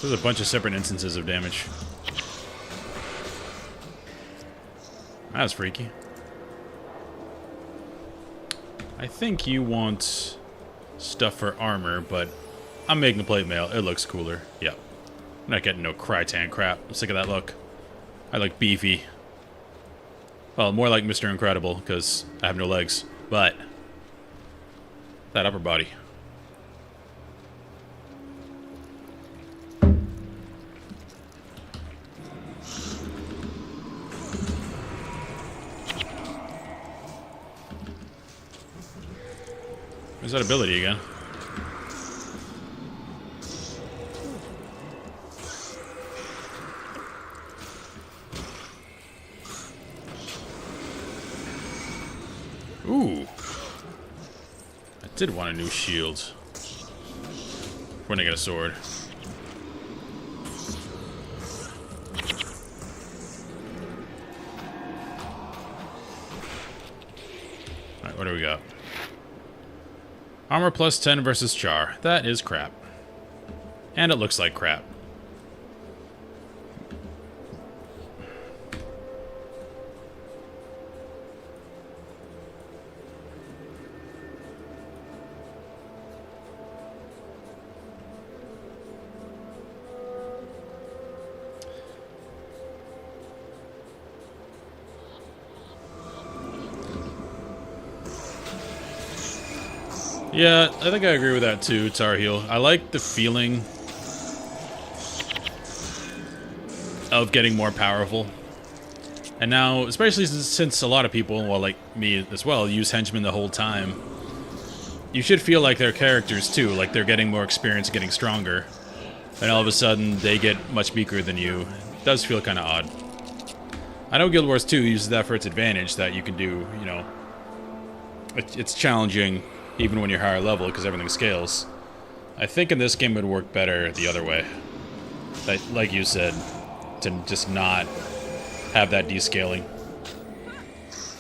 There's a bunch of separate instances of damage. That was freaky. I think you want stuff for armor, but I'm making the plate mail. It looks cooler. Yep. I'm not getting no Crytan crap. I'm sick of that look. I like beefy. Well, more like Mr. Incredible, because I have no legs. But that upper body. Where's that ability again? Ooh. I did want a new shield. When I get a sword. Alright, what do we got? Armor plus 10 versus Char. That is crap. And it looks like crap. Yeah, I think I agree with that too, Tar Heel. I like the feeling of getting more powerful. And now, especially since a lot of people, well, like me as well, use henchmen the whole time, you should feel like they're characters too, like they're getting more experience, getting stronger. And all of a sudden, they get much weaker than you. It does feel kind of odd. I know Guild Wars 2 uses that for its advantage, that you can do, you know, it's challenging even when you're higher level because everything scales. I think in this game it would work better the other way. Like you said, to just not have that descaling.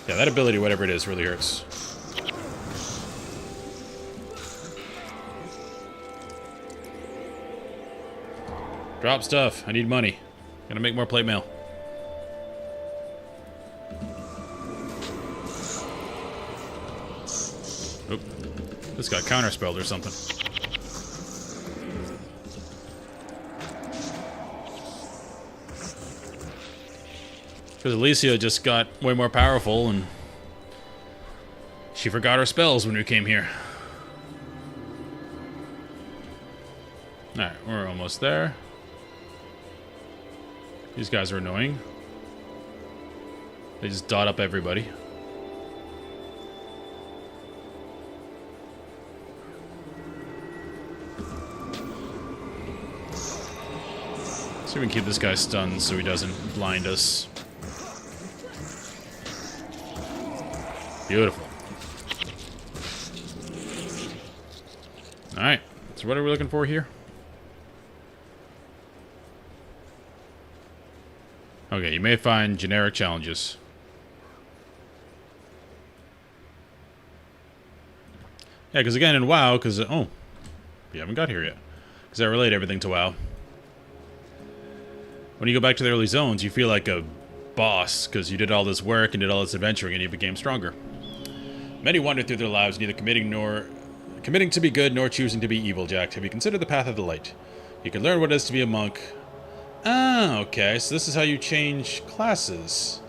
Yeah, that ability, whatever it is, really hurts. Drop stuff. I need money. Gotta make more plate mail. Oop. This got counterspelled or something. Because Alicia just got way more powerful and she forgot her spells when we came here. Alright, we're almost there. These guys are annoying. They just dot up everybody. So we can keep this guy stunned so he doesn't blind us. Beautiful. Alright, so what are we looking for here? Okay, you may find generic challenges. Yeah, because again in WoW, because... oh, we haven't got here yet. Because I relate everything to WoW. When you go back to the early zones, you feel like a boss, because you did all this work and did all this adventuring and you became stronger. Many wander through their lives, neither committing to be good nor choosing to be evil, Jack. Have you considered the path of the light? You can learn what it is to be a monk. Ah, okay, so this is how you change classes.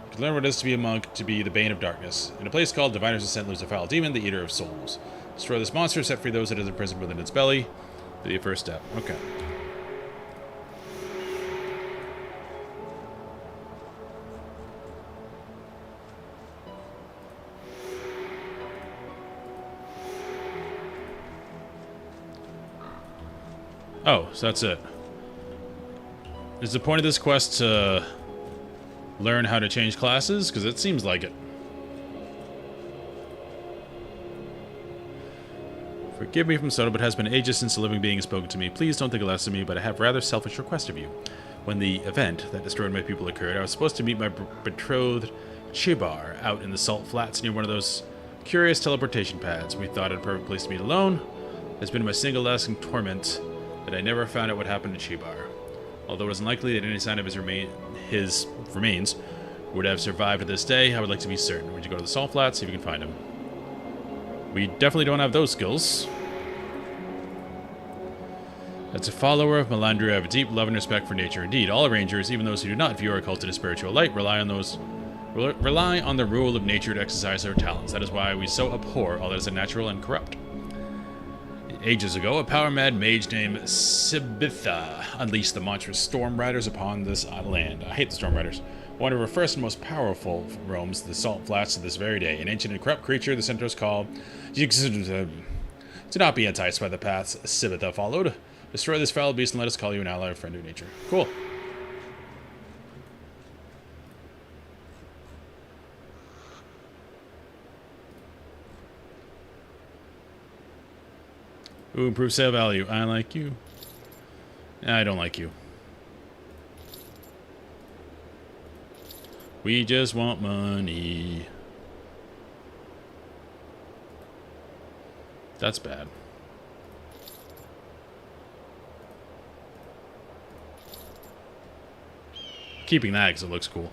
You can learn what it is to be a monk, to be the Bane of Darkness. In a place called Diviner's Ascent lives a foul demon, the Eater of Souls. Destroy this monster, set free those that is imprisoned within its belly. Be your first step. Okay. Oh, so that's it. Is the point of this quest to learn how to change classes? Because it seems like it. Forgive me from Soto, but it has been ages since a living being has spoken to me. Please don't think less of me, but I have a rather selfish request of you. When the event that destroyed my people occurred, I was supposed to meet my betrothed Chibar out in the salt flats near one of those curious teleportation pads. We thought it a perfect place to meet alone. It's been my single lasting torment that I never found out what happened to Chibar. Although it is unlikely that any sign of his remains would have survived to this day, I would like to be certain. Would you go to the salt flats, see if you can find him? We definitely don't have those skills. As a follower of Melandria, I have a deep love and respect for nature. Indeed, all rangers, even those who do not view our cult in a spiritual light, rely on the rule of nature to exercise their talents. That is why we so abhor all that is unnatural and corrupt. Ages ago, a power-mad mage named Sibitha unleashed the monstrous Storm Riders upon this land. I hate the Storm Riders. One of our first and most powerful roams the salt flats to this very day. An ancient and corrupt creature the Centaurs call... Do not be enticed by the paths Sibitha followed. Destroy this foul beast and let us call you an ally or friend of nature. Cool. Ooh, improve sale value. I like you. I don't like you. We just want money. That's bad. Keeping that because it looks cool.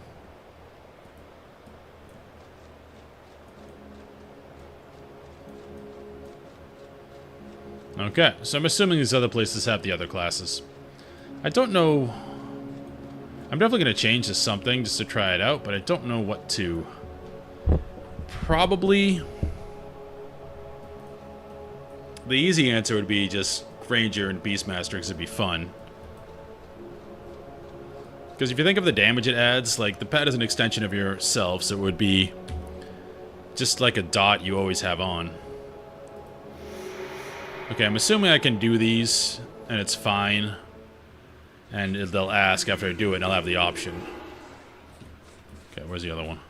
Okay, so I'm assuming these other places have the other classes. I don't know... I'm definitely going to change to something just to try it out, but I don't know what to... Probably... the easy answer would be just Ranger and Beastmaster because it'd be fun. Because if you think of the damage it adds, like, the pet is an extension of yourself, so it would be just like a dot you always have on. Okay, I'm assuming I can do these, and it's fine. And they'll ask after I do it, and I'll have the option. Okay, where's the other one?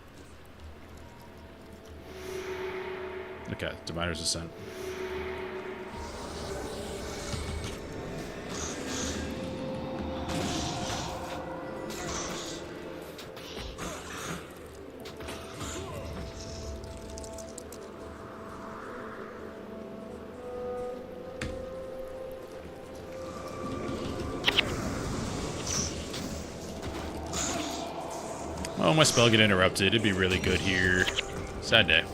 Okay, Diviner's Ascent. Oh, my spell get interrupted. It'd be really good here. Sad day.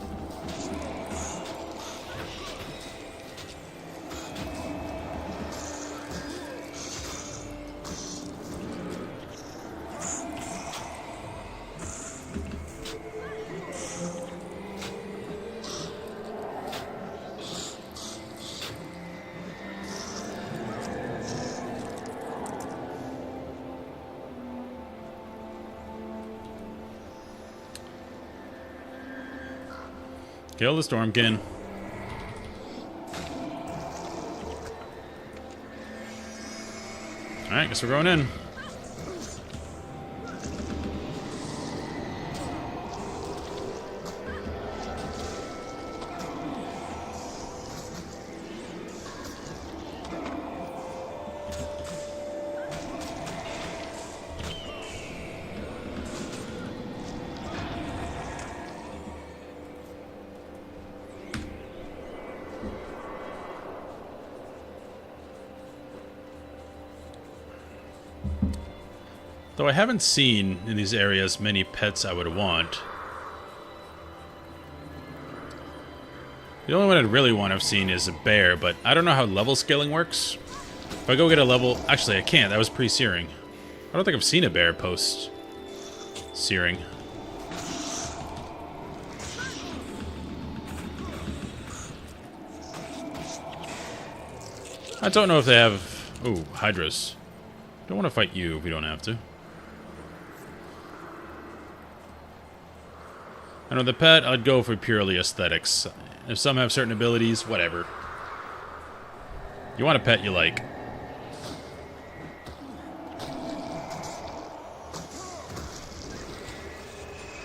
Kill the Stormkin. Alright, guess we're going in. Though I haven't seen in these areas many pets I would want. The only one I'd really want I've seen is a bear, but I don't know how level scaling works. If I go get a level... Actually, I can't. That was pre-searing. I don't think I've seen a bear post-searing. I don't know if they have... Oh, Hydras. Don't want to fight you if we don't have to. I know the pet, I'd go for purely aesthetics. If some have certain abilities, whatever. You want a pet you like.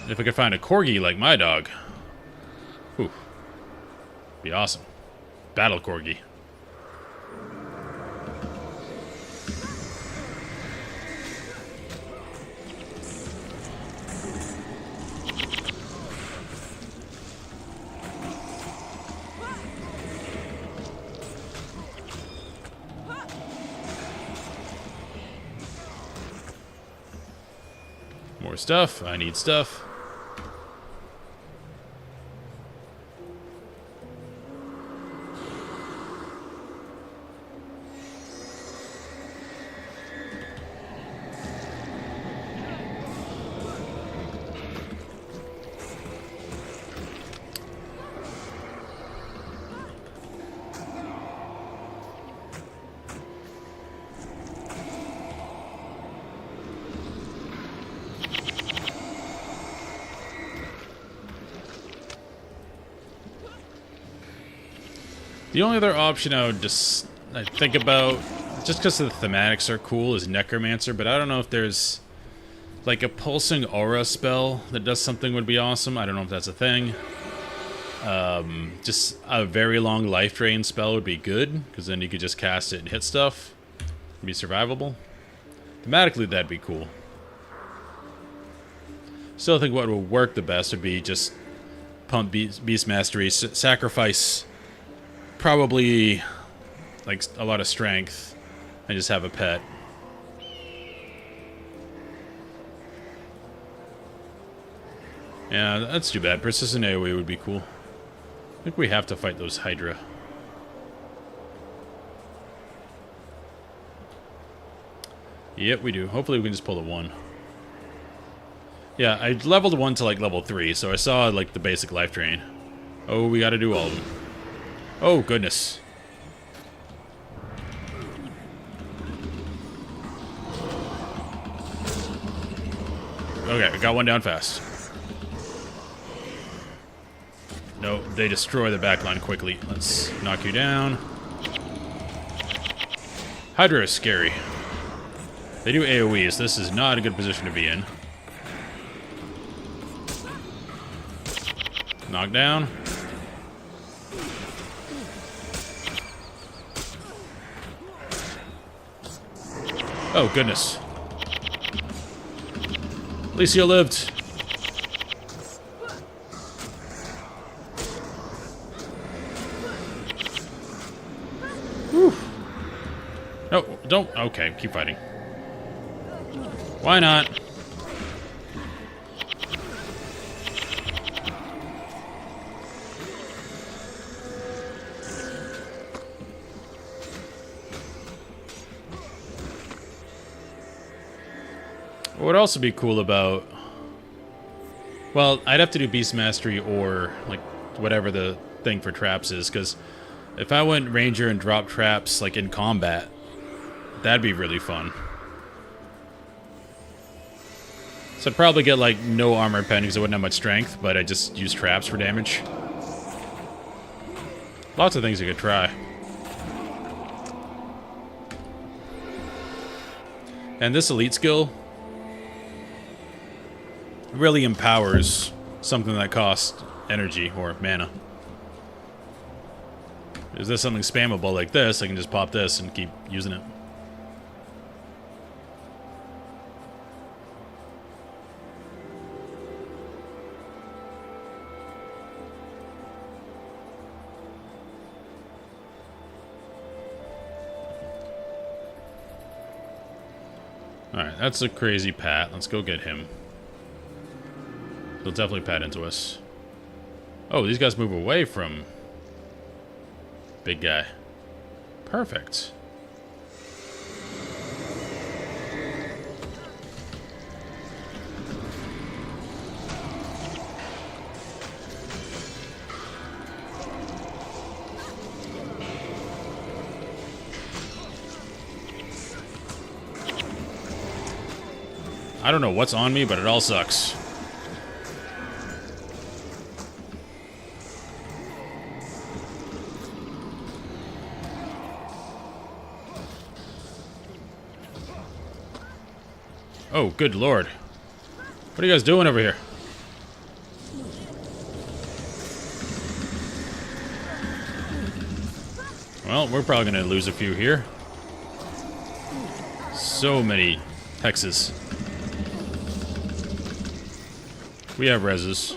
If I could find a corgi like my dog. Whew. Be awesome. Battle corgi. More stuff. I need stuff. The only other option I would just think about, just because the thematics are cool, is Necromancer, but I don't know if there's like a pulsing aura spell that does something would be awesome. I don't know if that's a thing. Just a very long life drain spell would be good, because then you could just cast it and hit stuff. It'd be survivable. Thematically, that'd be cool. Still think what would work the best would be just pump Beast Mastery, sacrifice probably like a lot of strength, and just have a pet. Yeah, that's too bad. Persistent AoE would be cool. I think we have to fight those Hydra. Yep, we do. Hopefully we can just pull the 1. Yeah, I leveled 1 to like level 3, so I saw like the basic life drain. Oh, we gotta do all of them. Oh, goodness. Okay, we got one down fast. No, they destroy the backline quickly. Let's knock you down. Hydra is scary. They do AoE, so this is not a good position to be in. Knock down. Oh, goodness. At least you lived. Whew. No, don't. Okay, keep fighting. Why not? What would also be cool about... Well, I'd have to do Beast Mastery or, like, whatever the thing for traps is, because if I went Ranger and dropped traps, like, in combat, that'd be really fun. So I'd probably get, like, no armor pen because I wouldn't have much strength, but I just use traps for damage. Lots of things you could try. And this elite skill really empowers something that costs energy or mana. Is this something spammable like this? I can just pop this and keep using it. Alright, that's a crazy Pat. Let's go get him. He'll definitely pat into us. Oh, these guys move away from big guy. Perfect. I don't know what's on me, but it all sucks. Oh, good lord. What are you guys doing over here? Well, we're probably going to lose a few here. So many hexes. We have reses.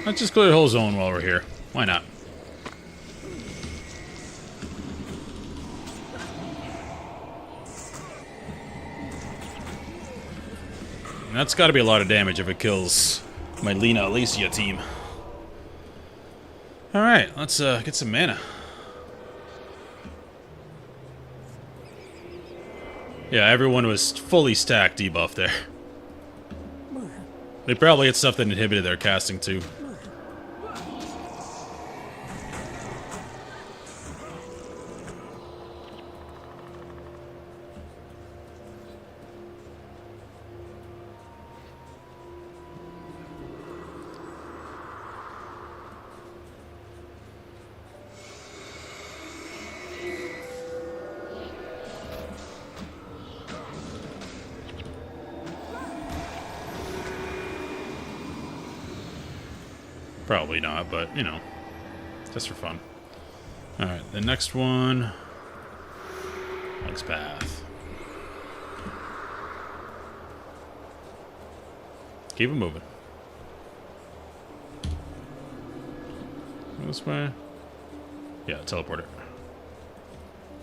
Let's just clear the whole zone while we're here. Why not? And that's got to be a lot of damage if it kills my Lena Alicia team. Alright, let's get some mana. Yeah, everyone was fully stacked debuff there. They probably had stuff that inhibited their casting too. Probably not, but, you know, just for fun. Alright, the next one... Next path. Keep it moving. This way? Yeah, teleport it.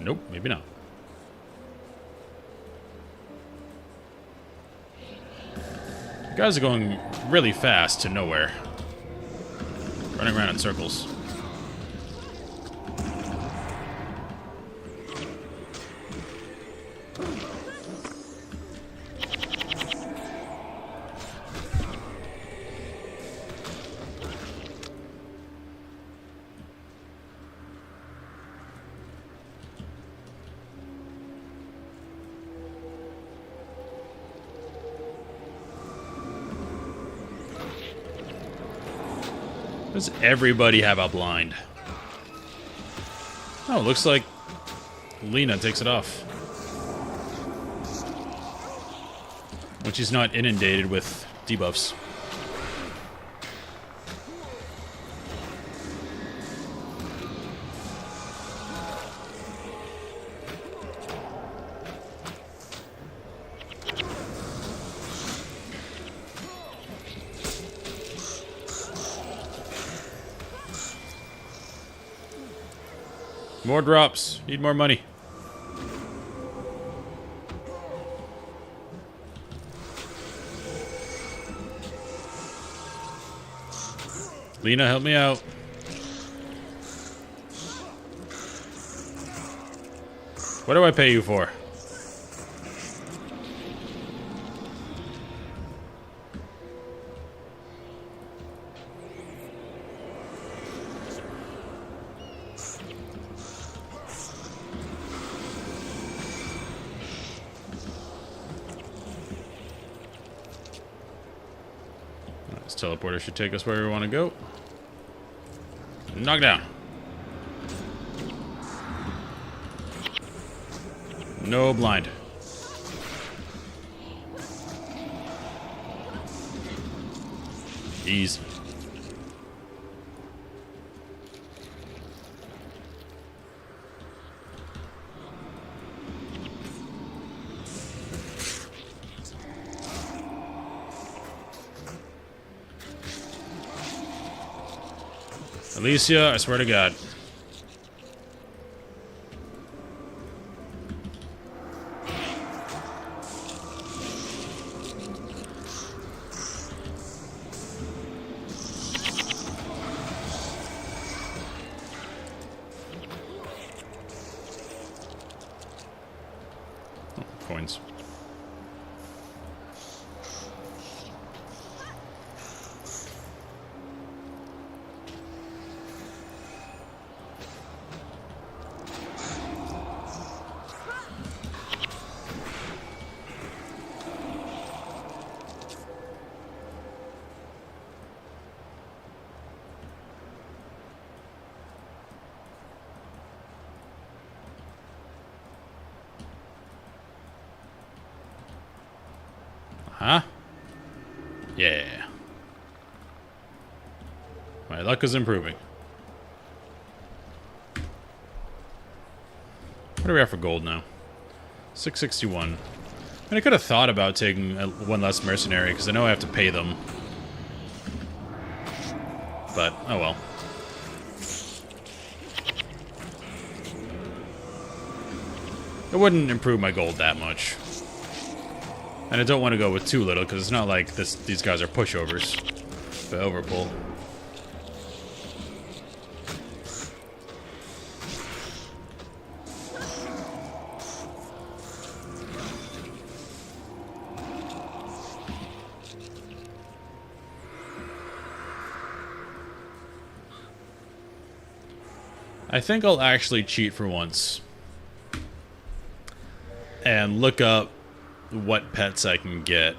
Nope, maybe not. You guys are going really fast to nowhere. Running around in circles. Does everybody have a blind? Oh, looks like Lena takes it off. When she's not inundated with debuffs. More drops. Need more money. Lena, help me out. What do I pay you for? This teleporter should take us where we want to go. Knock down. No blind. Easy. Alicia, I swear to God. Oh, coins. Huh? Yeah. My luck is improving. What do we have for gold now? 661. And I could have thought about taking one less mercenary, because I know I have to pay them. But, oh well. It wouldn't improve my gold that much. And I don't want to go with too little, because it's not like these guys are pushovers. The overpull. I think I'll actually cheat for once. And look up what pets I can get.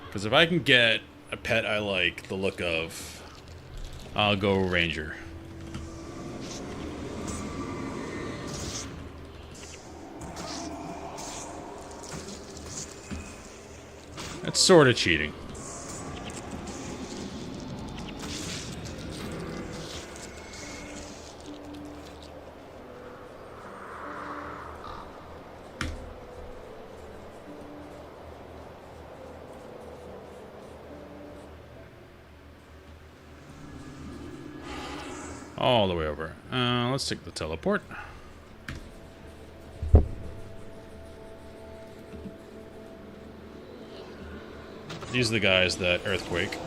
Because if I can get a pet I like the look of, I'll go Ranger. That's sort of cheating. All the way over. Let's take the teleport. These are the guys that earthquake.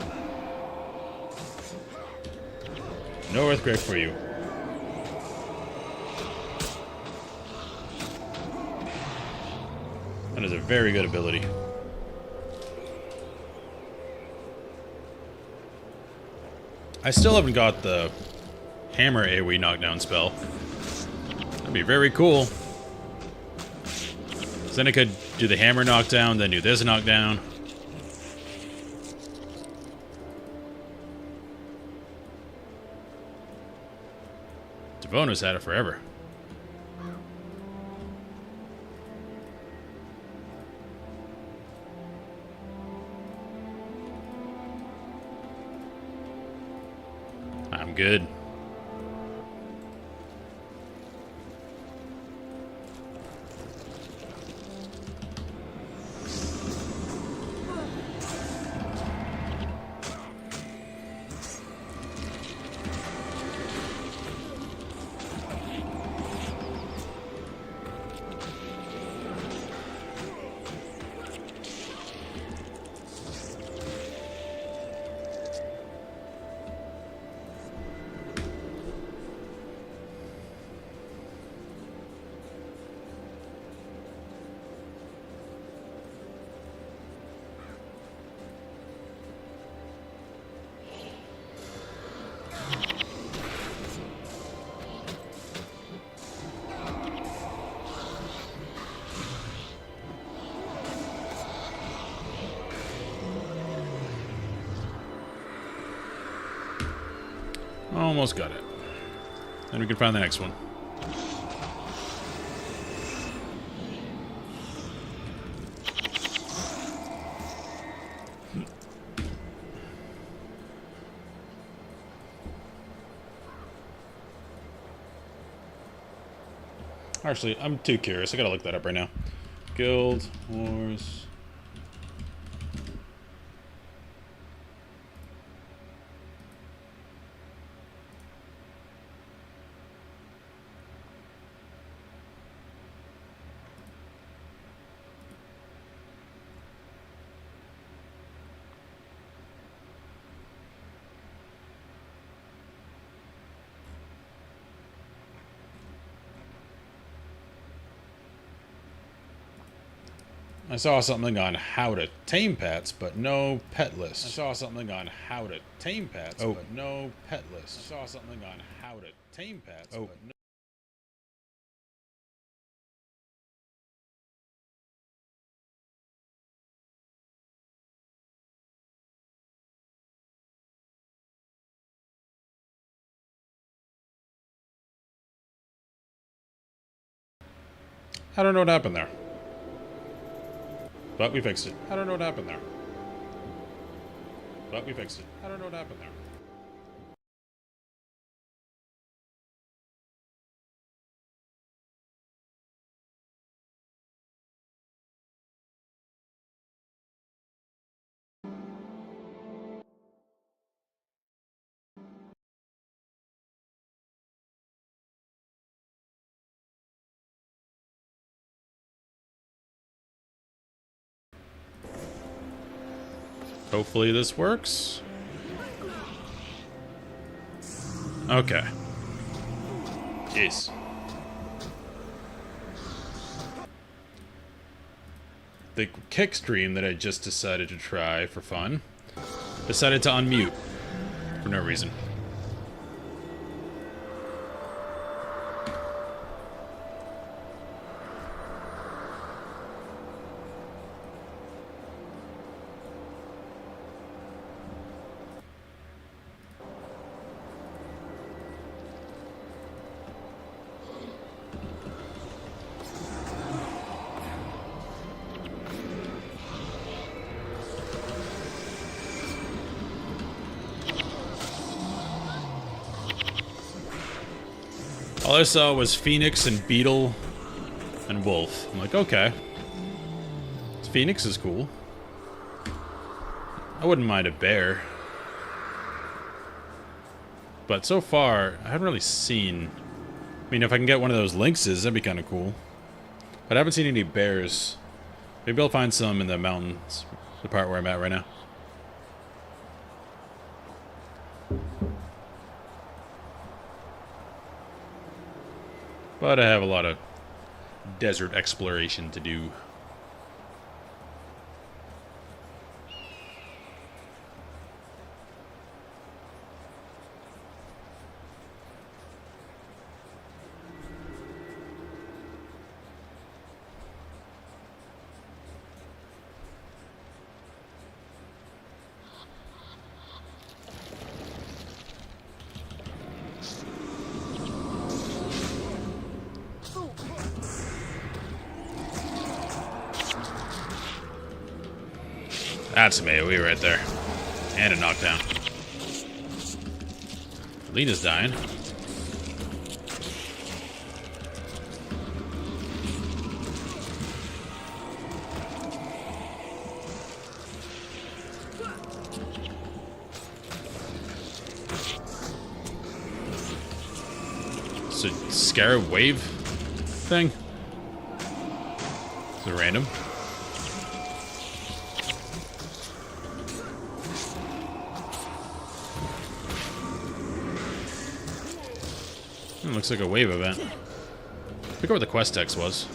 No earthquake for you. That is a very good ability. I still haven't got the hammer AoE knockdown spell. That'd be very cool. So then I could do the hammer knockdown, then do this knockdown. Avona's had it forever. I'm good. Almost got it. Then we can find the next one. Actually, I'm too curious. I gotta look that up right now. Guild Wars. I saw something on how to tame pets, but no pet list. I saw something on how to tame pets, but no pet list. I saw something on how to tame pets, but no. I don't know what happened there. But we fixed it. I don't know what happened there. But we fixed it. I don't know what happened there. Hopefully this works. Okay. Yes. The kick stream that I just decided to try for fun decided to unmute for no reason. All I saw was Phoenix and Beetle and Wolf. I'm like, okay. Phoenix is cool. I wouldn't mind a bear. But so far, I haven't really seen... I mean, if I can get one of those lynxes, that'd be kind of cool. But I haven't seen any bears. Maybe I'll find some in the mountains, the part where I'm at right now. But I have a lot of desert exploration to do. That's some AoE right there. And a knockdown. Lena's dying. It's a Scarab wave thing. Is it random? Looks like a wave event. I forget what the quest text was.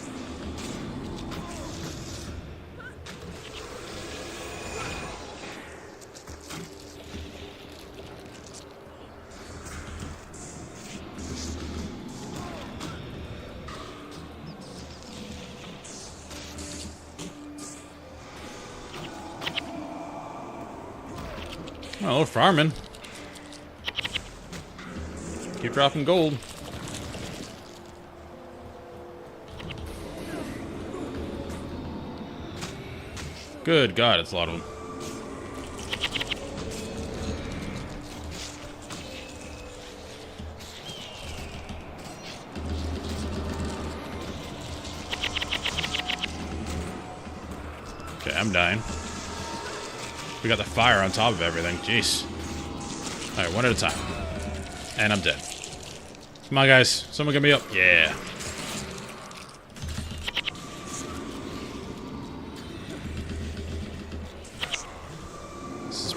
Oh, we're farming. Keep dropping gold. Good God, it's a lot of them. Okay, I'm dying. We got the fire on top of everything. Jeez. Alright, one at a time. And I'm dead. Come on, guys. Someone get me up. Yeah.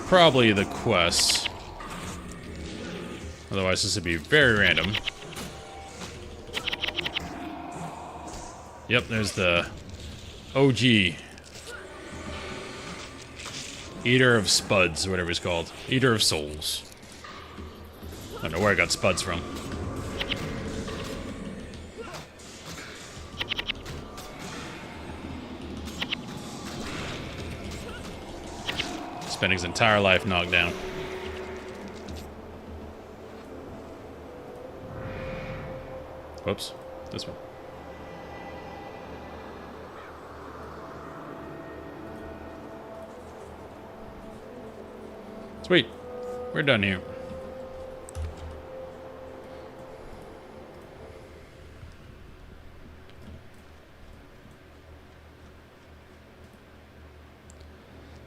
Probably the quest. Otherwise, this would be very random. Yep, there's the OG. Eater of Spuds, or whatever it's called. Eater of Souls. I don't know where I got Spuds from. Spending his entire life knocked down. Whoops. This one. Sweet. We're done here.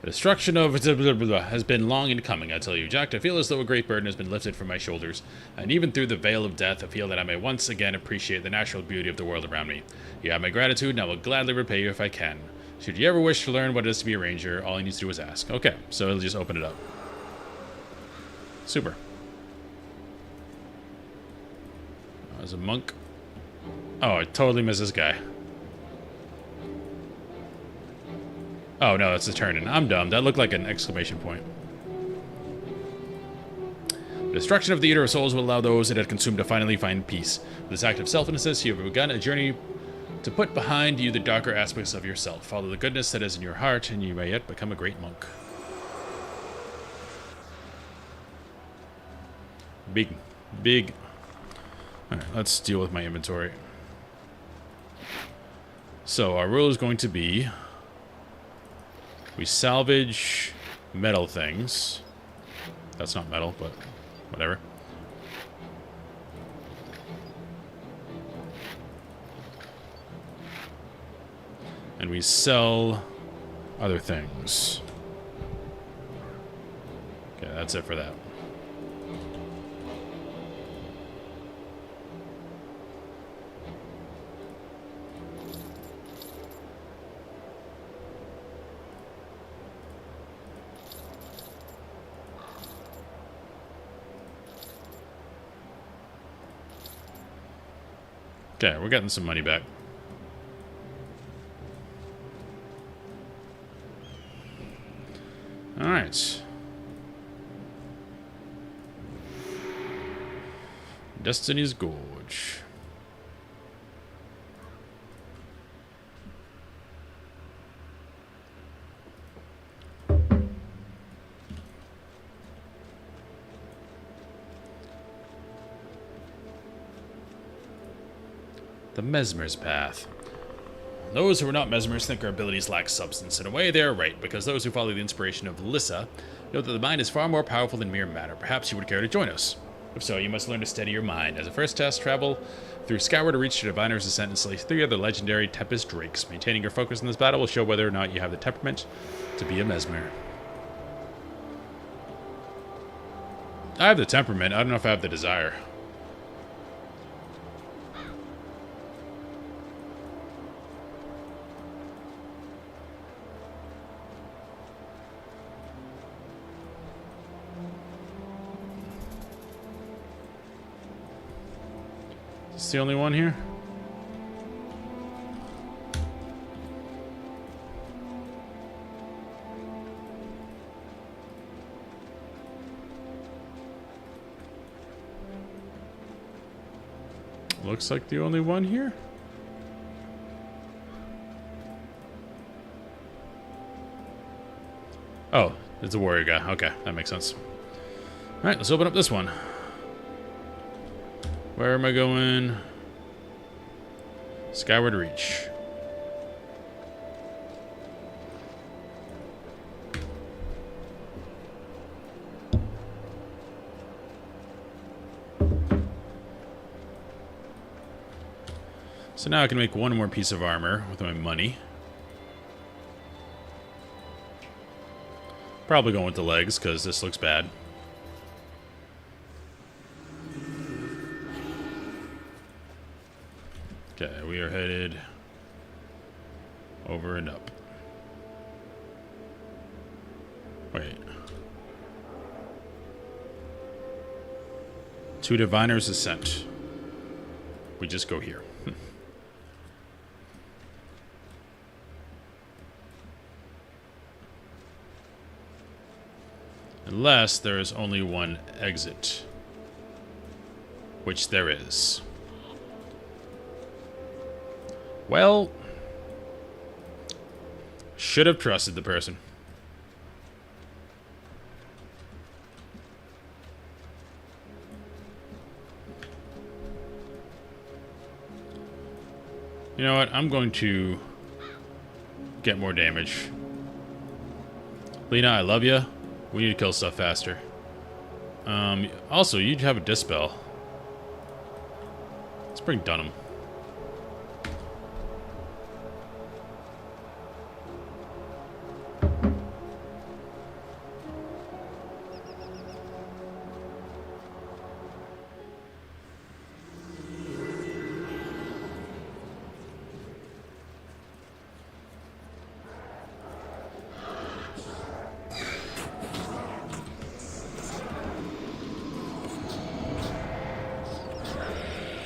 The destruction of has been long in coming, I tell you, Jack. I feel as though a great burden has been lifted from my shoulders, and even through the veil of death, I feel that I may once again appreciate the natural beauty of the world around me. You have my gratitude, and I will gladly repay you if I can. Should you ever wish to learn what it is to be a ranger, all you need to do is ask. Okay, so it'll just open it up. Super. There's a monk. Oh, I totally missed this guy. Oh, no, that's a turn-in. I'm dumb. That looked like an exclamation point. The destruction of the Eater of Souls will allow those it had consumed to finally find peace. With this act of selflessness, you have begun a journey to put behind you the darker aspects of yourself. Follow the goodness that is in your heart, and you may yet become a great monk. Big. Alright, let's deal with my inventory. So, our rule is going to be... we salvage metal things. That's not metal, but whatever. And we sell other things. Okay, that's it for that. Okay, we're getting some money back. Alright. Destiny's Gorge. The Mesmer's Path. Those who are not mesmers think our abilities lack substance. In a way, they are right, because those who follow the inspiration of Lissa know that the mind is far more powerful than mere matter. Perhaps you would care to join us. If so, you must learn to steady your mind. As a first test, travel through Skyward to reach the Diviner's Ascent and slay 3 of the legendary Tempest Drakes. Maintaining your focus in this battle will show whether or not you have the temperament to be a mesmer. I have the temperament. I don't know if I have the desire. Is this the only one here? Looks like the only one here. Oh, it's a warrior guy. Okay, that makes sense. Alright, let's open up this one. Where am I going? Skyward Reach. So now I can make one more piece of armor with my money. Probably going with the legs because this looks bad. Okay, we are headed over and up. Wait. To Diviner's Ascent. We just go here. Unless there is only one exit. Which there is. Well, should have trusted the person. You know what? I'm going to get more damage. Lena, I love you. We need to kill stuff faster. Also, you have a dispel. Let's bring Dunham.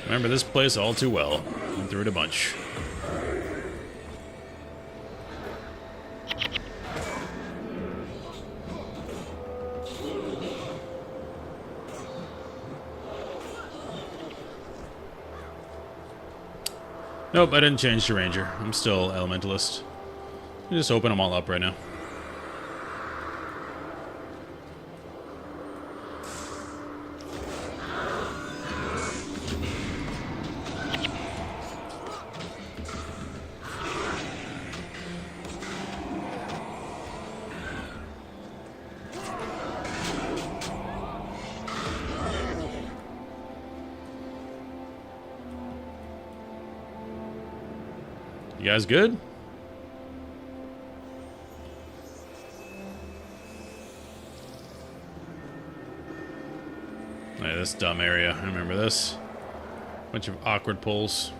Remember this place all too well. Went through it a bunch. Nope, I didn't change to Ranger. I'm still Elementalist. You just open them all up right now. You guys good? Hey, this dumb area. I remember this. Bunch of awkward pulls.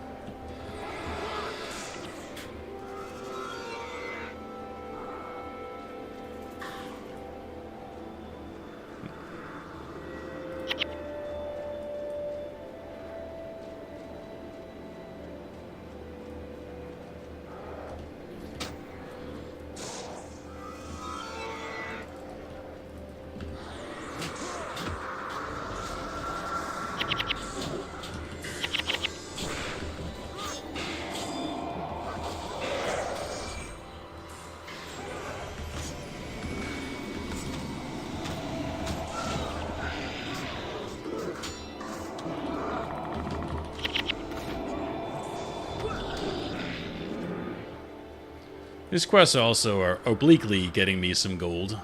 These quests also are obliquely getting me some gold.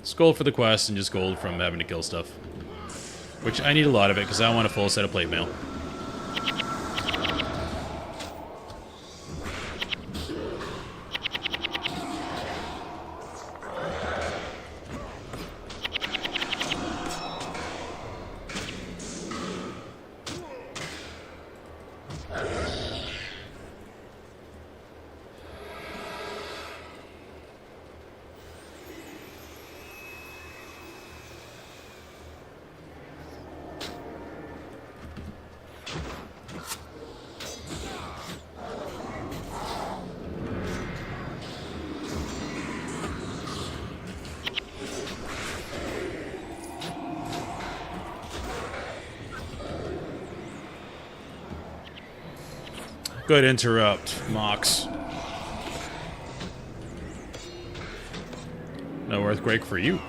It's gold for the quest and just gold from having to kill stuff. Which I need a lot of it because I want a full set of plate mail. Good interrupt, Mox. No earthquake for you.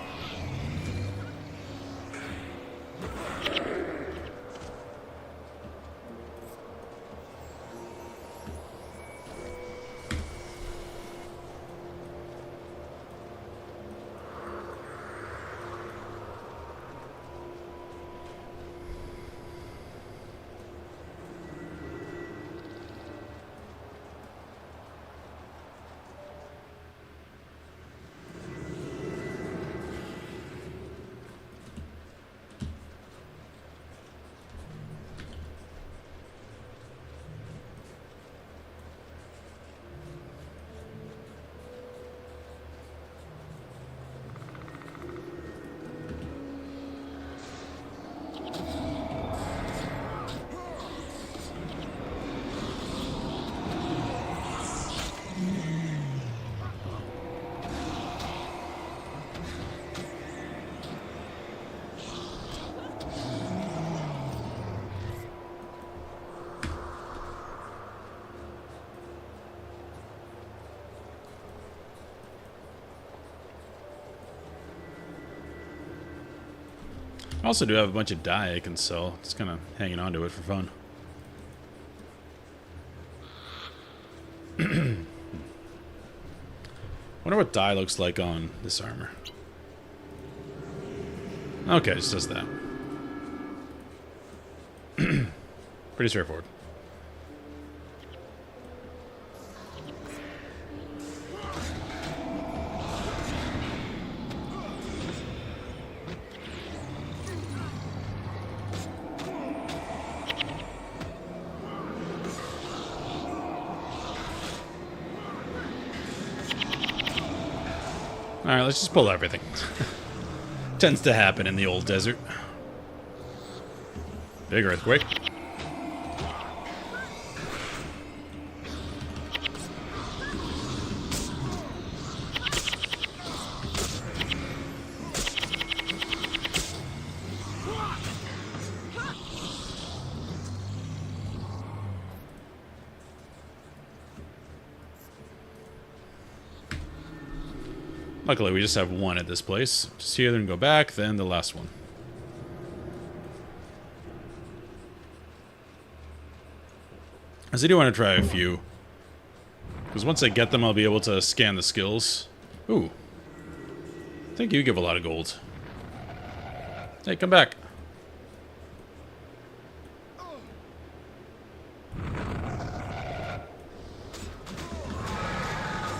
I also do have a bunch of dye I can sell. Just kind of hanging on to it for fun. Wonder what dye looks like on this armor. Okay, it just does that. Pretty straightforward. Alright, let's just pull everything. Tends to happen in the old desert. Big earthquake. Luckily, we just have one at this place. Just here, then go back, then the last one. As I do want to try a few. Because once I get them, I'll be able to scan the skills. Ooh. I think you give a lot of gold. Hey, come back.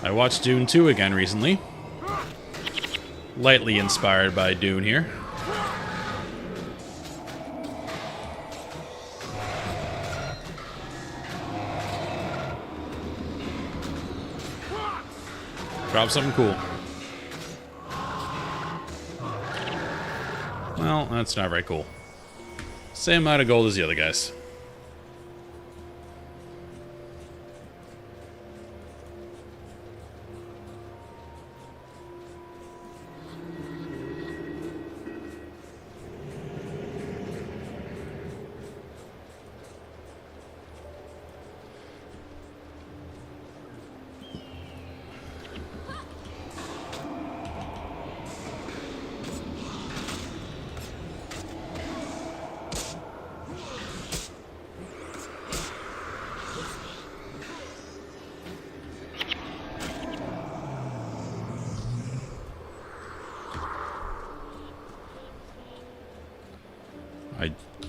I watched Dune 2 again recently. Lightly inspired by Dune here. Drop something cool. Well, that's not very cool. Same amount of gold as the other guys.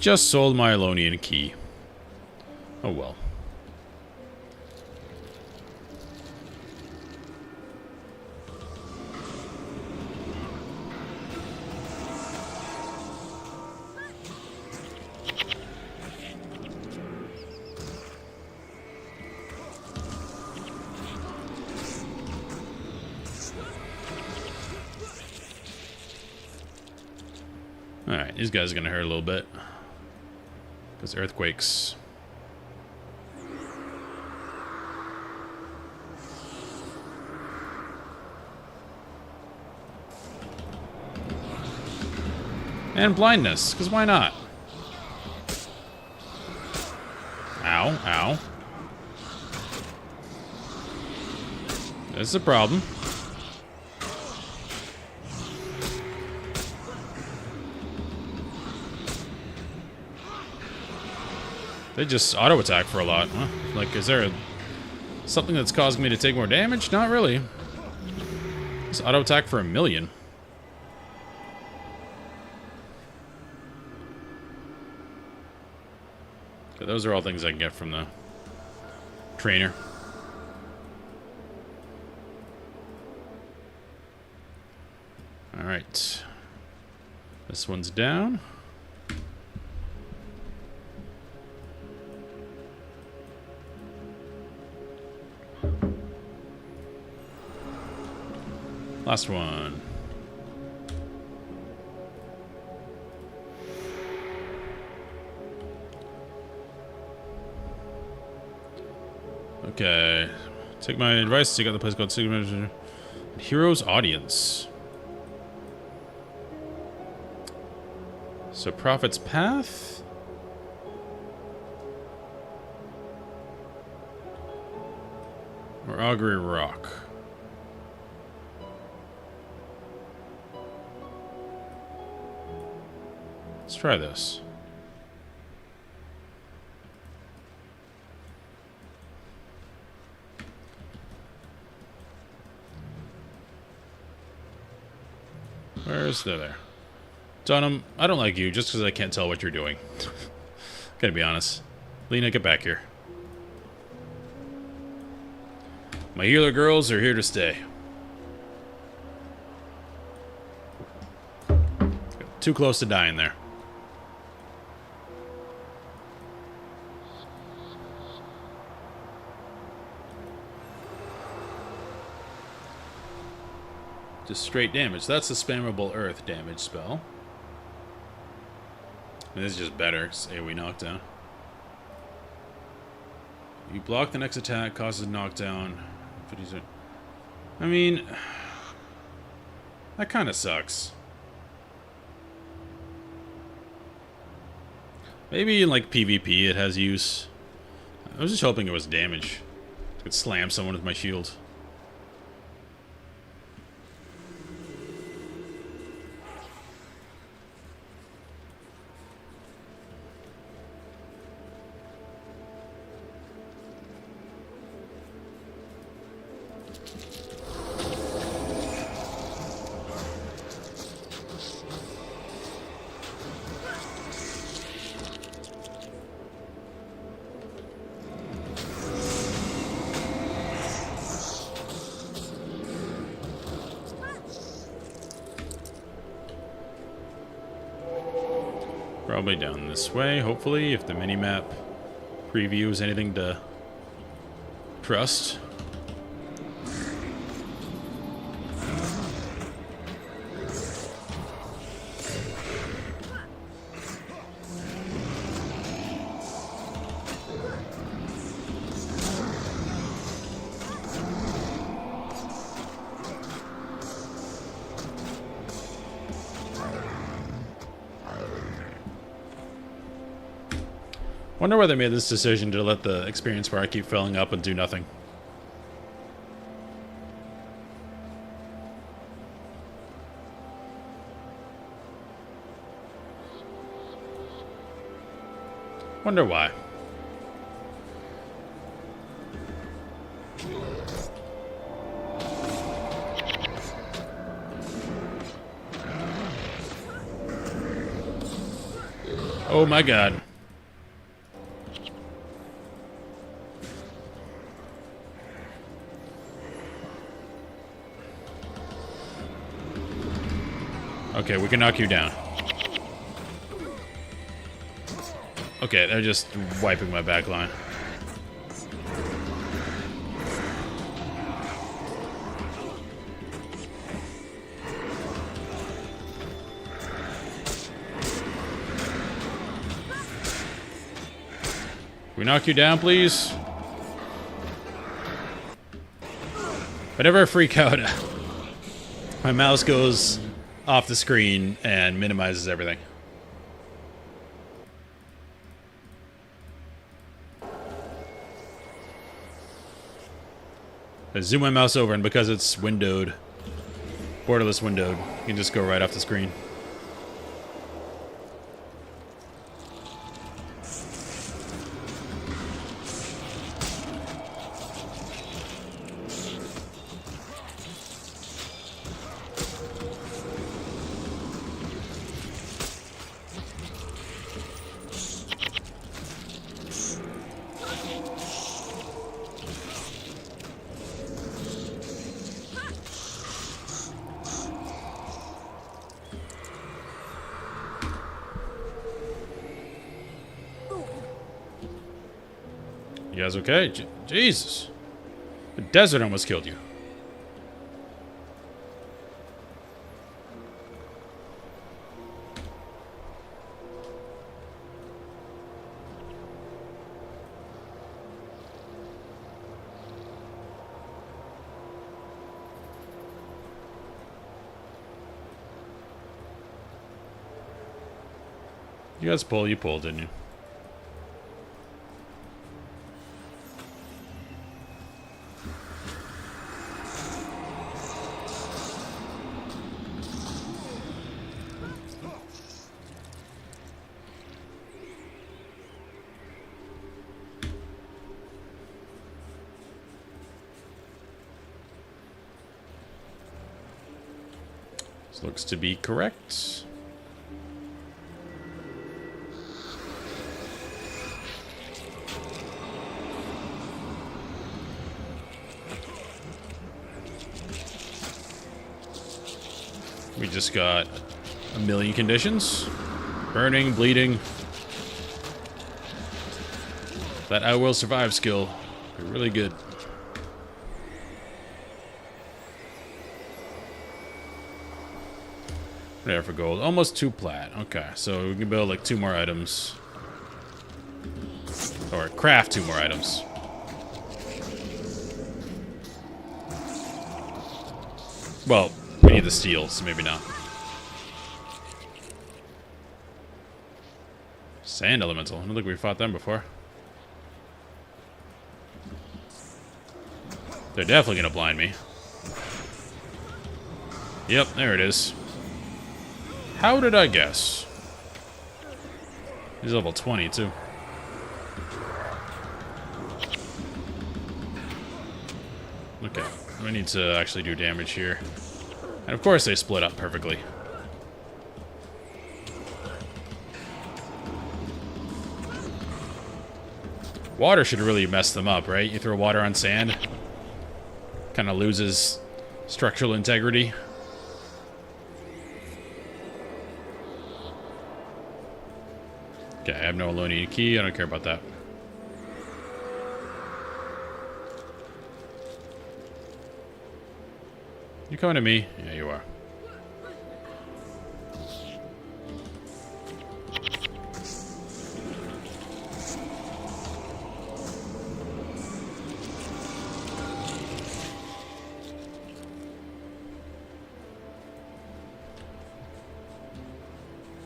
just sold my Elonian key. Oh well. Alright, these guys are gonna hurt a little bit. Because earthquakes. And blindness, because why not? Ow, ow. That's a problem. They just auto-attack for a lot. Huh? Like, is there something that's causing me to take more damage? Not really. Just auto-attack for 1,000,000. Okay, those are all things I can get from the trainer. Alright. This one's down. Last one. Okay. Take my advice. Take out the place called Sigma Heroes Audience. So Prophet's Path? Or Augury Rock? Let's try this. Where's there? Dunham, I don't like you just because I can't tell what you're doing. Gotta be honest. Lena, get back here. My healer girls are here to stay. Too close to dying there. Just straight damage. That's a spammable earth damage spell. And this is just better, because AoE knockdown. You block the next attack, causes knockdown. I mean, that kind of sucks. Maybe in like PvP it has use. I was just hoping it was damage. I could slam someone with my shield. Probably down this way, hopefully, if the minimap previews anything to trust. Wonder why they made this decision to let the experience bar keep filling up and do nothing. Wonder why. Oh my god. Okay, we can knock you down. Okay, they're just wiping my back line. Can we knock you down, please? Whenever I freak out, my mouse goes off the screen and minimizes everything. I zoom my mouse over, and because it's windowed, borderless windowed, you can just go right off the screen. You guys okay? Jesus. The desert almost killed you. You guys pull, you pulled, didn't you? This looks to be correct. We just got a million conditions. Burning, bleeding. That I will survive skill. Be really good. There for gold. Almost 2 plat. Okay, so we can build like 2 more items. Or craft 2 more items. Well, we need the steel, so maybe not. Sand elemental. I don't think we fought them before. They're definitely gonna blind me. Yep, there it is. How did I guess? He's level 20 too. Okay, we need to actually do damage here. And of course they split up perfectly. Water should really mess them up, right? You throw water on sand, kind of loses structural integrity. Okay, I have no Elona key. I don't care about that. You coming to me? Yeah, you are.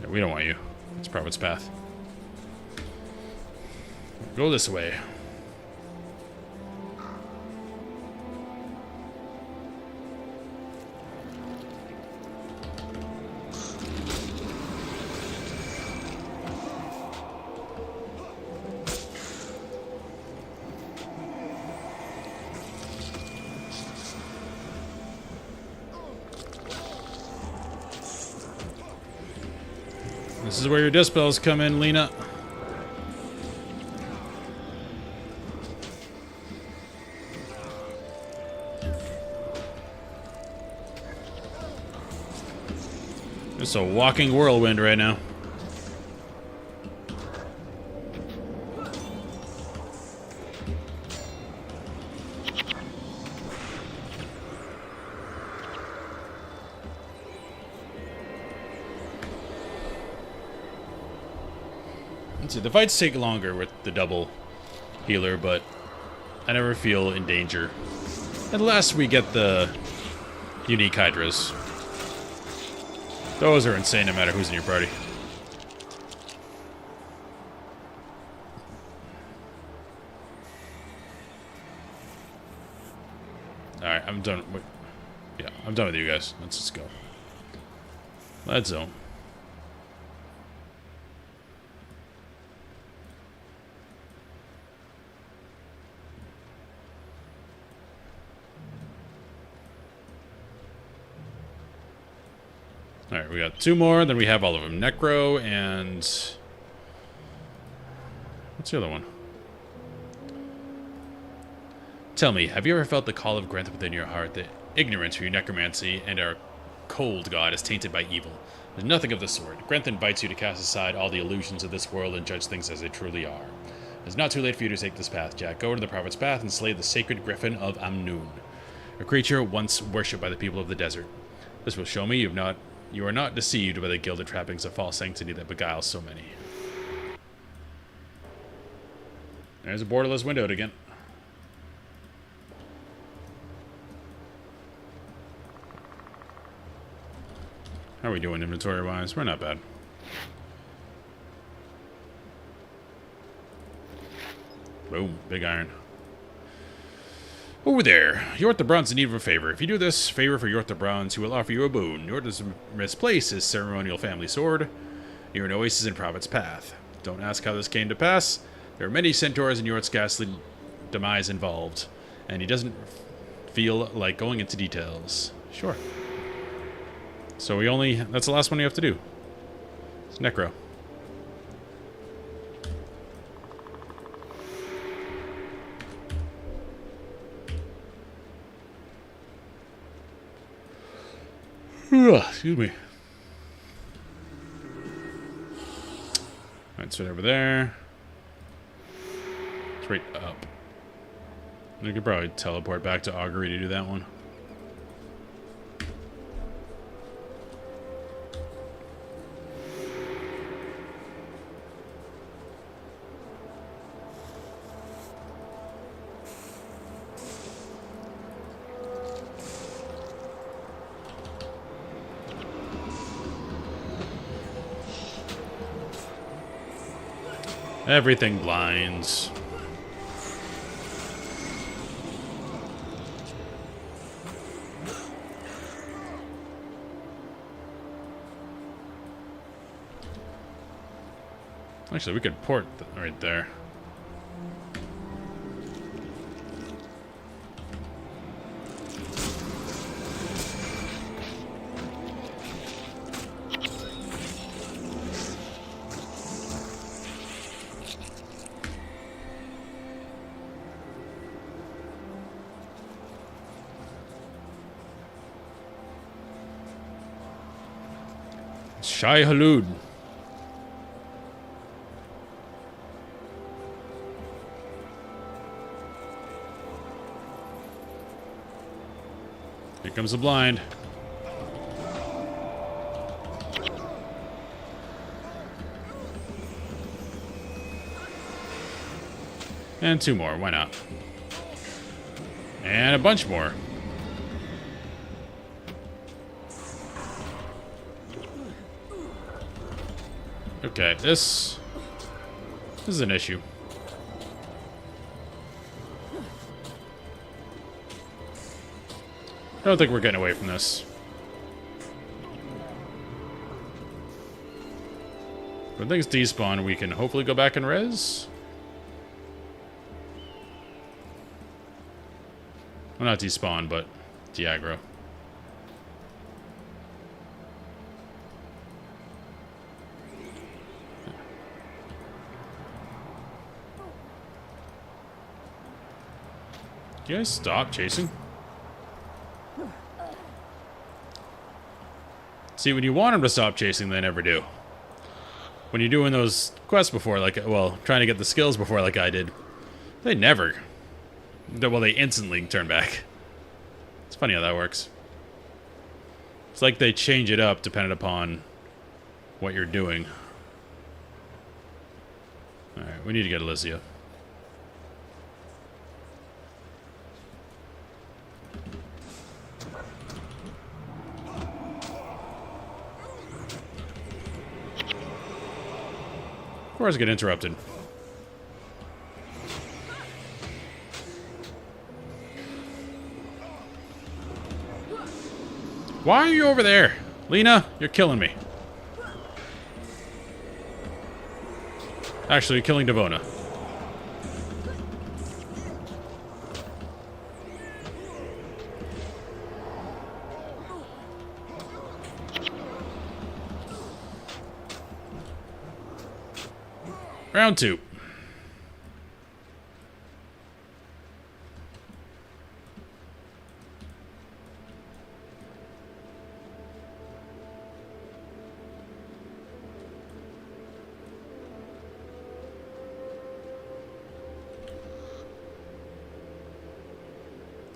Yeah, we don't want you. It's Prophet's Path. Go this way. This is where your dispels come in, Lena. It's a walking whirlwind right now. Let's see, the fights take longer with the double healer, but I never feel in danger. Unless we get the unique Hydras. Those are insane no matter who's in your party. Alright, I'm done. Yeah, I'm done with you guys. Let's just go. Let's zone. Alright, we got 2 more, then we have all of them. Necro and... what's the other one? Tell me, have you ever felt the call of Cantha within your heart? The ignorance for your necromancy and our cold god is tainted by evil. There's nothing of the sort. Cantha invites you to cast aside all the illusions of this world and judge things as they truly are. It's not too late for you to take this path, Jack. Go to the Prophet's Path and slay the sacred griffin of Amnoon, a creature once worshipped by the people of the desert. This will show me you are not deceived by the gilded trappings of false sanctity that beguiles so many. There's a borderless windowed again. How are we doing inventory-wise? We're not bad. Boom. Big iron. Over there. Yorth the Bronze in need of a favor. If you do this favor for Yorth the Bronze, he will offer you a boon. Yorth has misplaced his ceremonial family sword. You're an oasis in Prophet's Path. Don't ask how this came to pass. There are many centaurs in Yorth's ghastly demise involved, and he doesn't feel like going into details. Sure. So that's the last one you have to do. It's Necro. Excuse me. Alright, so over there. It's right up. We could probably teleport back to Augury to do that one. Everything blinds. Actually, we could port right there. Shai Halud. Here comes the blind. And 2 more, why not? And a bunch more. Okay, this is an issue. I don't think we're getting away from this. When things despawn, we can hopefully go back and res. Well, not despawn, but de-aggro. You guys stop chasing? See, when you want them to stop chasing, they never do. When you're doing those quests before, like, well, trying to get the skills before like I did, they never. Well, they instantly turn back. It's funny how that works. It's like they change it up depending upon what you're doing. Alright, we need to get Alicia. Of course, get interrupted. Why are you over there? Lena, you're killing me. Actually, you're killing Devona. Round 2.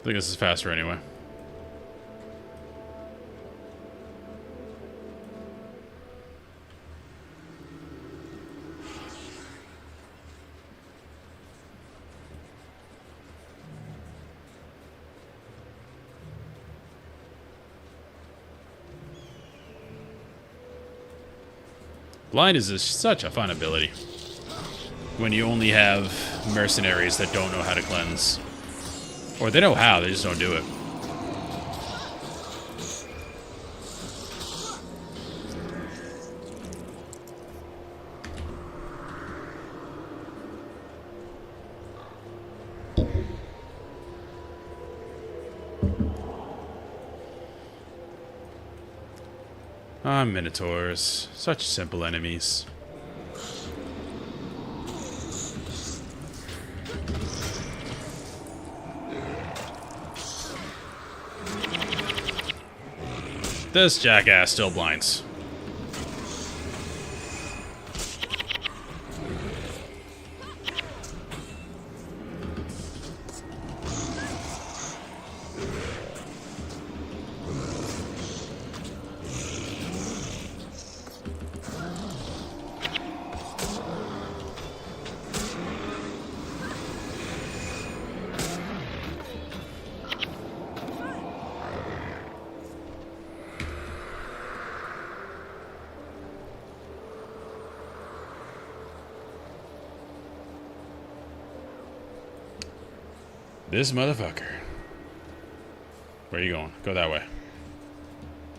I think this is faster anyway. Blind is such a fun ability when you only have mercenaries that don't know how to cleanse. Or they know how, they just don't do it. Ah, Minotaurs. Such simple enemies. This jackass still blinds. This motherfucker. Where are you going? Go that way.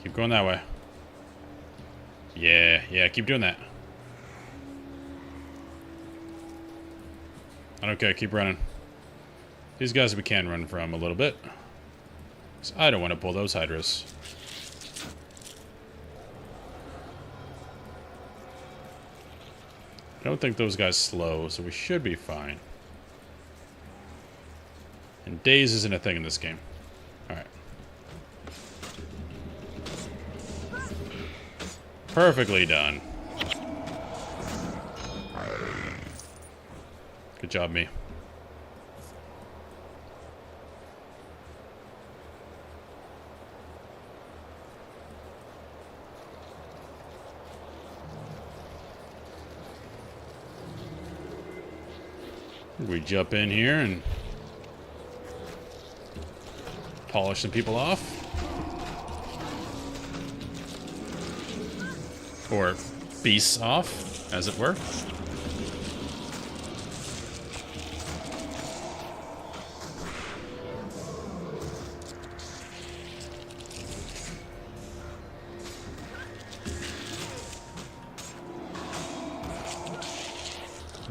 Keep going that way. Yeah, keep doing that. I don't care, keep running. These guys we can run from a little bit. 'Cause I don't want to pull those hydras. I don't think those guys slow, so we should be fine. And daze isn't a thing in this game. Alright. Perfectly done. Good job, me. We jump in here and polish some people off. Or beasts off, as it were.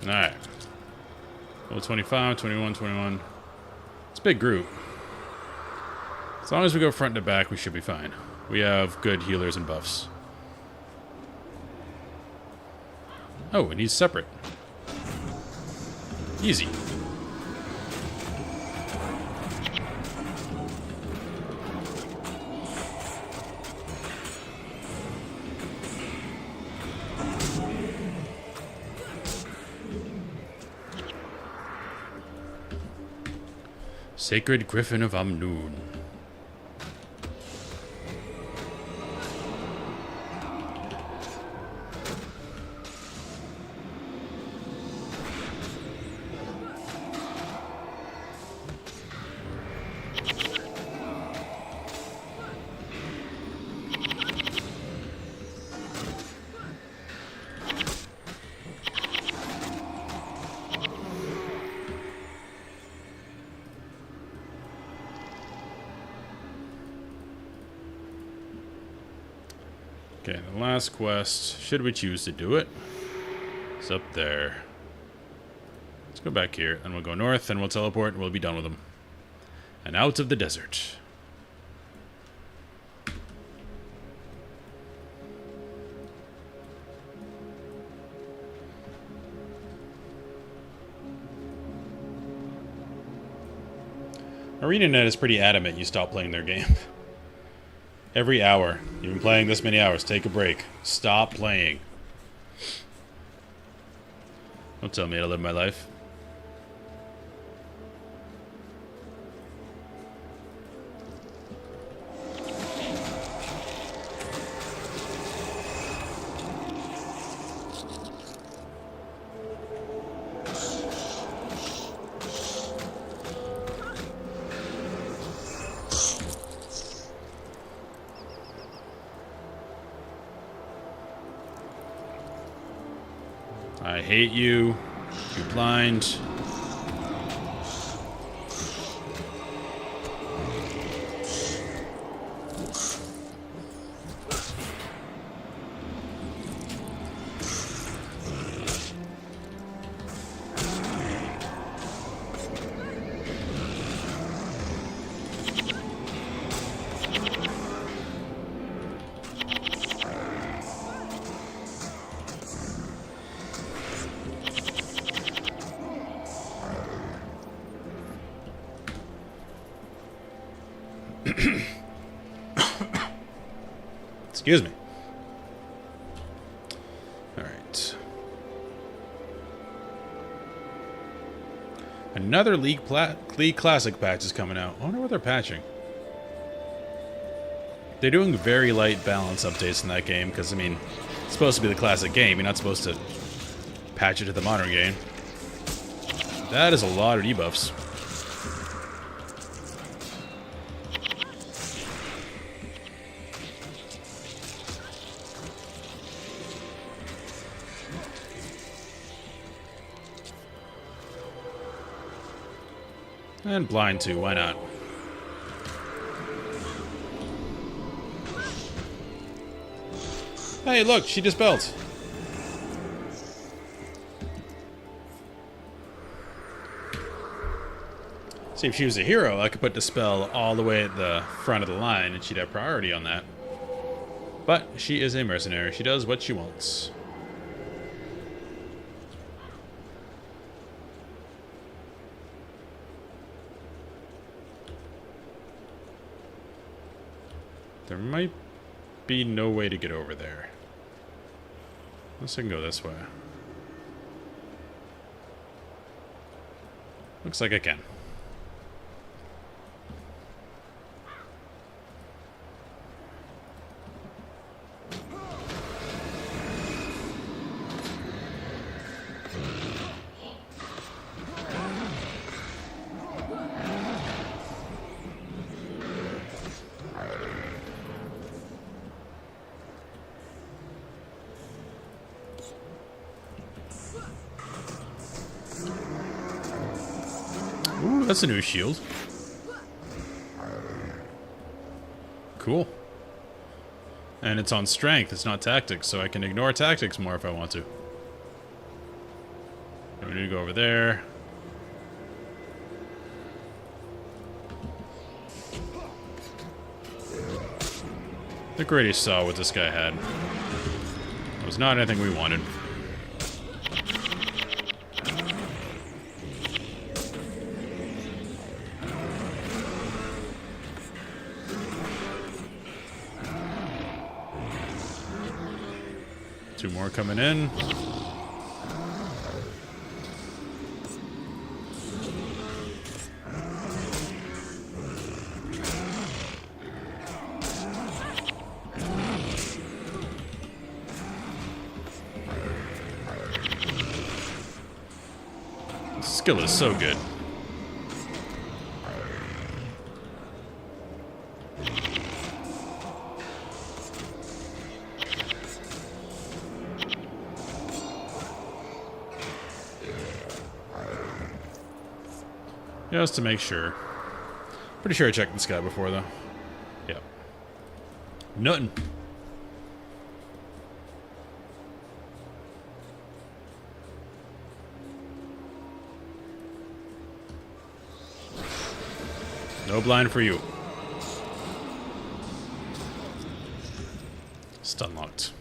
Alright. Level 25, 21, 21. It's a big group. As long as we go front to back, we should be fine. We have good healers and buffs. Oh, and he's separate. Easy. Sacred Griffin of Amnoon. Okay, the last quest, should we choose to do it, is up there. Let's go back here, and we'll go north, and we'll teleport, and we'll be done with them. And out of the desert. ArenaNet is pretty adamant you stop playing their game. Every hour. You've been playing this many hours. Take a break. Stop playing. Don't tell me how to live my life. I hate you. You're blind. Excuse me. Alright. Another League Classic patch is coming out. I wonder what they're patching. They're doing very light balance updates in that game, because, I mean, it's supposed to be the classic game. You're not supposed to patch it to the modern game. That is a lot of debuffs. And blind too, why not? Hey, look, she dispelled. See, if she was a hero, I could put dispel all the way at the front of the line and she'd have priority on that. But she is a mercenary. She does what she wants. There might be no way to get over there. Unless I can go this way. Looks like I can. Ooh, that's a new shield. Cool. And it's on strength, it's not tactics, so I can ignore tactics more if I want to. We need to go over there. I think we already saw what this guy had. It was not anything we wanted. Two more coming in. skill is so good. Just to make sure. Pretty sure I checked this guy before, though. Yep. Nothing. No blind for you. Stun locked.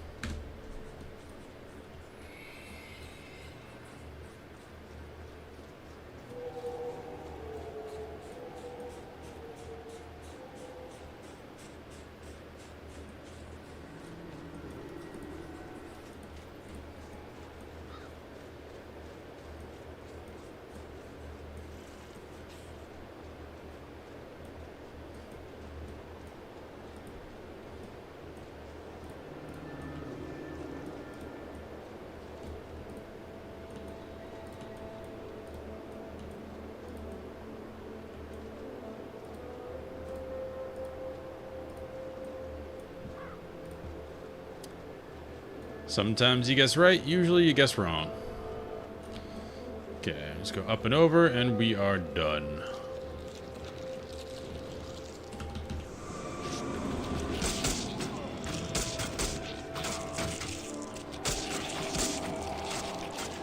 Sometimes you guess right, usually you guess wrong. Okay, let's go up and over, and we are done.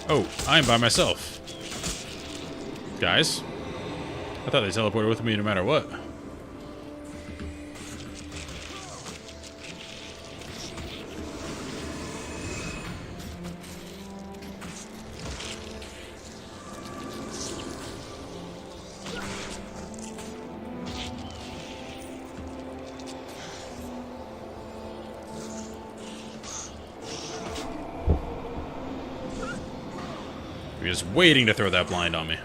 Oh, I'm by myself. Guys, I thought they teleported with me no matter what. You're just waiting to throw that blind on me.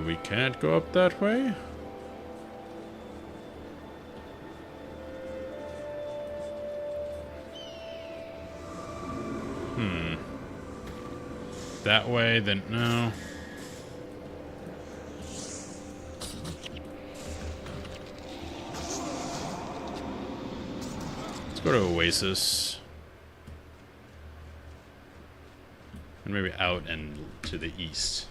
We can't go up that way? That way, then no. Let's go to Oasis. And maybe out and to the east.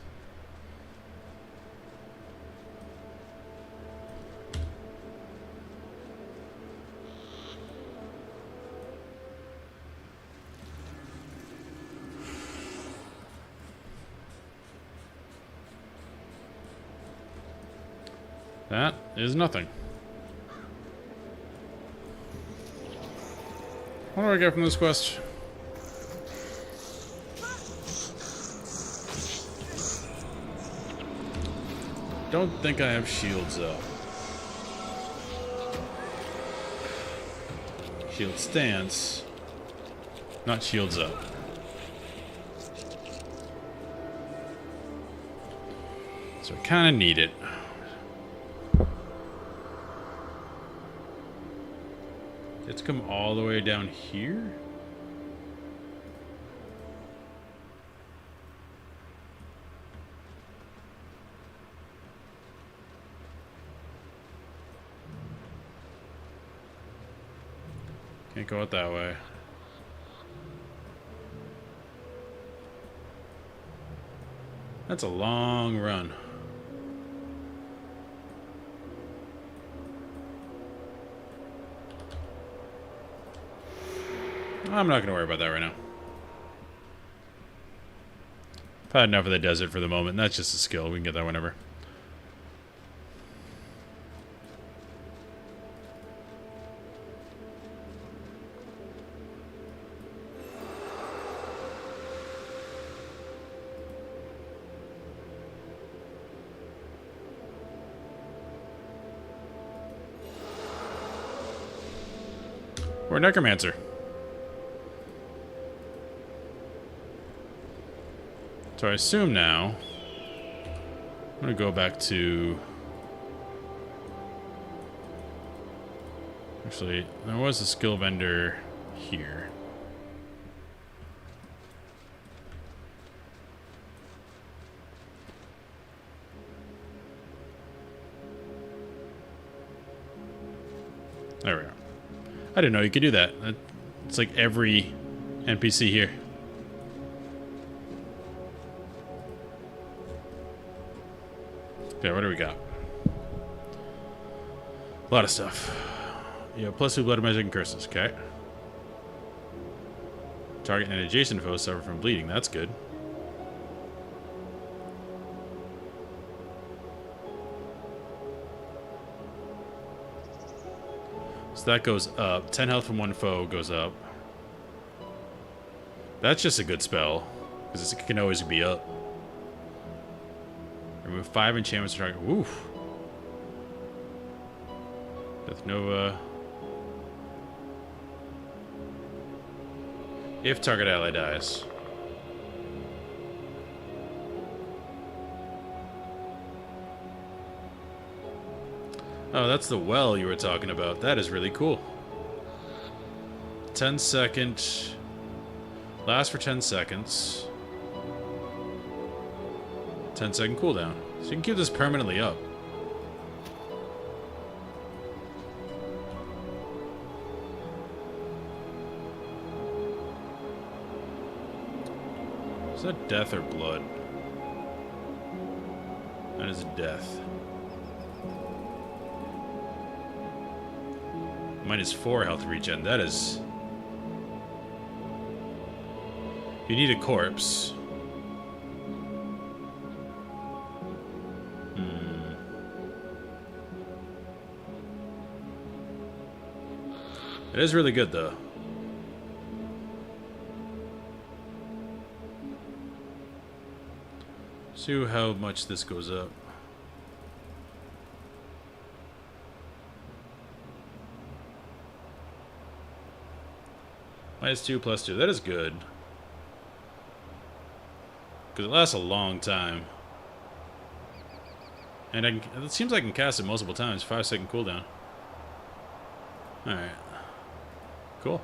That is nothing. What do I get from this quest? Don't think I have shields up. Shield stance, not shields up. So I kind of need it. Let's come all the way down here. Can't go out that way. That's a long run. I'm not going to worry about that right now. I've had enough of the desert for the moment. That's just a skill. We can get that whenever. We're a necromancer. So I assume now I'm going to go back to Actually, there was a skill vendor here. There we go. I didn't know you could do that. It's like every NPC here. Okay, what do we got? A lot of stuff. Yeah, +2 blood magic and curses. Okay. Target and adjacent foes suffer from bleeding. That's good. So that goes up. 10 health from one foe goes up. That's just a good spell, because it can always be up. Remove 5 enchantments to target. Oof. Death Nova. If target ally dies. Oh, that's the well you were talking about. That is really cool. 10-second. Lasts for 10 seconds. 10-second cooldown. So you can keep this permanently up. Is that death or blood? That is death. -4 health regen. That is... You need a corpse. It is really good, though. See how much this goes up. -2 +2. That is good. Because it lasts a long time. And it seems like I can cast it multiple times. 5-second cooldown. Alright. Cool.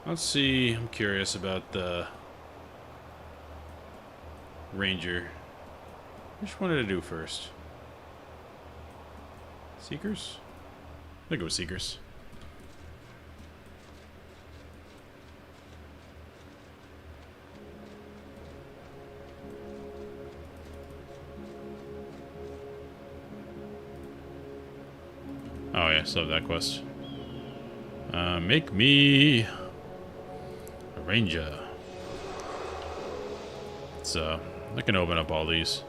Let's see. I'm curious about the Ranger. Which one did I do first? Seekers? I think it was Seekers. Oh yeah, still have that quest. Make me a ranger. So I can open up all these.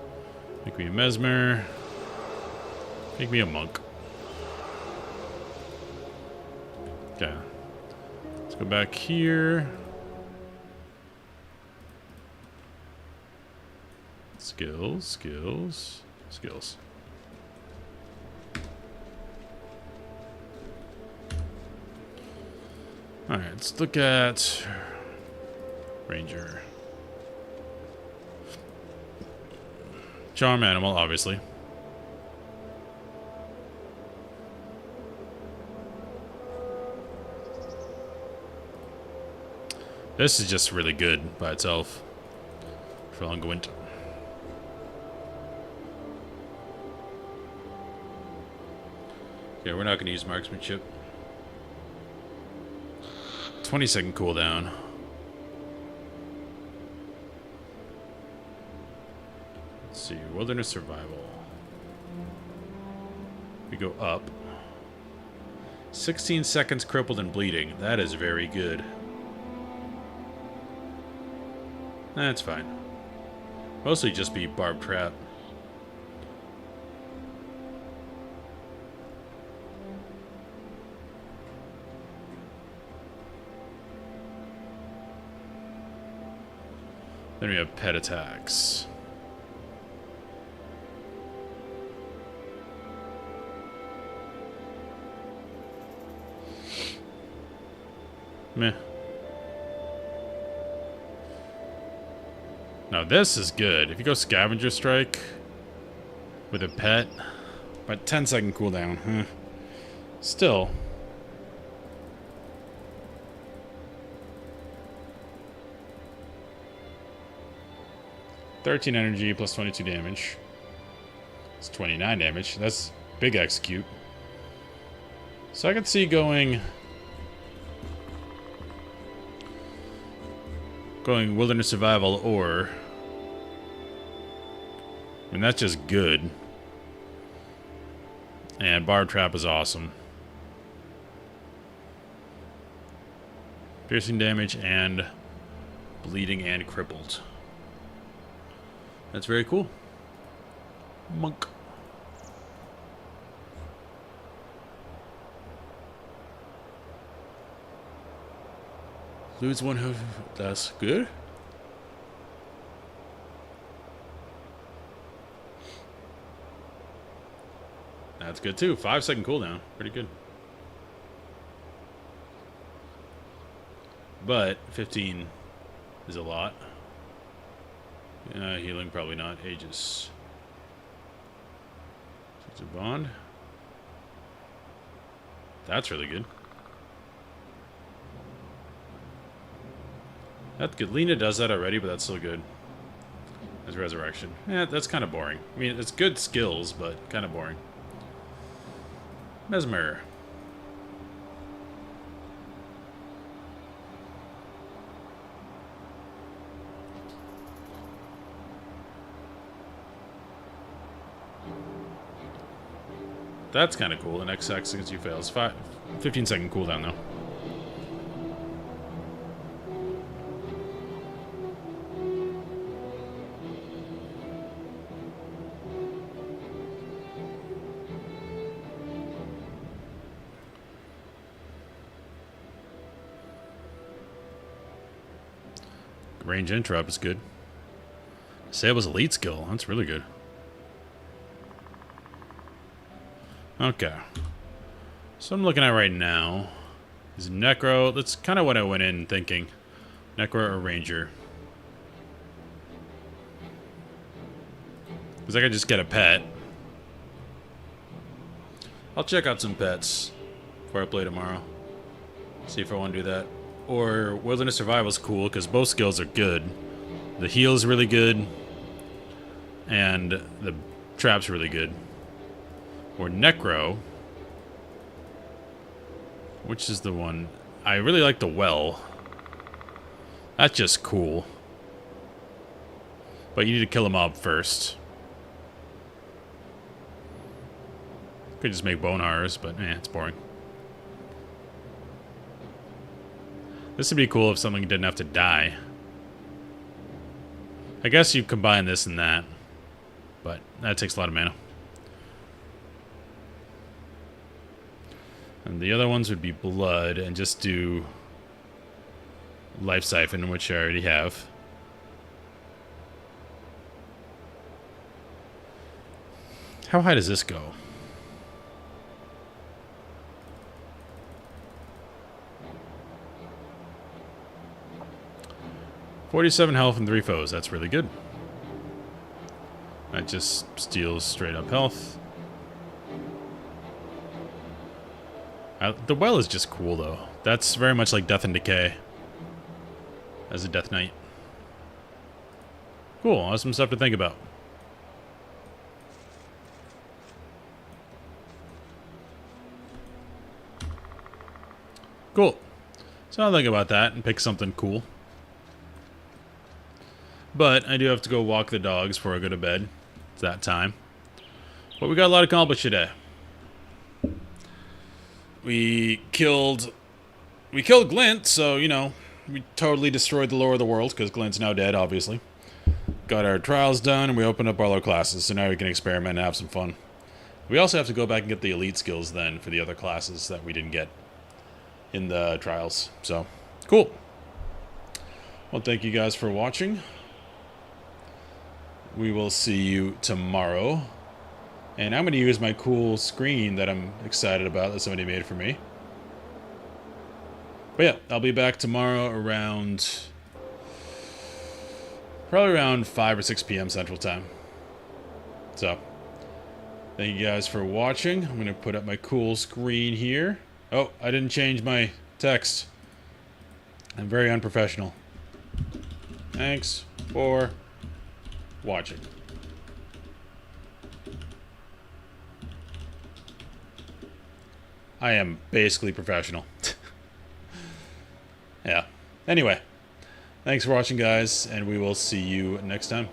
Make me a mesmer. Make me a monk. Okay. Let's go back here. Skills, skills, skills. Alright, let's look at Ranger. Charm animal, obviously. This is just really good by itself for Longwint. Okay, we're not going to use marksmanship. 20-second cooldown. Let's see, wilderness survival. We go up. 16 seconds crippled and bleeding. That is very good. That's fine. Mostly just be barbed trap. Then we have pet attacks. Meh. Now this is good. If you go Scavenger Strike, With a pet. But 10-second cooldown. Huh. Still. $13 energy plus 22 damage. It's 29 damage. That's big execute. So I can see going wilderness survival or... I mean, that's just good. And Barb Trap is awesome. Piercing damage and bleeding and crippled. That's very cool. Monk. Lose one hoof. That's good. That's good too. 5-second cooldown. Pretty good. But 15 is a lot. Healing, probably not. Aegis. It's a bond. That's really good. That's good. Lena does that already, but that's still good. As resurrection. Yeah, that's kind of boring. I mean, it's good skills, but kind of boring. Mesmer. That's kind of cool. The next X against you fails. 15-second cooldown, though. Range interrupt is good. Sable's elite skill. That's really good. Okay. So I'm looking at right now is Necro. That's kind of what I went in thinking. Necro or Ranger. Because I could just get a pet. I'll check out some pets before I play tomorrow. See if I want to do that. Or Wilderness Survival is cool because both skills are good. The heal is really good. And the trap's really good. Or Necro. Which is the one? I really like the well. That's just cool. But you need to kill him up first. Could just make bone horrors, but it's boring. This would be cool if something didn't have to die. I guess you combine this and that. But that takes a lot of mana. And the other ones would be blood and just do life siphon, which I already have. How high does this go? $47 health and 3 foes. That's really good. That just steals straight up health. The well is just cool, though. That's very much like Death and Decay. As a Death Knight. Cool. Awesome stuff to think about. Cool. So I'll think about that and pick something cool. But I do have to go walk the dogs before I go to bed. It's that time. But we got a lot accomplished today. We killed Glint, so, you know, we totally destroyed the lore of the world, because Glint's now dead, obviously. Got our trials done, and we opened up all our classes, so now we can experiment and have some fun. We also have to go back and get the elite skills, then, for the other classes that we didn't get in the trials. So, cool. Well, thank you guys for watching. We will see you tomorrow. And I'm going to use my cool screen that I'm excited about that somebody made for me. But yeah, I'll be back tomorrow around... probably around 5 or 6 p.m. Central Time. So, Thank you guys for watching. I'm going to put up my cool screen here. Oh, I didn't change my text. I'm very unprofessional. Thanks for watching. I am basically professional. Yeah. Anyway, thanks for watching, guys, and we will see you next time.